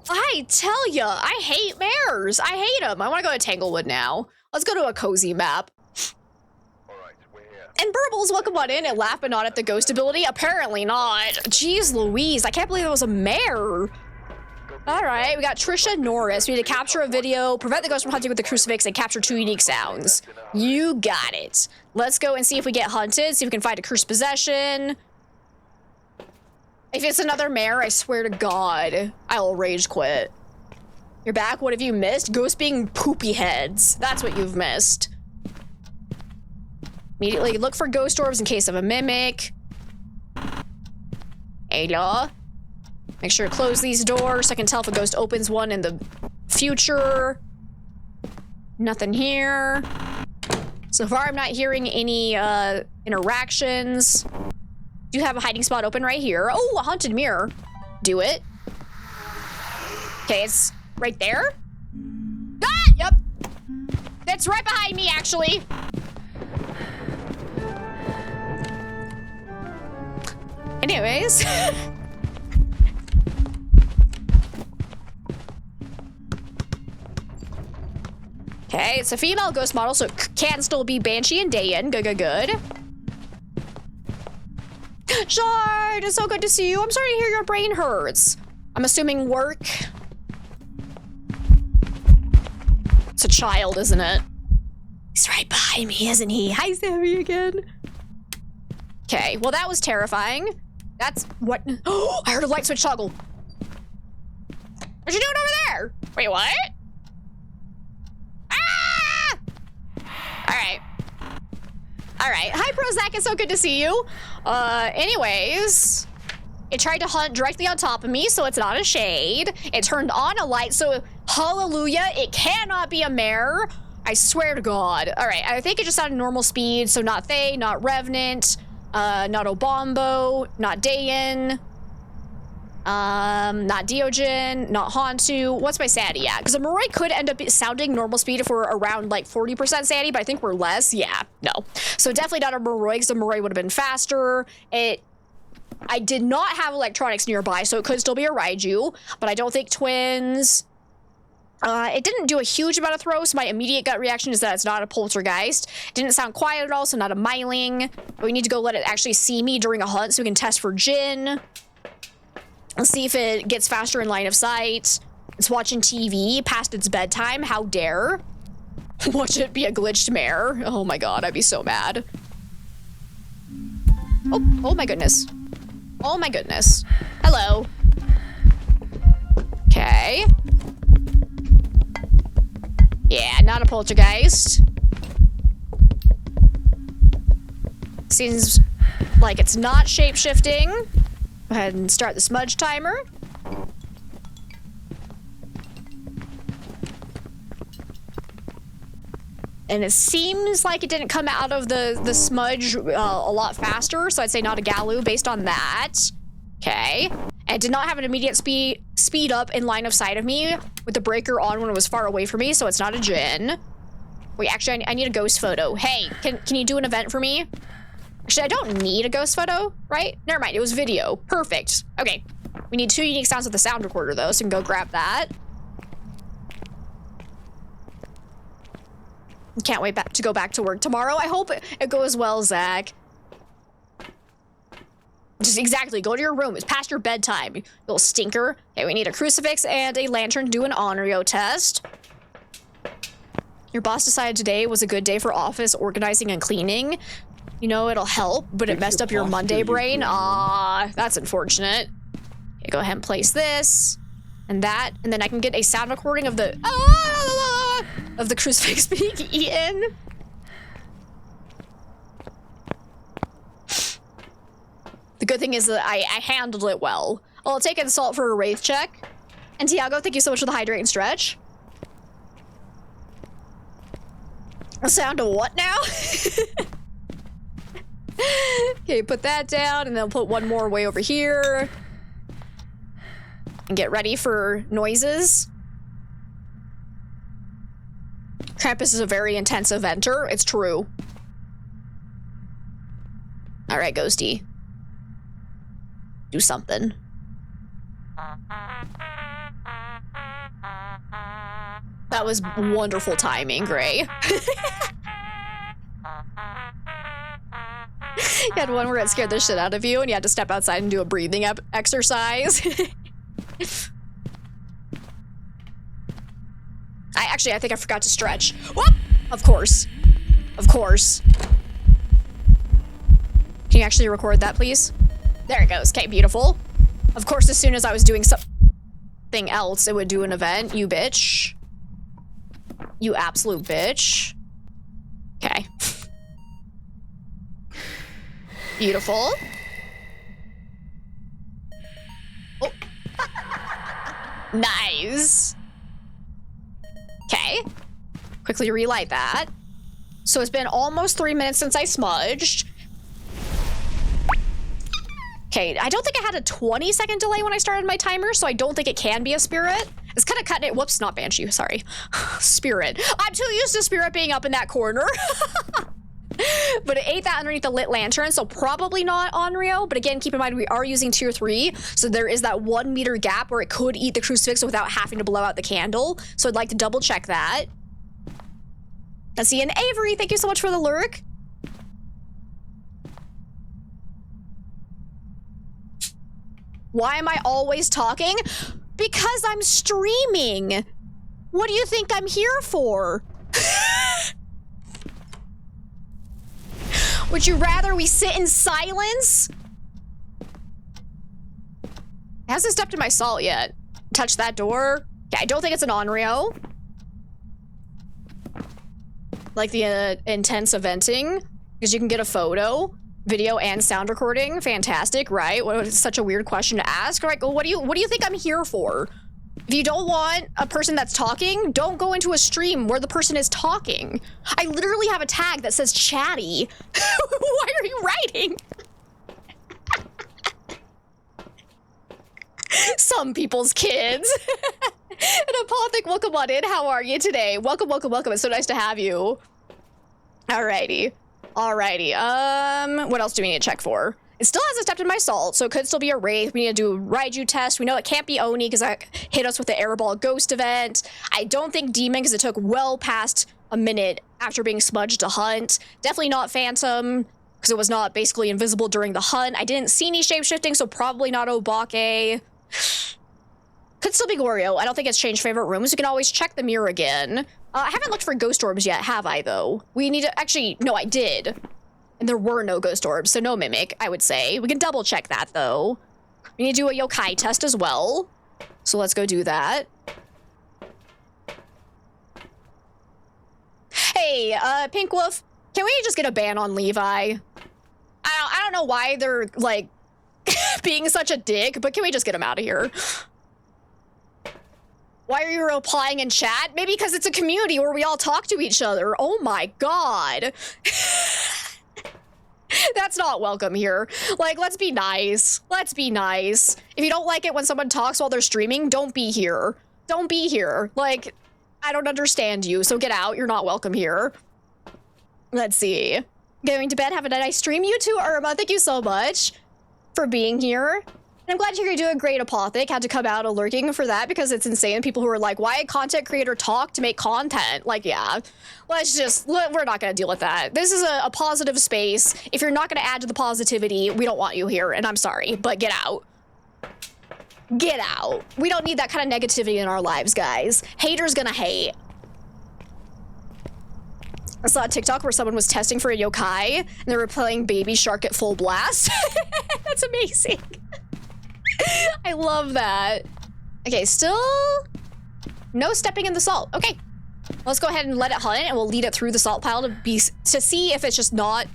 I tell ya, I hate mares. I hate them. I want to go to Tanglewood now. Let's go to a cozy map. And Burbles, welcome on in and laugh, but not at the ghost ability. Apparently not. Jeez Louise, I can't believe it was a mare. All right, we got Trisha Norris. We need to capture a video, prevent the ghost from hunting with the crucifix, and capture 2 unique sounds. You got it. Let's go and see if we get hunted, see if we can find a cursed possession. If it's another mare, I swear to God, I will rage quit. You're back? What have you missed? Ghosts being poopy heads. That's what you've missed. Immediately look for ghost orbs in case of a mimic. Hello. Make sure to close these doors so I can tell if a ghost opens one in the future. Nothing here. So far, I'm not hearing any interactions. Do have a hiding spot open right here. Oh, a haunted mirror. Do it. Okay, it's right there. Ah, yep. That's right behind me, actually. Anyways. Okay, it's a female ghost model, so it can still be Banshee and Dayan. Good, good, good. Shard, it's so good to see you. I'm sorry to hear your brain hurts. I'm assuming work. It's a child, isn't it? He's right behind me, isn't he? Hi, Sammy again. Okay, well, that was terrifying. That's what? Oh, I heard a light switch toggle. What you doing over there? Wait, what? Ah! All right. All right. Hi, Prozac. It's so good to see you. Anyways, it tried to hunt directly on top of me, so it's not a shade. It turned on a light, so hallelujah, it cannot be a mare. I swear to God. All right, I think it just sounded normal speed, so not Thay, not Revenant, not Obombo, not Dayan, not Diogen, not Hantu. What's my sanity at? Because a Moroi could end up sounding normal speed if we're around like 40% sanity, but I think we're less. Yeah, no. So definitely not a Moroi, because a Moroi would have been faster. I did not have electronics nearby, so it could still be a Raiju, but I don't think twins. It didn't do a huge amount of throws, so my immediate gut reaction is that it's not a poltergeist. It didn't sound quiet at all, so not a myling. But we need to go let it actually see me during a hunt so we can test for Jinn. Let's see if it gets faster in line of sight. It's watching TV past its bedtime. How dare. Watch it be a glitched mare. Oh my God, I'd be so mad. Oh my goodness. Oh my goodness. Hello. Okay. Yeah, not a poltergeist. Seems like it's not shape-shifting. Go ahead and start the smudge timer. And it seems like it didn't come out of the smudge a lot faster, so I'd say not a Galu based on that. Okay. And it did not have an immediate speed up in line of sight of me with the breaker on when it was far away from me, so it's not a Jinn. Wait, actually, I need a ghost photo. Hey, can you do an event for me? Actually, I don't need a ghost photo, right? Never mind, it was video. Perfect. Okay. We need 2 unique sounds with the sound recorder, though, so we can go grab that. Can't wait to go back to work tomorrow. I hope it goes well, Zach. Just exactly, go to your room. It's past your bedtime, you little stinker. Okay, we need a crucifix and a lantern to do an Honorio test. Your boss decided today was a good day for office organizing and cleaning. You know, it'll help, but it messed up your Monday brain. Ah, that's unfortunate. Okay, go ahead and place this and that, and then I can get a sound recording of the crucifix being eaten. The good thing is that I handled it well. I'll take insult for a wraith check. And Tiago, thank you so much for the hydrate and stretch. A sound of what now? Okay, put that down, and then put one more way over here. And get ready for noises. Krampus is a very intense eventer. It's true. All right, Ghosty. Do something. That was wonderful timing, Gray. You had one where it scared the shit out of you and you had to step outside and do a breathing exercise. I think I forgot to stretch. Whoop! Of course. Of course. Can you actually record that, please? There it goes. Okay, beautiful. Of course, as soon as I was doing something else, it would do an event. You bitch. You absolute bitch. Okay. Beautiful. Oh. Nice. Okay. Quickly relight that. So it's been almost 3 minutes since I smudged. Okay, I don't think I had a 20-second delay when I started my timer, so I don't think it can be a spirit. It's kind of cutting it. Whoops, not Banshee, sorry. Spirit. I'm too used to Spirit being up in that corner. But it ate that underneath the lit lantern, so probably not Onryo. But again, keep in mind, we are using tier 3, so there is that 1 meter gap where it could eat the crucifix without having to blow out the candle. So I'd like to double check that. Let's see, and Avery, thank you so much for the lurk. Why am I always talking? Because I'm streaming. What do you think I'm here for? Would you rather we sit in silence? It hasn't stepped in my salt yet. Touch that door. Yeah, I don't think it's an Onryo. Like the intense eventing, because you can get a photo, video, and sound recording. Fantastic, right? What is such a weird question to ask? Right? Well, what do you think I'm here for? If you don't want a person that's talking, don't go into a stream where the person is talking. I literally have a tag that says chatty. Why are you writing? Some people's kids. And Apothic, welcome on in. How are you today? Welcome, welcome, welcome. It's so nice to have you. Alrighty. Alrighty. What else do we need to check for? It still hasn't stepped in my salt, so it could still be a Wraith. We need to do a Raiju test. We know it can't be Oni because that hit us with the Airball Ghost event. I don't think Demon because it took well past a minute after being smudged to hunt. Definitely not Phantom because it was not basically invisible during the hunt. I didn't see any shapeshifting, so probably not Obake. Could still be Goryo. I don't think it's changed favorite rooms. We can always check the mirror again. I haven't looked for ghost orbs yet, have I, though? We need to... Actually, no, I did. And there were no ghost orbs, so no mimic, I would say. We can double check that, though. We need to do a yokai test as well. So let's go do that. Hey, Pink Wolf, can we just get a ban on Levi? I don't know why they're, like, being such a dick, but can we just get him out of here? Why are you replying in chat? Maybe because it's a community where we all talk to each other. Oh my god. That's not welcome here. Like, let's be nice. Let's be nice. If you don't like it when someone talks while they're streaming, don't be here. Don't be here. Like, I don't understand you, so get out. You're not welcome here. Let's see. Going to bed, have a nice stream. You too, Irma. Thank you so much for being here. And I'm glad you're doing great, Apothic. Had to come out of lurking for that because it's insane. People who are like, why a content creator talk to make content? Like, yeah, we're not going to deal with that. This is a positive space. If you're not going to add to the positivity, we don't want you here. And I'm sorry, but get out. Get out. We don't need that kind of negativity in our lives, guys. Haters gonna hate. I saw a TikTok where someone was testing for a yokai and they were playing Baby Shark at full blast. That's amazing. I love that. Okay, still no stepping in the salt. Okay, let's go ahead and let it hunt and we'll lead it through the salt pile to see if it's just not.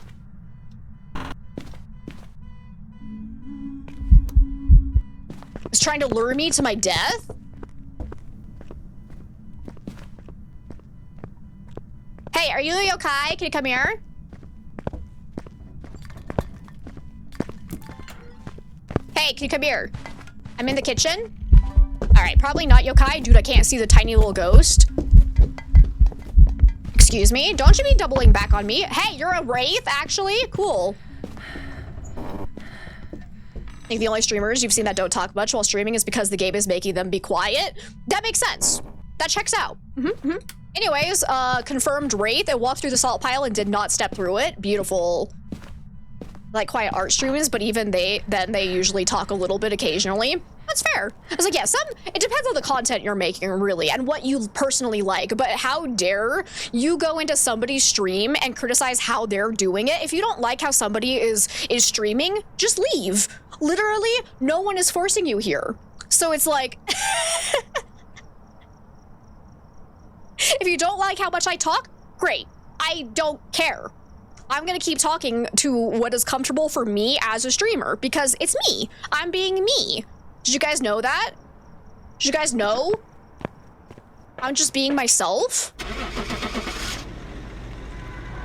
It's trying to lure me to my death. Hey, are you a yokai? Can you come here? Hey, can you come here? I'm in the kitchen. All right, probably not yokai. Dude, I can't see the tiny little ghost. Excuse me. Don't you be doubling back on me. Hey, you're a wraith, actually? Cool. I think the only streamers you've seen that don't talk much while streaming is because the game is making them be quiet. That makes sense. That checks out. Anyways, confirmed wraith. It walked through the salt pile and did not step through it. Beautiful. Like quiet art streamers, but even they usually talk a little bit occasionally. That's fair. I was like, yeah, it depends on the content you're making, really, and what you personally like, but how dare you go into somebody's stream and criticize how they're doing it? If you don't like how somebody is streaming, just leave. Literally, no one is forcing you here. So it's like, if you don't like how much I talk, great. I don't care. I'm gonna keep talking to what is comfortable for me as a streamer because it's me. I'm being me. Did you guys know that? Did you guys know? I'm just being myself.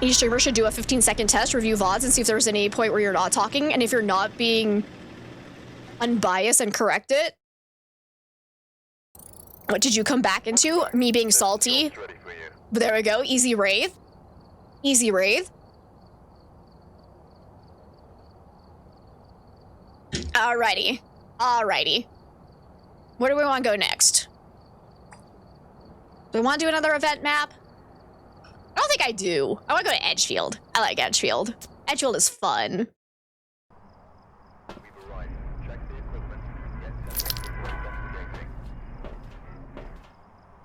Each streamer should do a 15-second test, review VODs, and see if there's any point where you're not talking, and if you're not being unbiased and correct it. What did you come back into? Me being salty? Ready for you. But there we go. Easy Wraith. Easy Wraith. Alrighty. Alrighty. Where do we want to go next? Do we want to do another event map? I don't think I do. I want to go to Edgefield. I like Edgefield. Edgefield is fun. We've arrived. Check the equipment. Get set up before investigating.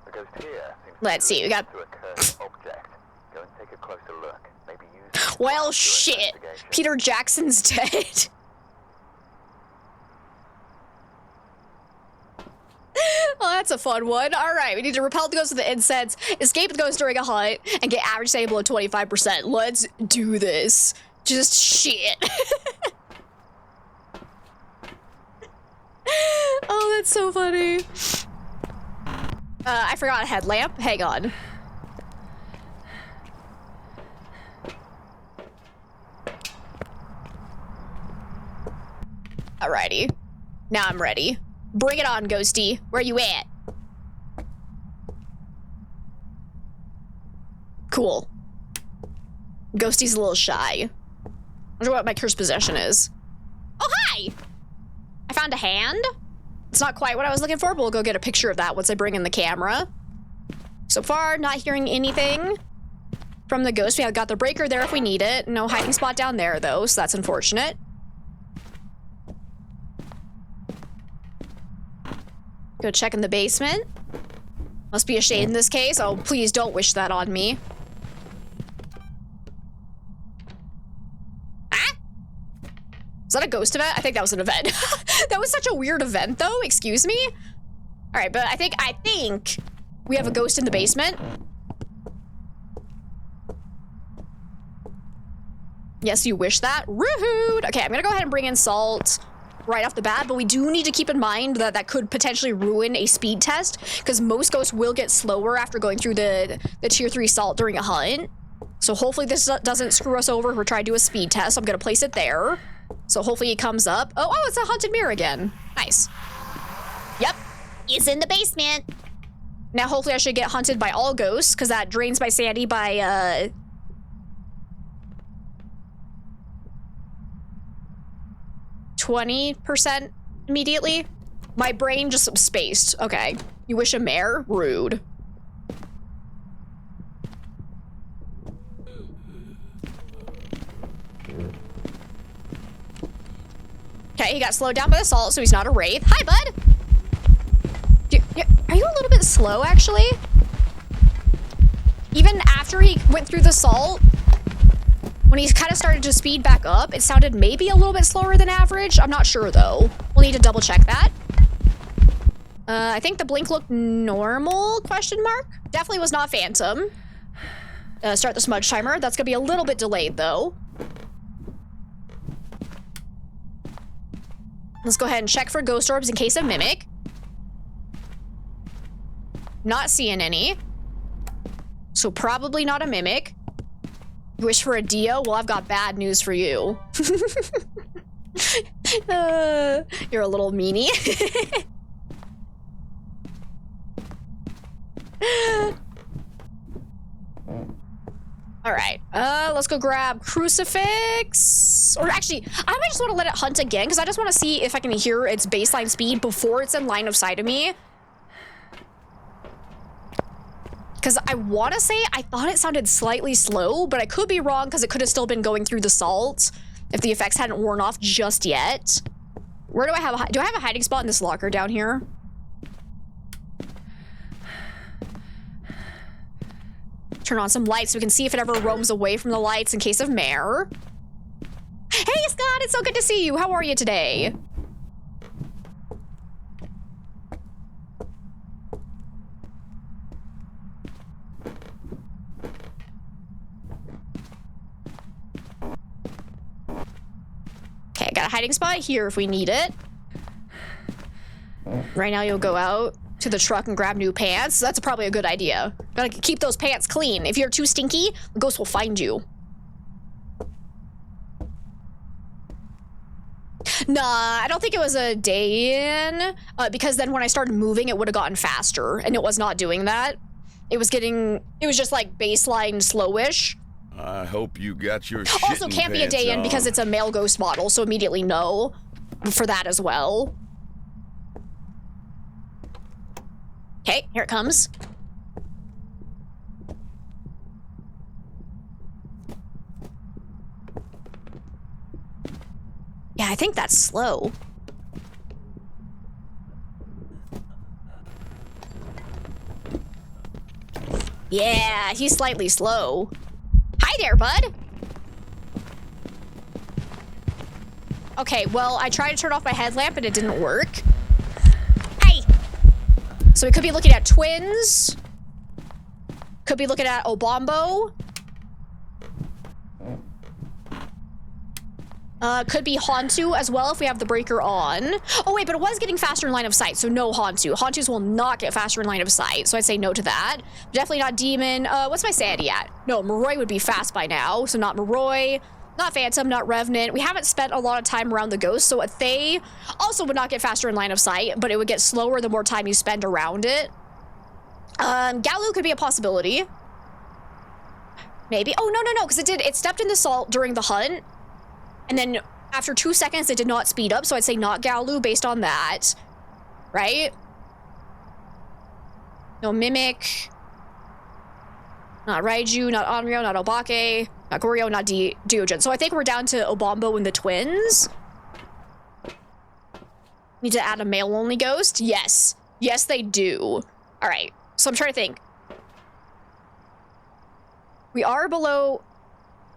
The ghost here seems Let's see, we got- to a cursed object. Go and take a closer look. Maybe use Well, shit. Peter Jackson's dead. Oh, that's a fun one. All right, we need to repel the ghost with the incense, escape the ghost during a hunt, and get average stable at 25%. Let's do this. Just shit. Oh, that's so funny. I forgot a headlamp. Hang on. Alrighty. Now I'm ready. Bring it on, Ghosty. Where you at? Cool. Ghosty's a little shy. I wonder what my cursed possession is. Oh, hi! I found a hand. It's not quite what I was looking for, but we'll go get a picture of that once I bring in the camera. So far, not hearing anything from the ghost. We got the breaker there if we need it. No hiding spot down there, though, so that's unfortunate. Go check in the basement. Must be a shade in this case. Oh, please don't wish that on me. Ah? Is that a ghost event? I think that was an event. That was such a weird event, though. Excuse me? All right, but I think we have a ghost in the basement. Yes, you wish that? Rude! Okay, I'm gonna go ahead and bring in salt right off the bat, but we do need to keep in mind that that could potentially ruin a speed test, because most ghosts will get slower after going through the tier 3 salt during a hunt. So hopefully this doesn't screw us over if we're trying to do a speed test. I'm gonna place it there. So hopefully it comes up. Oh, it's a haunted mirror again. Nice. Yep, it's in the basement. Now hopefully I should get hunted by all ghosts, because that drains my sanity by 20% immediately. My brain just spaced. Okay. You wish a mare? Rude. Okay, he got slowed down by the salt, so he's not a wraith. Hi, bud! Are you a little bit slow, actually? Even after he went through the salt, when he kind of started to speed back up, it sounded maybe a little bit slower than average. I'm not sure, though. We'll need to double check that. I think the blink looked normal, question mark? Definitely was not phantom. Start the smudge timer. That's gonna be a little bit delayed, though. Let's go ahead and check for ghost orbs in case of mimic. Not seeing any. So probably not a mimic. You wish for a Dio? Well, I've got bad news for you. You're a little meanie. All right, let's go grab crucifix. Or actually, I might just want to let it hunt again, because I just want to see if I can hear its baseline speed before it's in line of sight of me. Because I want to say I thought it sounded slightly slow, but I could be wrong, because it could have still been going through the salt if the effects hadn't worn off just yet. Where do I have do I have a hiding spot in this locker down here? Turn on some lights so we can see if it ever roams away from the lights in case of mare. Hey, Scott, it's so good to see you. How are you today? Okay, I got a hiding spot here if we need it. Right now you'll go out to to the truck and grab new pants. That's probably a good idea. Gotta keep those pants clean. If you're too stinky, the ghost will find you. Nah, I don't think it was a day in, because then when I started moving, it would have gotten faster, and it was not doing that. It was just like baseline slowish. I hope you got your Also can't be a day in because it's a male ghost model, so immediately no for that as well. Okay, here it comes. Yeah, I think that's slow. Yeah, he's slightly slow. Hi there, bud. Okay, well, I tried to turn off my headlamp and it didn't work. Hey! So we could be looking at twins. Could be looking at Obombo. Could be Hantu as well if we have the breaker on. Oh wait, but it was getting faster in line of sight, so no Hantu. Hantus will not get faster in line of sight, so I'd say no to that. Definitely not Demon. What's my sanity at? No, Moroi would be fast by now, so not Moroi, not Phantom, not Revenant. We haven't spent a lot of time around the ghost, so they also would not get faster in line of sight, but it would get slower the more time you spend around it. Galu could be a possibility. Maybe. Oh, no, because it stepped in the salt during the hunt. And then after 2 seconds, it did not speed up, so I'd say not Galu based on that. Right? No Mimic. Not Raiju, not Onryo, not Obake, not Goryo, not Deogen. So I think we're down to Obombo and the twins. Need to add a male-only ghost? Yes. Yes, they do. All right. So I'm trying to think. We are below...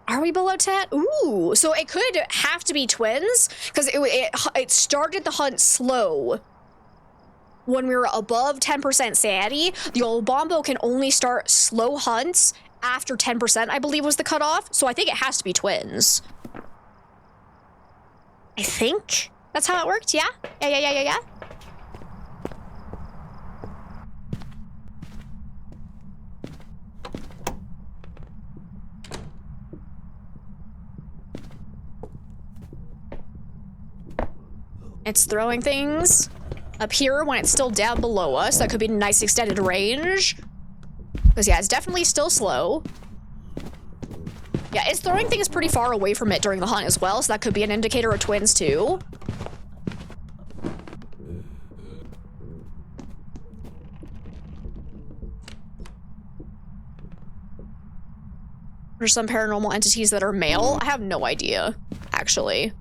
Are we below 10? Ooh, so it could have to be twins because it started the hunt slow. When we were above 10% sanity, the old Bombo can only start slow hunts after 10%, I believe was the cutoff. So I think it has to be twins. I think that's how it worked. Yeah. Yeah. It's throwing things up here when it's still down below us. That could be a nice extended range. Because, yeah, it's definitely still slow. Yeah, it's throwing things pretty far away from it during the hunt as well, so that could be an indicator of twins, too. There's some paranormal entities that are male. I have no idea, actually.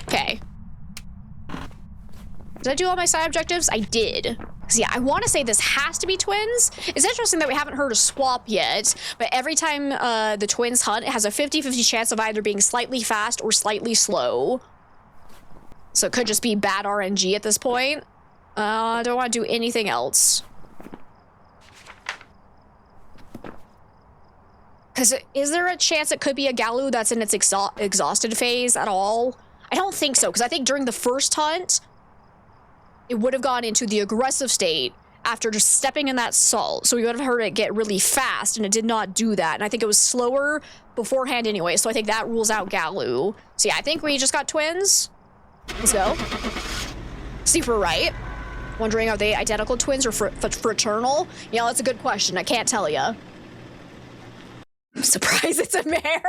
Okay. Did I do all my side objectives? I did. So yeah, I want to say this has to be twins. It's interesting that we haven't heard a swap yet, but every time the twins hunt, it has a 50-50 chance of either being slightly fast or slightly slow. So it could just be bad RNG at this point. I don't want to do anything else. Because is there a chance it could be a Galu that's in its exhausted phase at all? I don't think so, because I think during the first hunt, it would have gone into the aggressive state after just stepping in that salt. So we would have heard it get really fast, and it did not do that. And I think it was slower beforehand anyway, so I think that rules out Galu. So yeah, I think we just got twins. Let's go. See if we're right. Wondering, are they identical twins or fraternal? Yeah, that's a good question. I can't tell you. I'm surprised it's a mare.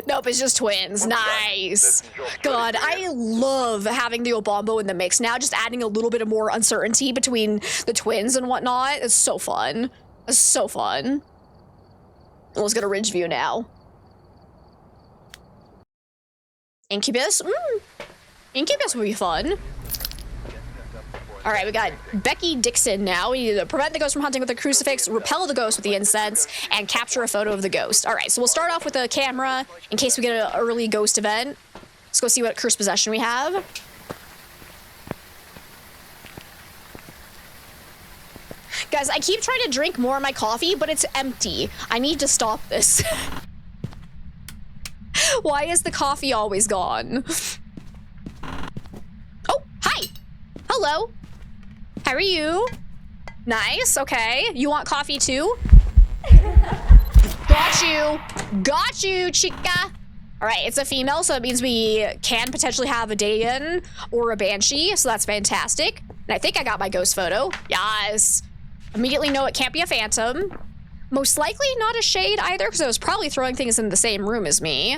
Nope, it's just twins. Nice. God, I love having the Obombo in the mix now, just adding a little bit of more uncertainty between the twins and whatnot. It's so fun. It's so fun. Let's get a ridge view now. Incubus? Incubus would be fun. All right, we got Becky Dixon now. We need to prevent the ghost from hunting with the crucifix, repel the ghost with the incense, and capture a photo of the ghost. All right, so we'll start off with a camera in case we get an early ghost event. Let's go see what curse possession we have. Guys, I keep trying to drink more of my coffee, but it's empty. I need to stop this. Why is the coffee always gone? Hello? How are you? Nice, okay. You want coffee too? Got you. Got you, chica. All right, it's a female, so it means we can potentially have a Dayan or a Banshee, so that's fantastic. And I think I got my ghost photo. Yes. Immediately know it can't be a phantom. Most likely not a shade either, because I was probably throwing things in the same room as me.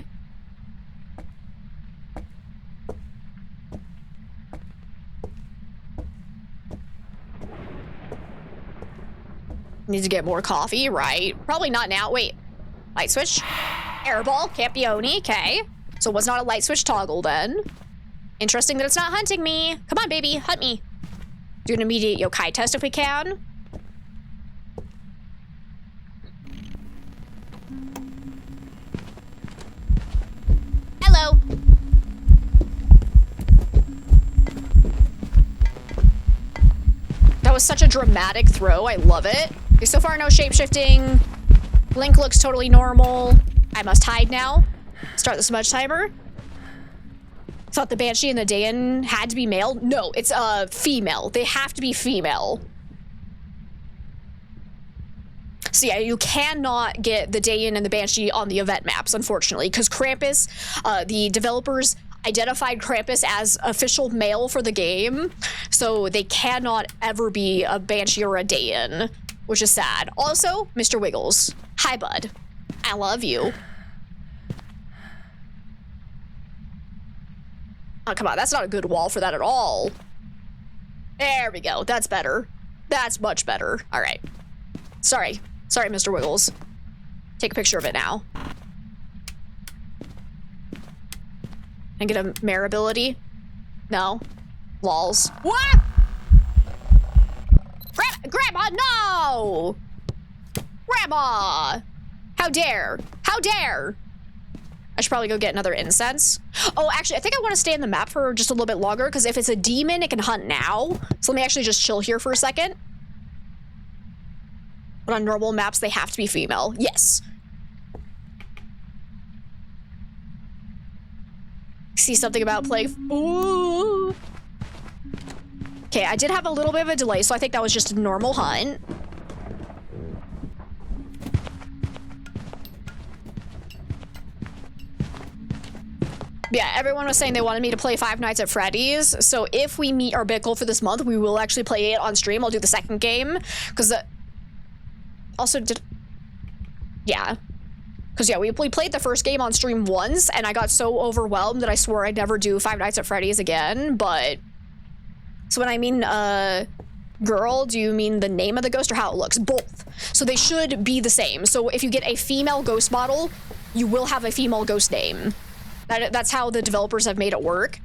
Need to get more coffee, right? Probably not now. Wait. Light switch. Airball. Can't be Oni. Okay. So it was not a light switch toggle then. Interesting that it's not hunting me. Come on, baby. Hunt me. Do an immediate yokai test if we can. Hello. That was such a dramatic throw. I love it. Okay, so far, no shapeshifting. Link looks totally normal. I must hide now. Start the smudge timer. Thought the Banshee and the Dayan had to be male. No, it's female. They have to be female. So yeah, you cannot get the Dayan and the Banshee on the event maps, unfortunately, because Krampus, the developers identified Krampus as official male for the game, so they cannot ever be a Banshee or a Dayan, which is sad. Also, Mr. Wiggles. Hi, bud. I love you. Oh, come on, that's not a good wall for that at all. There we go. That's better. That's much better. All right. Sorry. Sorry, Mr. Wiggles. Take a picture of it now. And get a mare ability? No. Lols. What? Grandma, no! Grandma! How dare? How dare? I should probably go get another incense. Oh, actually, I think I want to stay in the map for just a little bit longer, because if it's a demon, it can hunt now. So let me actually just chill here for a second. But on normal maps, they have to be female. Yes. See something about playing. Ooh. Okay, I did have a little bit of a delay, so I think that was just a normal hunt. Yeah, everyone was saying they wanted me to play Five Nights at Freddy's, so if we meet our big goal for this month, we will actually play it on stream. I'll do the second game, because also did... Yeah. Because, yeah, we played the first game on stream once, and I got so overwhelmed that I swore I'd never do Five Nights at Freddy's again, but... So when I mean, girl, do you mean the name of the ghost or how it looks? Both. So they should be the same. So if you get a female ghost model, you will have a female ghost name. That's how the developers have made it work.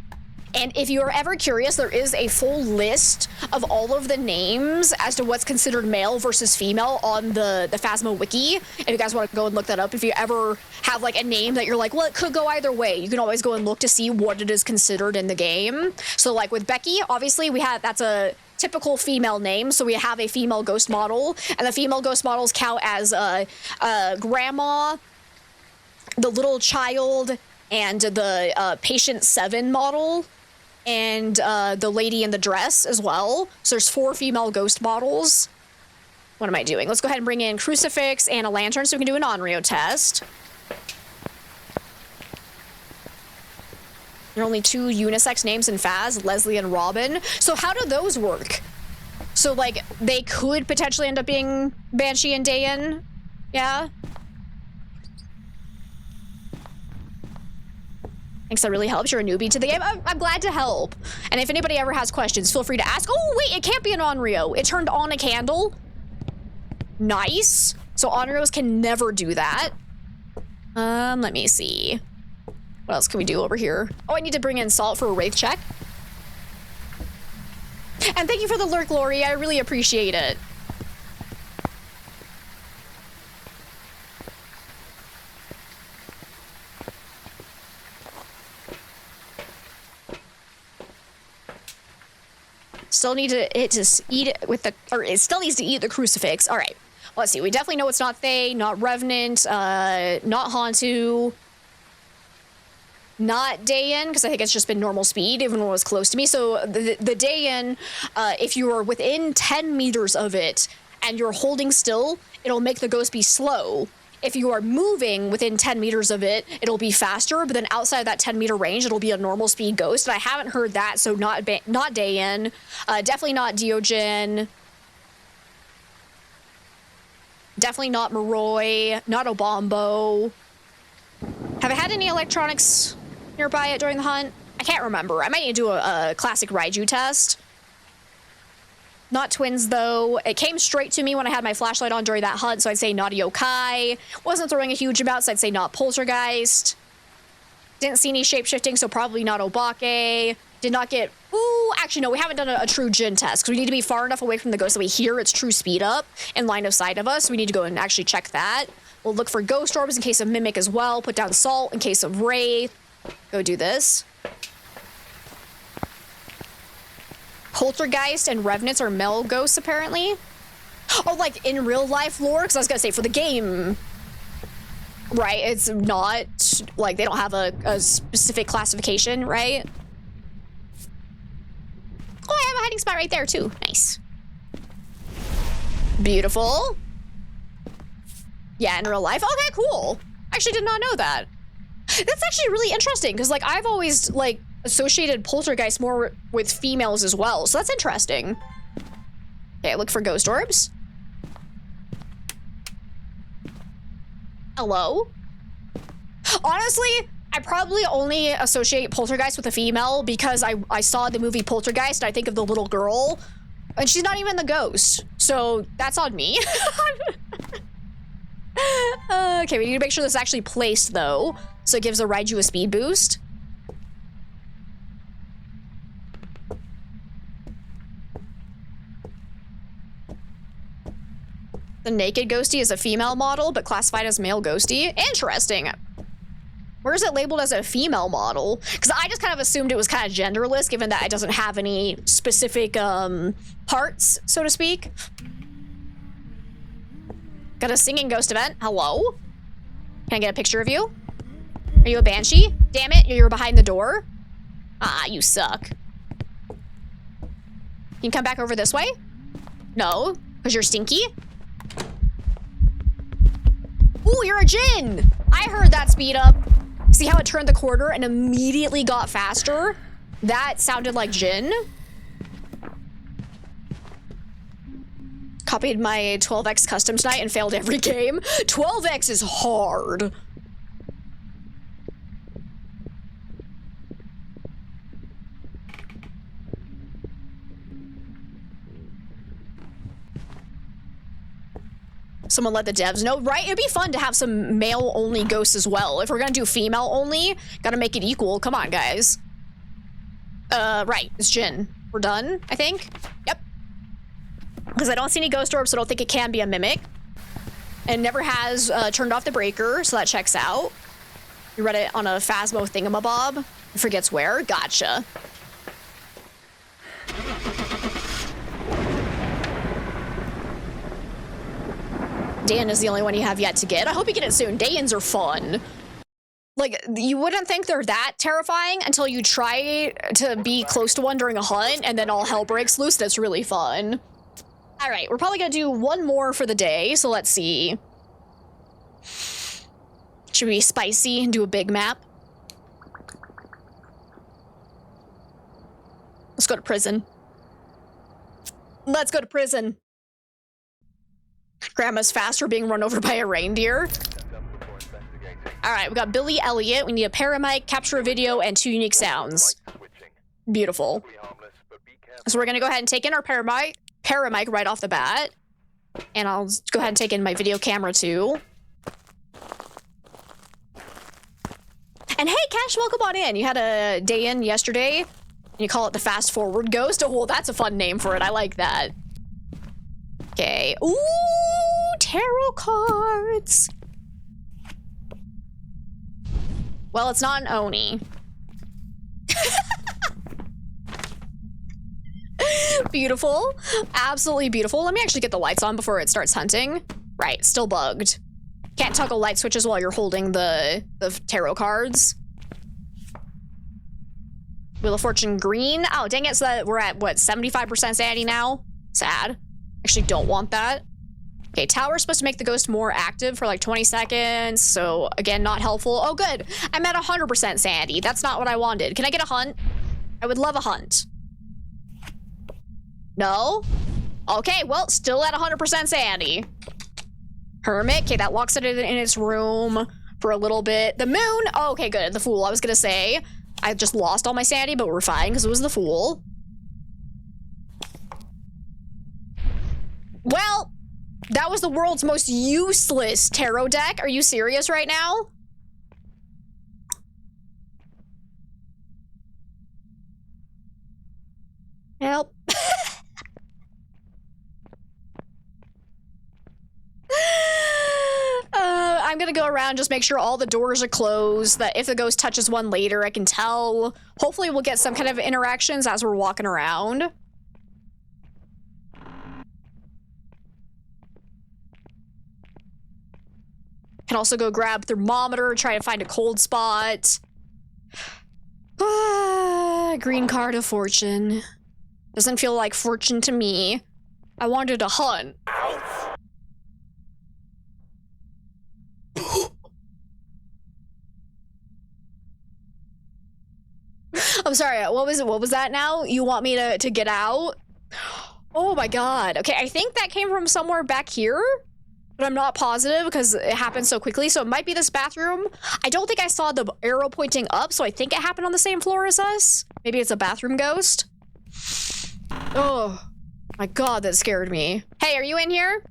And if you're ever curious, there is a full list of all of the names as to what's considered male versus female on the Phasmo wiki. If you guys want to go and look that up, if you ever have like a name that you're like, well, it could go either way, you can always go and look to see what it is considered in the game. So like with Becky, obviously that's a typical female name, so we have a female ghost model, and the female ghost models count as grandma, the little child, and the patient 7 model, and the lady in the dress as well. So there's 4 female ghost models. What am I doing? Let's go ahead and bring in crucifix and a lantern so we can do an Onryo test. There are only 2 unisex names in Phas, Leslie and Robin. So how do those work? So like they could potentially end up being Banshee and Dayan? Yeah? Thanks, that really helps. You're a newbie to the game. I'm glad to help. And if anybody ever has questions, feel free to ask. Oh, wait, it can't be an Onryo. It turned on a candle. Nice. So Onryos can never do that. Let me see. What else can we do over here? Oh, I need to bring in salt for a wraith check. And thank you for the lurk, Lori. I really appreciate it. Still need to eat it with the, or it still needs to eat the crucifix. All right, let's see. We definitely know it's not Thay, not Revenant, not Hantu. not day in, because I think it's just been normal speed, even when it was close to me. So the day in, if you are within 10 meters of it and you're holding still, it'll make the ghost be slow. If you are moving within 10 meters of it, it'll be faster, but then outside of that 10-meter range, it'll be a normal speed ghost. And I haven't heard that, so not day in. Definitely not Diogen. Definitely not Moroi. Not Obombo. Have I had any electronics nearby it during the hunt? I can't remember. I might need to do a classic Raiju test. Not twins, though. It came straight to me when I had my flashlight on during that hunt, so I'd say not yokai. Wasn't throwing a huge amount, so I'd say not poltergeist. Didn't see any shape-shifting, so probably not obake. Did not get... Ooh, actually, no, we haven't done a true Jin test, because we need to be far enough away from the ghost that we hear its true speed up in line of sight of us. So we need to go and actually check that. We'll look for ghost orbs in case of mimic as well. Put down salt in case of wraith. Go do this. Poltergeist and Revenants are male ghosts, apparently. Oh, like in real life lore? Because I was going to say, for the game, right, it's not, like, they don't have a specific classification, right? Oh, I have a hiding spot right there, too. Nice. Beautiful. Yeah, in real life. Okay, cool. Actually did not know that. That's actually really interesting, because, like, I've always, like, associated poltergeist more with females as well, so that's interesting. Okay, look for ghost orbs. Hello? Honestly, I probably only associate poltergeist with a female because I saw the movie Poltergeist and I think of the little girl, and she's not even the ghost, so that's on me. Okay, we need to make sure this is actually placed, though, so it gives the Raiju a speed boost. The naked ghosty is a female model, but classified as male ghosty. Interesting. Where is it labeled as a female model? Because I just kind of assumed it was kind of genderless, given that it doesn't have any specific parts, so to speak. Got a singing ghost event. Hello? Can I get a picture of you? Are you a banshee? Damn it, you're behind the door. Ah, you suck. Can you come back over this way? No, because you're stinky. Ooh, you're a Jin! I heard that speed up. See how it turned the corner and immediately got faster? That sounded like Jin. Copied my 12x custom tonight and failed every game. 12x is hard. Someone let the devs know, right? It'd be fun to have some male-only ghosts as well. If we're gonna do female-only, gotta make it equal. Come on, guys. Right, it's Jin. We're done, I think? Yep. Because I don't see any ghost orbs, so I don't think it can be a mimic. And never has turned off the breaker, so that checks out. You read it on a Phasmo thingamabob. Forgets where. Gotcha. Dan is the only one you have yet to get. I hope you get it soon. Day-ins are fun. Like, you wouldn't think they're that terrifying until you try to be close to one during a hunt, and then all hell breaks loose. That's really fun. All right, we're probably gonna do one more for the day, so let's see. Should we be spicy and do a big map? Let's go to prison. Let's go to prison. Grandma's fast for being run over by a reindeer. All right, we got Billy Elliot. We need a paramic, capture a video, and 2 unique sounds. Beautiful. So we're gonna go ahead and take in our paramic right off the bat. And I'll go ahead and take in my video camera too. And hey, Cash, welcome on in. You had a day in yesterday, and you call it the Fast Forward Ghost. Oh, well, that's a fun name for it. I like that. Okay. Ooh, tarot cards. Well, it's not an Oni. Beautiful. Absolutely beautiful. Let me actually get the lights on before it starts hunting. Right, still bugged. Can't toggle light switches while you're holding the tarot cards. Wheel of Fortune green. Oh, dang it. So that we're at, what, 75% sanity now? Sad. Actually don't want that. Okay, tower's supposed to make the ghost more active for like 20 seconds. So, again, not helpful. Oh, good. I'm at 100% sanity. That's not what I wanted. Can I get a hunt? I would love a hunt. No? Okay, well, still at 100% sanity. Hermit. Okay, that locks it in its room for a little bit. The moon. Oh, okay, good. The fool. I was gonna say I just lost all my sanity, but we're fine because it was the fool. Well, that was the world's most useless tarot deck. Are you serious right now? Help. I'm gonna go around, just make sure all the doors are closed, that if the ghost touches one later, I can tell. Hopefully we'll get some kind of interactions as we're walking around. Can also go grab thermometer, try to find a cold spot. Green card of fortune. Doesn't feel like fortune to me. I wanted a hunt. I'm sorry, what was that now? You want me to get out? Oh my god. Okay, I think that came from somewhere back here, but I'm not positive because it happened so quickly, so it might be this bathroom. I don't think I saw the arrow pointing up, so I think it happened on the same floor as us. Maybe it's a bathroom ghost. Oh my god, that scared me. Hey, are you in here?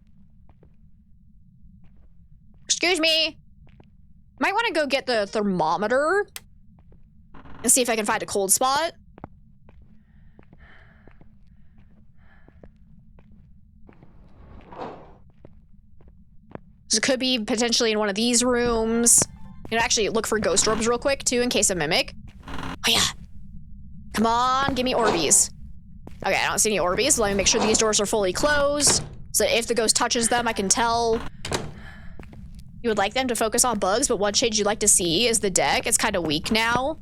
Excuse me. Might want to go get the thermometer and see if I can find a cold spot. So it could be potentially in one of these rooms. You know, actually look for ghost orbs real quick too in case of mimic. Oh yeah. Come on, give me Orbeez. Okay, I don't see any Orbeez. Let me make sure these doors are fully closed so that if the ghost touches them, I can tell. You would like them to focus on bugs, but one change you'd like to see is the deck. It's kind of weak now.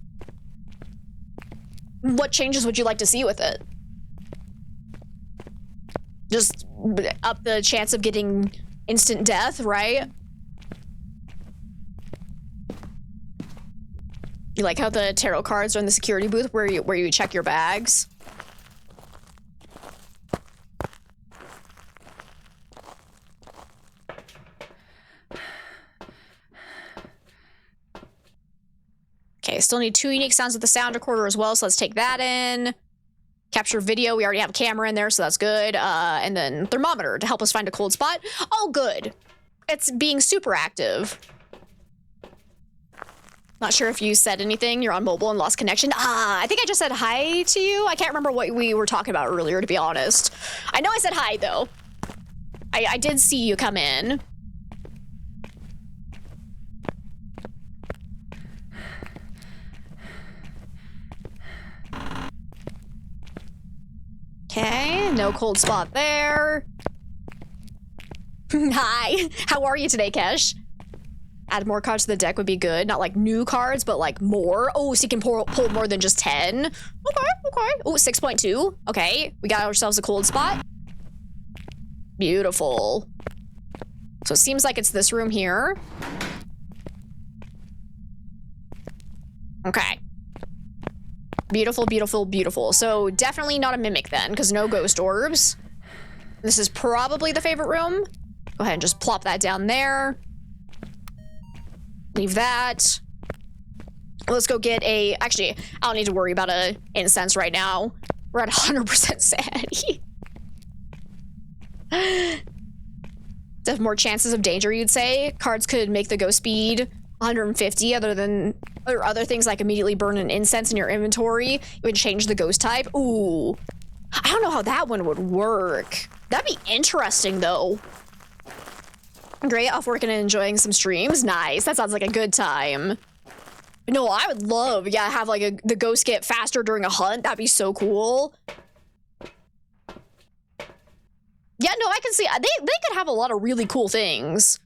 What changes would you like to see with it? Just up the chance of getting instant death, right? You like how the tarot cards are in the security booth where you check your bags? Okay, still need 2 unique sounds with the sound recorder as well, so let's take that in. Capture video, we already have a camera in there, so that's good. And then thermometer to help us find a cold spot. Oh, good. It's being super active. Not sure if you said anything. You're on mobile and lost connection. I think I just said hi to you. I can't remember what we were talking about earlier, to be honest. I know I said hi, though. I did see you come in. Okay, no cold spot there. Hi, how are you today, Kesh? Add more cards to the deck would be good. Not like new cards, but like more. Oh, so you can pull more than just 10. Okay, okay. Oh, 6.2. Okay, we got ourselves a cold spot. Beautiful. So it seems like it's this room here. Okay. Beautiful, beautiful, beautiful. So definitely not a mimic then, because no ghost orbs. This is probably the favorite room. Go ahead and just plop that down there. Leave that. Let's go get a... Actually, I don't need to worry about an incense right now. We're at 100% sanity. To have more chances of danger, you'd say. Cards could make the ghost speed 150 other things like immediately burn an incense in your inventory. It would change the ghost type. Ooh. I don't know how that one would work. That'd be interesting, though. Great, off working and enjoying some streams. Nice, that sounds like a good time. No, I would love, yeah, have like the ghost get faster during a hunt. That'd be so cool. Yeah, no, I can see, they could have a lot of really cool things.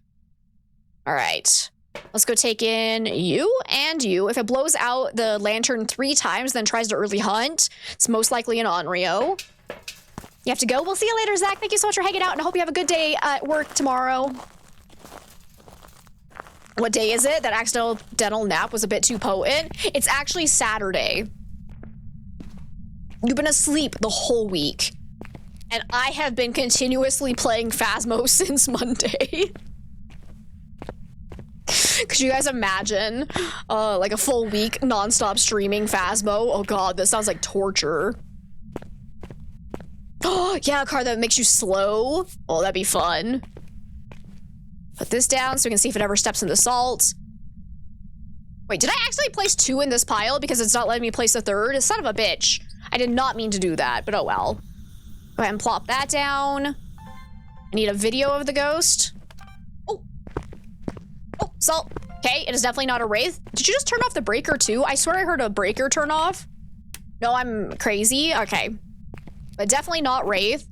All right, Let's go take in you and you. If it blows out the lantern 3 times, then tries to early hunt, it's most likely an Onryo. You have to go. We'll see you later, Zach. Thank you so much for hanging out, and I hope you have a good day at work tomorrow. What day is it? That accidental nap was a bit too potent. It's actually Saturday. You've been asleep the whole week. And I have been continuously playing Phasmo since Monday. Could you guys imagine, like a full week nonstop streaming Phasmo? Oh god, this sounds like torture. Oh, yeah, a car that makes you slow. Oh, that'd be fun. Put this down so we can see if it ever steps in the salt. Wait, did I actually place 2 in this pile because it's not letting me place a 3rd? Son of a bitch. I did not mean to do that, but oh well. Go ahead and plop that down. I need a video of the ghost. Oh, salt. Okay, it is definitely not a wraith. Did you just turn off the breaker too? I swear I heard a breaker turn off. No, I'm crazy. Okay. But definitely not wraith.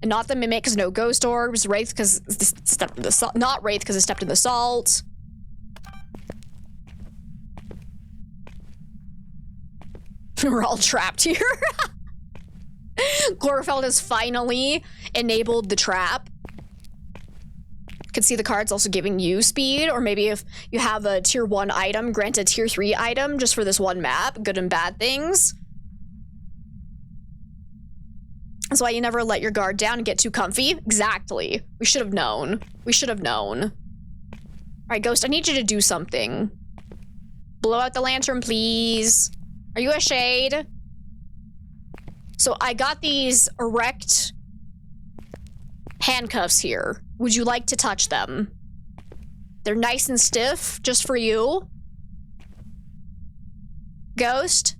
And not the mimic because no ghost orbs. Wraith because it stepped in the salt. Not wraith because it stepped in the salt. We're all trapped here. Glorfeld has finally enabled the trap. Can see the cards also giving you speed, or maybe if you have a tier 1 item, grant a tier 3 item just for this one map. Good and bad things. That's why you never let your guard down and get too comfy. Exactly. We should have known. We should have known. All right, Ghost, I need you to do something. Blow out the lantern, please. Are you a shade? So I got these erect handcuffs here. Would you like to touch them? They're nice and stiff, just for you. Ghost?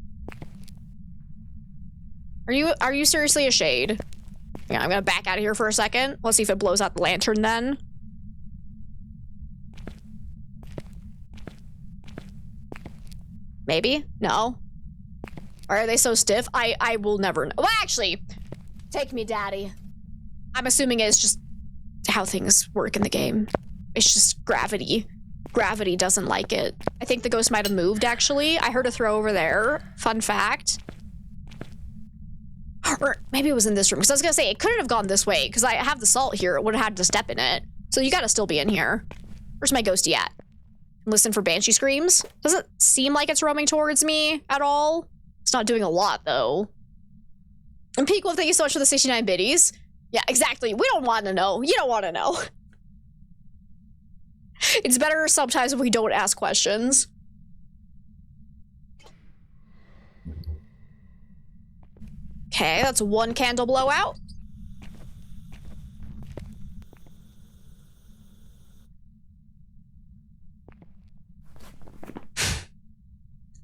Are you seriously a shade? Yeah, I'm gonna back out of here for a second. Let's see if it blows out the lantern then. Maybe? No? Why are they so stiff? I will never know. Well, actually, take me, daddy. I'm assuming it's just how things work in the game. It's just gravity. Gravity doesn't like it. I think the ghost might have moved, actually. I heard a throw over there. Fun fact. Or maybe it was in this room, because I was gonna say it couldn't have gone this way, because I have the salt here. It would have had to step in it. So you gotta still be in here. Where's my ghosty at? Listen for banshee screams. Doesn't seem like it's roaming towards me at all. It's not doing a lot, though. And Peak Wolf, thank you so much for the 69 biddies. Yeah, exactly. We don't want to know. You don't want to know. It's better sometimes if we don't ask questions. Okay, that's 1 candle blowout.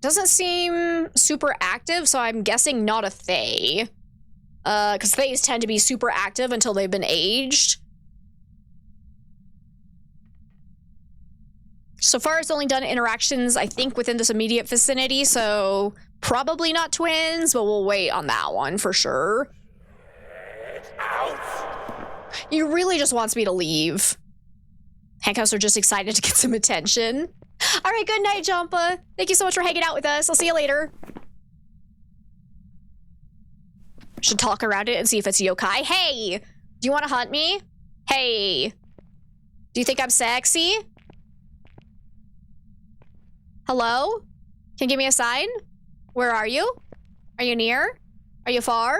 Doesn't seem super active, so I'm guessing not a Thay. Because Thays tend to be super active until they've been aged. So far, it's only done interactions, I think, within this immediate vicinity, so probably not twins, but we'll wait on that one for sure. He really just wants me to leave. Handcuffs are just excited to get some attention. All right, good night, Jumpa. Thank you so much for hanging out with us. I'll see you later. Should talk around it and see if it's yokai. Hey, do you want to hunt me? Hey, do you think I'm sexy? Hello? Can you give me a sign? Where are you? Are you near? Are you far?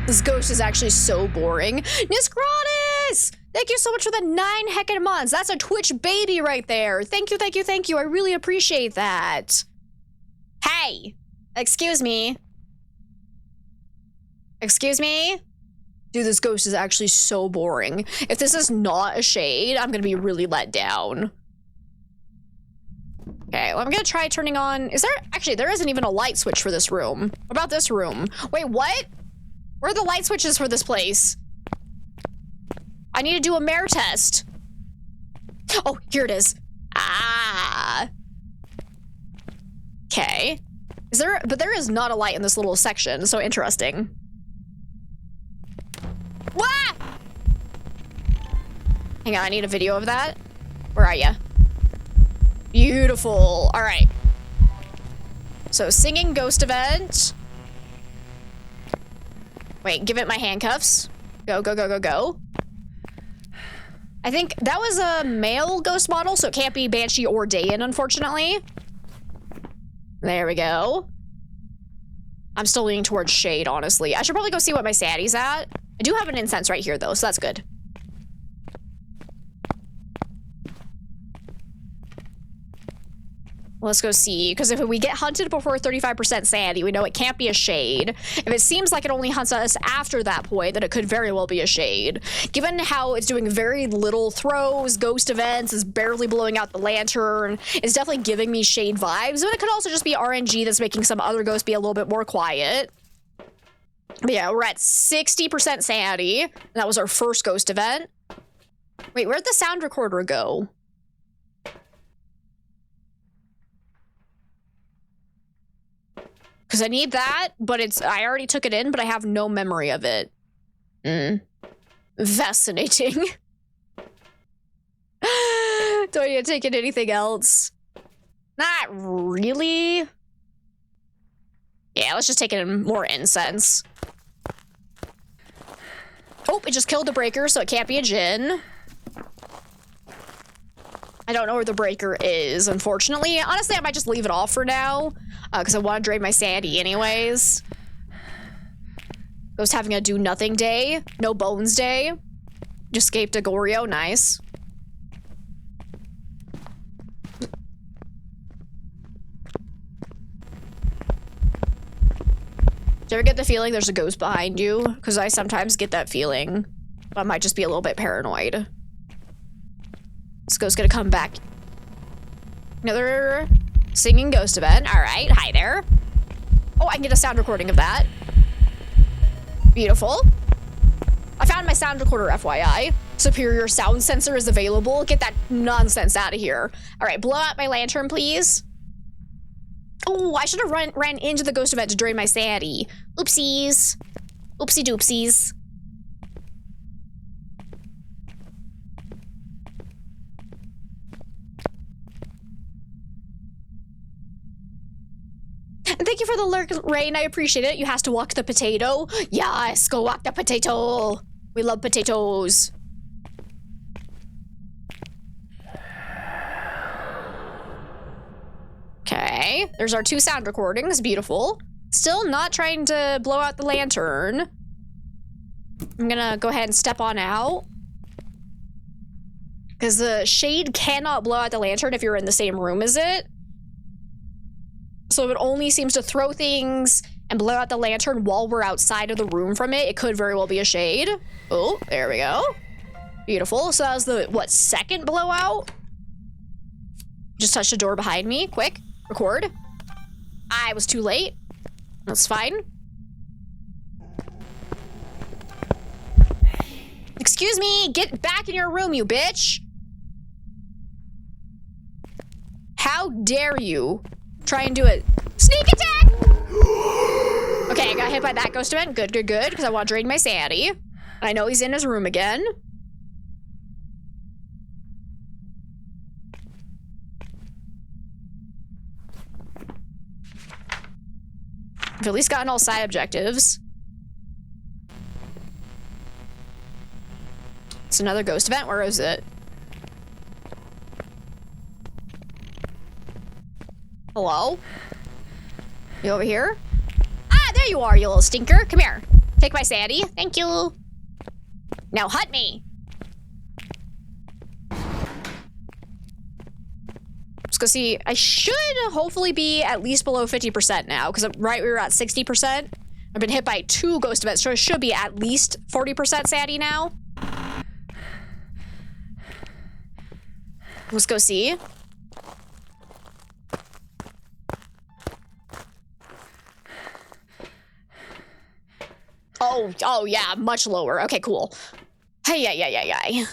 This ghost is actually so boring. Niskratis! Thank you so much for the 9 heckin' months. That's a Twitch baby right there. Thank you, thank you, thank you. I really appreciate that. Hey! Excuse me. Excuse me? Dude, this ghost is actually so boring. If this is not a shade, I'm gonna be really let down. Okay, well, I'm gonna try turning on... Is there... Actually, there isn't even a light switch for this room. What about this room? Wait, what? Where are the light switches for this place? I need to do a mare test. Oh, here it is. Ah. Okay. But there is not a light in this little section, so interesting. Wah! Hang on, I need a video of that. Where are ya? Beautiful. All right. So, singing ghost event. Wait, give it my handcuffs. Go, go, go, go, go. I think that was a male ghost model, so it can't be Banshee or Dayan, unfortunately. There we go. I'm still leaning towards shade, honestly. I should probably go see what my sanity's at. I do have an incense right here, though, so that's good. Let's go see, because if we get hunted before 35% sanity, we know it can't be a shade. If it seems like it only hunts us after that point, then it could very well be a shade. Given how it's doing very little throws, ghost events, is barely blowing out the lantern, it's definitely giving me shade vibes, but it could also just be RNG that's making some other ghosts be a little bit more quiet. But yeah, we're at 60% sanity. And that was our first ghost event. Wait, where'd the sound recorder go? Because I need that, but I already took it in, but I have no memory of it. Fascinating. Do I need to take in anything else? Not really. Yeah, let's just take in more incense. Oh, it just killed the breaker, so it can't be a djinn. I don't know where the breaker is, unfortunately. Honestly, I might just leave it off for now, because I want to drain my sanity anyways. Ghost having a do-nothing day. No bones day. Just escaped a Goryo. Nice. Do you ever get the feeling there's a ghost behind you? Because I sometimes get that feeling. But I might just be a little bit paranoid. This ghost's gonna come back. Another singing ghost event. All right, hi there. Oh, I can get a sound recording of that. Beautiful. I found my sound recorder, FYI. Superior sound sensor is available. Get that nonsense out of here. All right, blow out my lantern, please. Oh, I should have ran into the ghost event to drain my sanity. Oopsies. Oopsie doopsies. And thank you for the lurk, Rain. I appreciate it. You has to walk the potato. Yes, go walk the potato. We love potatoes. Okay, there's our 2 sound recordings. Beautiful. Still not trying to blow out the lantern. I'm gonna go ahead and step on out. Because the shade cannot blow out the lantern if you're in the same room as it. So if it only seems to throw things and blow out the lantern while we're outside of the room from it, it could very well be a shade. Oh, there we go. Beautiful. So that was the, what, second blowout? Just touched the door behind me. Quick. Record. I was too late. That's fine. Excuse me. Get back in your room, you bitch. How dare you try and do a sneak attack? Okay, I got hit by that ghost event. Good, good, good, because I want to drain my sanity. I know he's in his room again. I've at least gotten all side objectives. It's another ghost event. Where is it? Hello? You over here? Ah, there you are, you little stinker. Come here. Take my sanity. Thank you. Now hunt me. Let's go see. I should hopefully be at least below 50% now, because right, we were at 60%. I've been hit by 2 ghost events, so I should be at least 40% sanity now. Let's go see. Oh yeah, much lower. Okay, cool. Hey, yeah.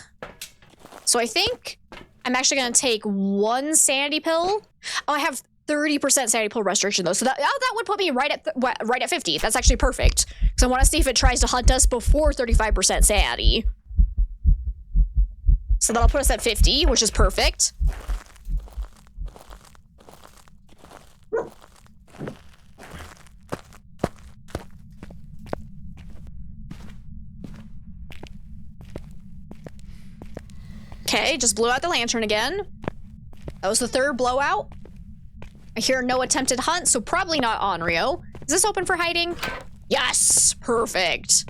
So I think I'm actually gonna take 1 sanity pill. Oh, I have 30% sanity pill restriction though, so that would put me right at 50. That's actually perfect. Because I want to see if it tries to hunt us before 35% sanity. So that'll put us at 50, which is perfect. Okay, just blew out the lantern again. That was the 3rd blowout. I hear no attempted hunt, so probably not Onryo. Is this open for hiding? Yes! Perfect.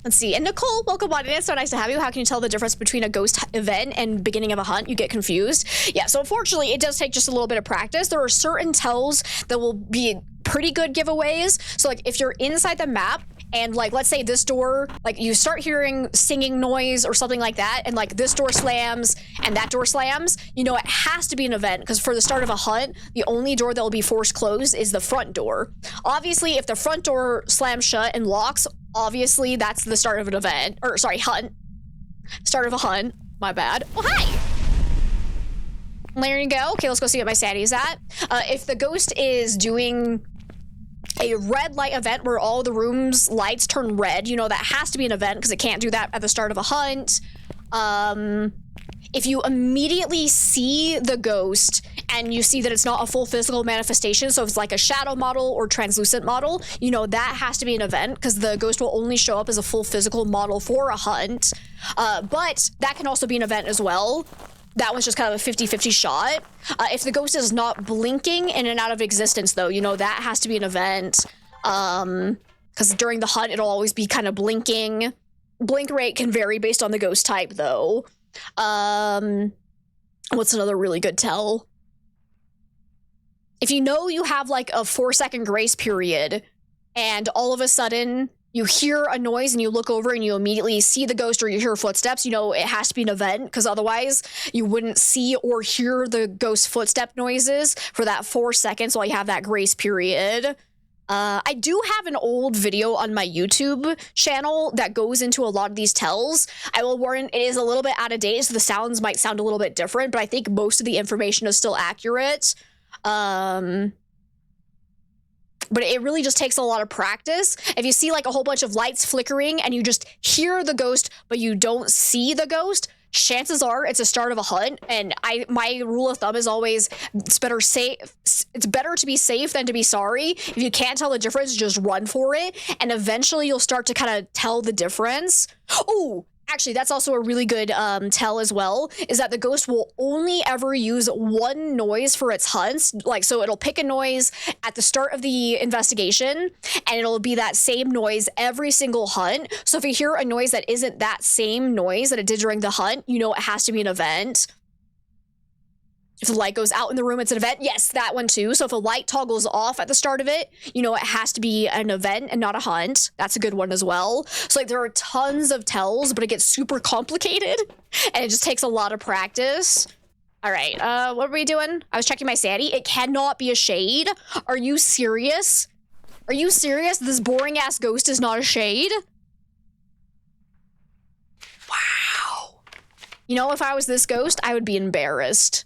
Let's see. And Nicole, welcome on in. It's so nice to have you. How can you tell the difference between a ghost event and beginning of a hunt? You get confused. Yeah, so unfortunately, it does take just a little bit of practice. There are certain tells that will be pretty good giveaways. So like if you're inside the map and like let's say this door, like you start hearing singing noise or something like that, and like this door slams and that door slams, you know it has to be an event, because for the start of a hunt, the only door that will be forced closed is the front door. Obviously, if the front door slams shut and locks, obviously that's the start of an event, or sorry, hunt. Start of a hunt, my bad. Oh, hi! There you go. Okay, let's go see what my sanity is at. If the ghost is doing a red light event where all the room's lights turn red, you know that has to be an event because it can't do that at the start of a hunt. If you immediately see the ghost and you see that it's not a full physical manifestation, so if it's like a shadow model or translucent model, you know that has to be an event because the ghost will only show up as a full physical model for a hunt. But that can also be an event as well. That was just kind of a 50-50 shot. If the ghost is not blinking in and out of existence, though, you know, that has to be an event. Because during the hunt, it'll always be kind of blinking. Blink rate can vary based on the ghost type, though. What's another really good tell? If you know you have like a 4-second grace period, and all of a sudden you hear a noise and you look over and you immediately see the ghost or you hear footsteps, you know it has to be an event, because otherwise you wouldn't see or hear the ghost footstep noises for that 4 seconds while you have that grace period. I do have an old video on my YouTube channel that goes into a lot of these tells. I will warn, it is a little bit out of date, so the sounds might sound a little bit different, but I think most of the information is still accurate. But it really just takes a lot of practice. If you see like a whole bunch of lights flickering and you just hear the ghost, but you don't see the ghost, chances are it's a start of a hunt. And my rule of thumb is always, it's better to be safe than to be sorry. If you can't tell the difference, just run for it. And eventually you'll start to kind of tell the difference. Oh, actually, that's also a really good tell as well, is that the ghost will only ever use one noise for its hunts. Like, so it'll pick a noise at the start of the investigation, and it'll be that same noise every single hunt. So if you hear a noise that isn't that same noise that it did during the hunt, you know it has to be an event. If the light goes out in the room, it's an event. Yes, that one too. So if a light toggles off at the start of it, you know it has to be an event and not a hunt. That's a good one as well. So like there are tons of tells, but it gets super complicated and it just takes a lot of practice. All right, what are we doing? I was checking my sanity. It cannot be a shade. Are you serious? Are you serious? This boring ass ghost is not a shade? Wow. You know, if I was this ghost, I would be embarrassed.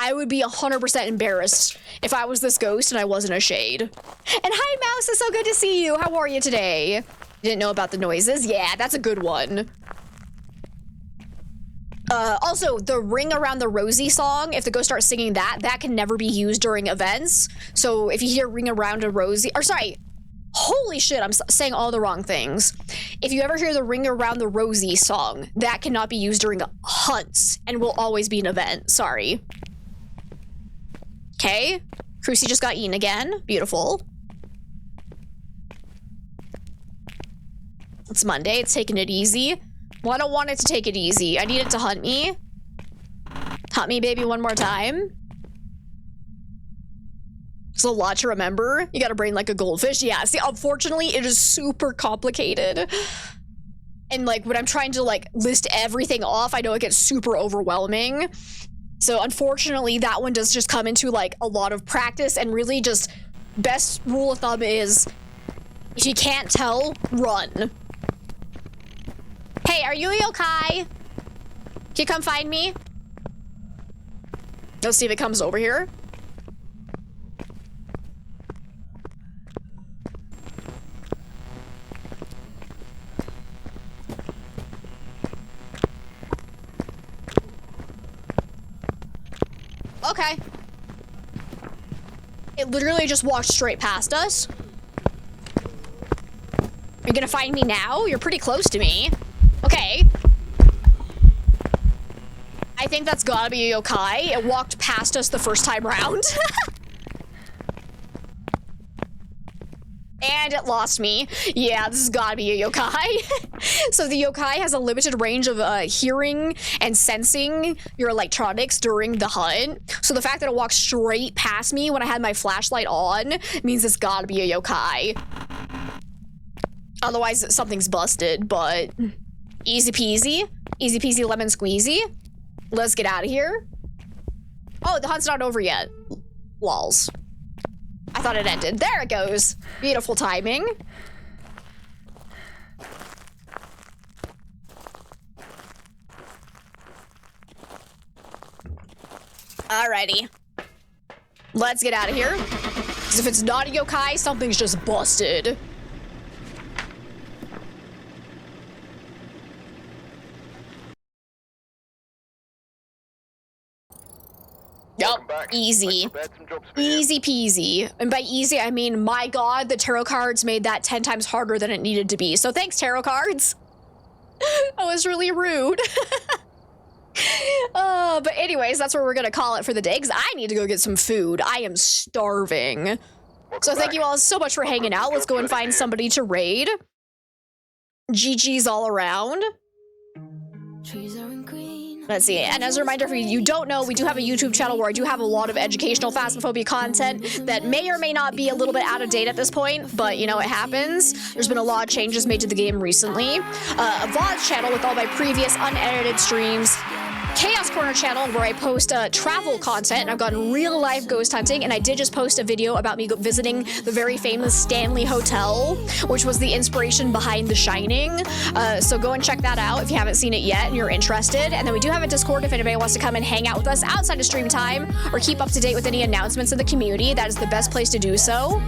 I would be 100% embarrassed if I was this ghost and I wasn't a shade. And hi, Mouse, it's so good to see you. How are you today? You didn't know about the noises? Yeah, that's a good one. Also, the Ring Around the Rosie song, if the ghost starts singing that, that can never be used during events. So if you hear Ring Around a Rosie, or sorry, holy shit, I'm saying all the wrong things. If you ever hear the Ring Around the Rosie song, that cannot be used during hunts and will always be an event. Sorry. Okay, Crucy just got eaten again. Beautiful. It's Monday, it's taking it easy. Well, I don't want it to take it easy. I need it to hunt me. Hunt me, baby, one more time. There's a lot to remember. You got a brain like a goldfish. Yeah, see, unfortunately, it is super complicated. And like, when I'm trying to like list everything off, I know it gets super overwhelming. So unfortunately, that one does just come into like a lot of practice, and really just best rule of thumb is if you can't tell, run. Hey, are you a yokai? Can you come find me? Let's see if it comes over here. Okay. It literally just walked straight past us. Are you gonna find me now? You're pretty close to me. Okay. I think that's gotta be a yokai. It walked past us the first time round. And it lost me. Yeah, this has gotta be a yokai. So the yokai has a limited range of hearing and sensing your electronics during the hunt. So the fact that it walked straight past me when I had my flashlight on means it's gotta be a yokai. Otherwise, something's busted, but easy peasy. Easy peasy lemon squeezy. Let's get out of here. Oh, the hunt's not over yet. Lols. I thought it ended. There it goes. Beautiful timing. Alrighty. Let's get out of here. Because if it's not a yokai, something's just busted. Yup, easy. Easy peasy. And by easy, I mean, my god, the tarot cards made that 10 times harder than it needed to be. So thanks, tarot cards. That was really rude. But anyways, that's where we're gonna call it for the day, because I need to go get some food. I am starving. So thank you all so much for hanging out. Let's go and find somebody to raid. GG's all around. Trees are in green. Let's see. And as a reminder, if you don't know, we do have a YouTube channel where I do have a lot of educational Phasmophobia content that may or may not be a little bit out of date at this point, but you know, it happens. There's been a lot of changes made to the game recently. A VOD channel with all my previous unedited streams. Chaos Corner channel where I post travel content, and I've gone real life ghost hunting, and I did just post a video about me visiting the very famous Stanley Hotel, which was the inspiration behind The Shining. So go and check that out if you haven't seen it yet and you're interested. And then we do have a Discord if anybody wants to come and hang out with us outside of stream time or keep up to date with any announcements in the community. That is the best place to do so.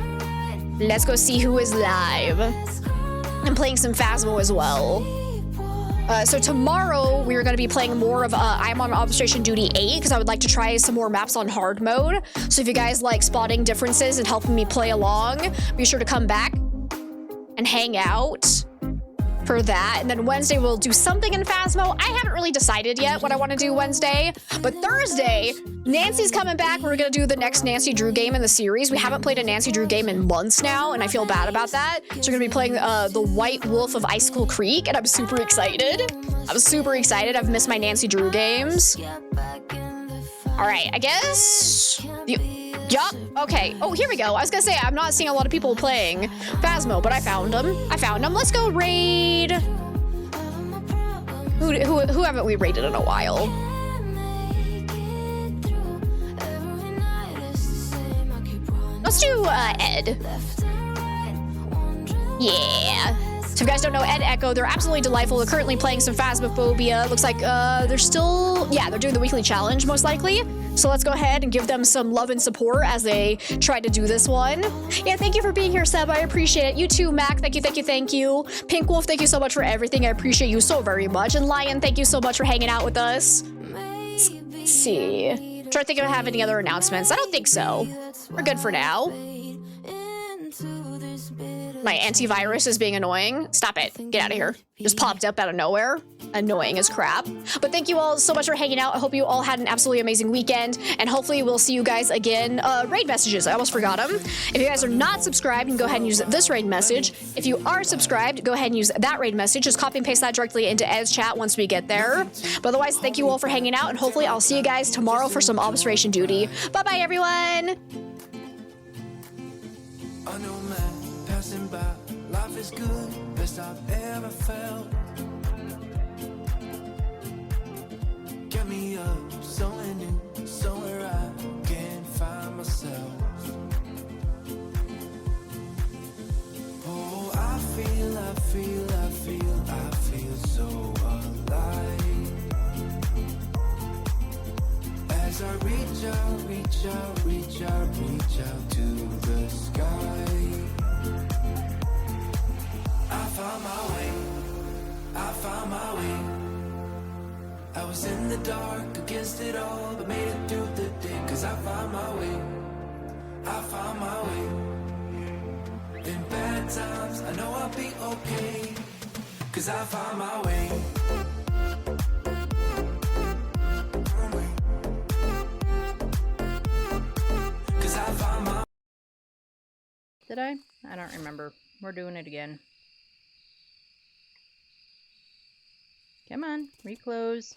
Let's go see who is live. I'm playing some Phasmo as well. So tomorrow we are going to be playing more of I'm on Observation Duty 8 because I would like to try some more maps on hard mode. So if you guys like spotting differences and helping me play along, be sure to come back and hang out for that. And then Wednesday we'll do something in Phasmo. I haven't really decided yet what I want to do Wednesday, but Thursday, Nancy's coming back. We're going to do the next Nancy Drew game in the series. We haven't played a Nancy Drew game in months now, and I feel bad about that. So we're going to be playing the White Wolf of Icicle Creek, and I'm super excited. I'm super excited. I've missed my Nancy Drew games. All right, I guess... Yup, okay. Oh, here we go. I was gonna say, I'm not seeing a lot of people playing Phasmo, but I found them. Let's go raid. Who haven't we raided in a while? Let's do Ed. Yeah. So if you guys don't know Ed Echo, they're absolutely delightful. They're currently playing some Phasmophobia. Looks like they're still, yeah, they're doing the weekly challenge most likely. So let's go ahead and give them some love and support as they try to do this one. Yeah, thank you for being here, Seb. I appreciate it. You too, Mac. Thank you, thank you, thank you. Pink Wolf, thank you so much for everything. I appreciate you so very much. And Lion, thank you so much for hanging out with us. Let's see. Try to think if I have any other announcements. I don't think so. We're good for now. My antivirus is being annoying. Stop it. Get out of here. Just popped up out of nowhere. Annoying as crap. But thank you all so much for hanging out. I hope you all had an absolutely amazing weekend. And hopefully we'll see you guys again. Raid messages. I almost forgot them. If you guys are not subscribed, you can go ahead and use this raid message. If you are subscribed, go ahead and use that raid message. Just copy and paste that directly into Ed's chat once we get there. But otherwise, thank you all for hanging out. And hopefully I'll see you guys tomorrow for some observation duty. Bye-bye, everyone. I know, man, passing by. Life is good, best I've ever felt. Get me up, somewhere new, somewhere I can find myself. Oh, I feel so reach out, reach out, reach out, reach out to the sky. I found my way, I found my way. I was in the dark against it all, but made it through the day. Cause I found my way, I found my way. In bad times, I know I'll be okay. Cause I found my way. Cause I found my. Did I? I don't remember. We're doing it again. Come on, reclose.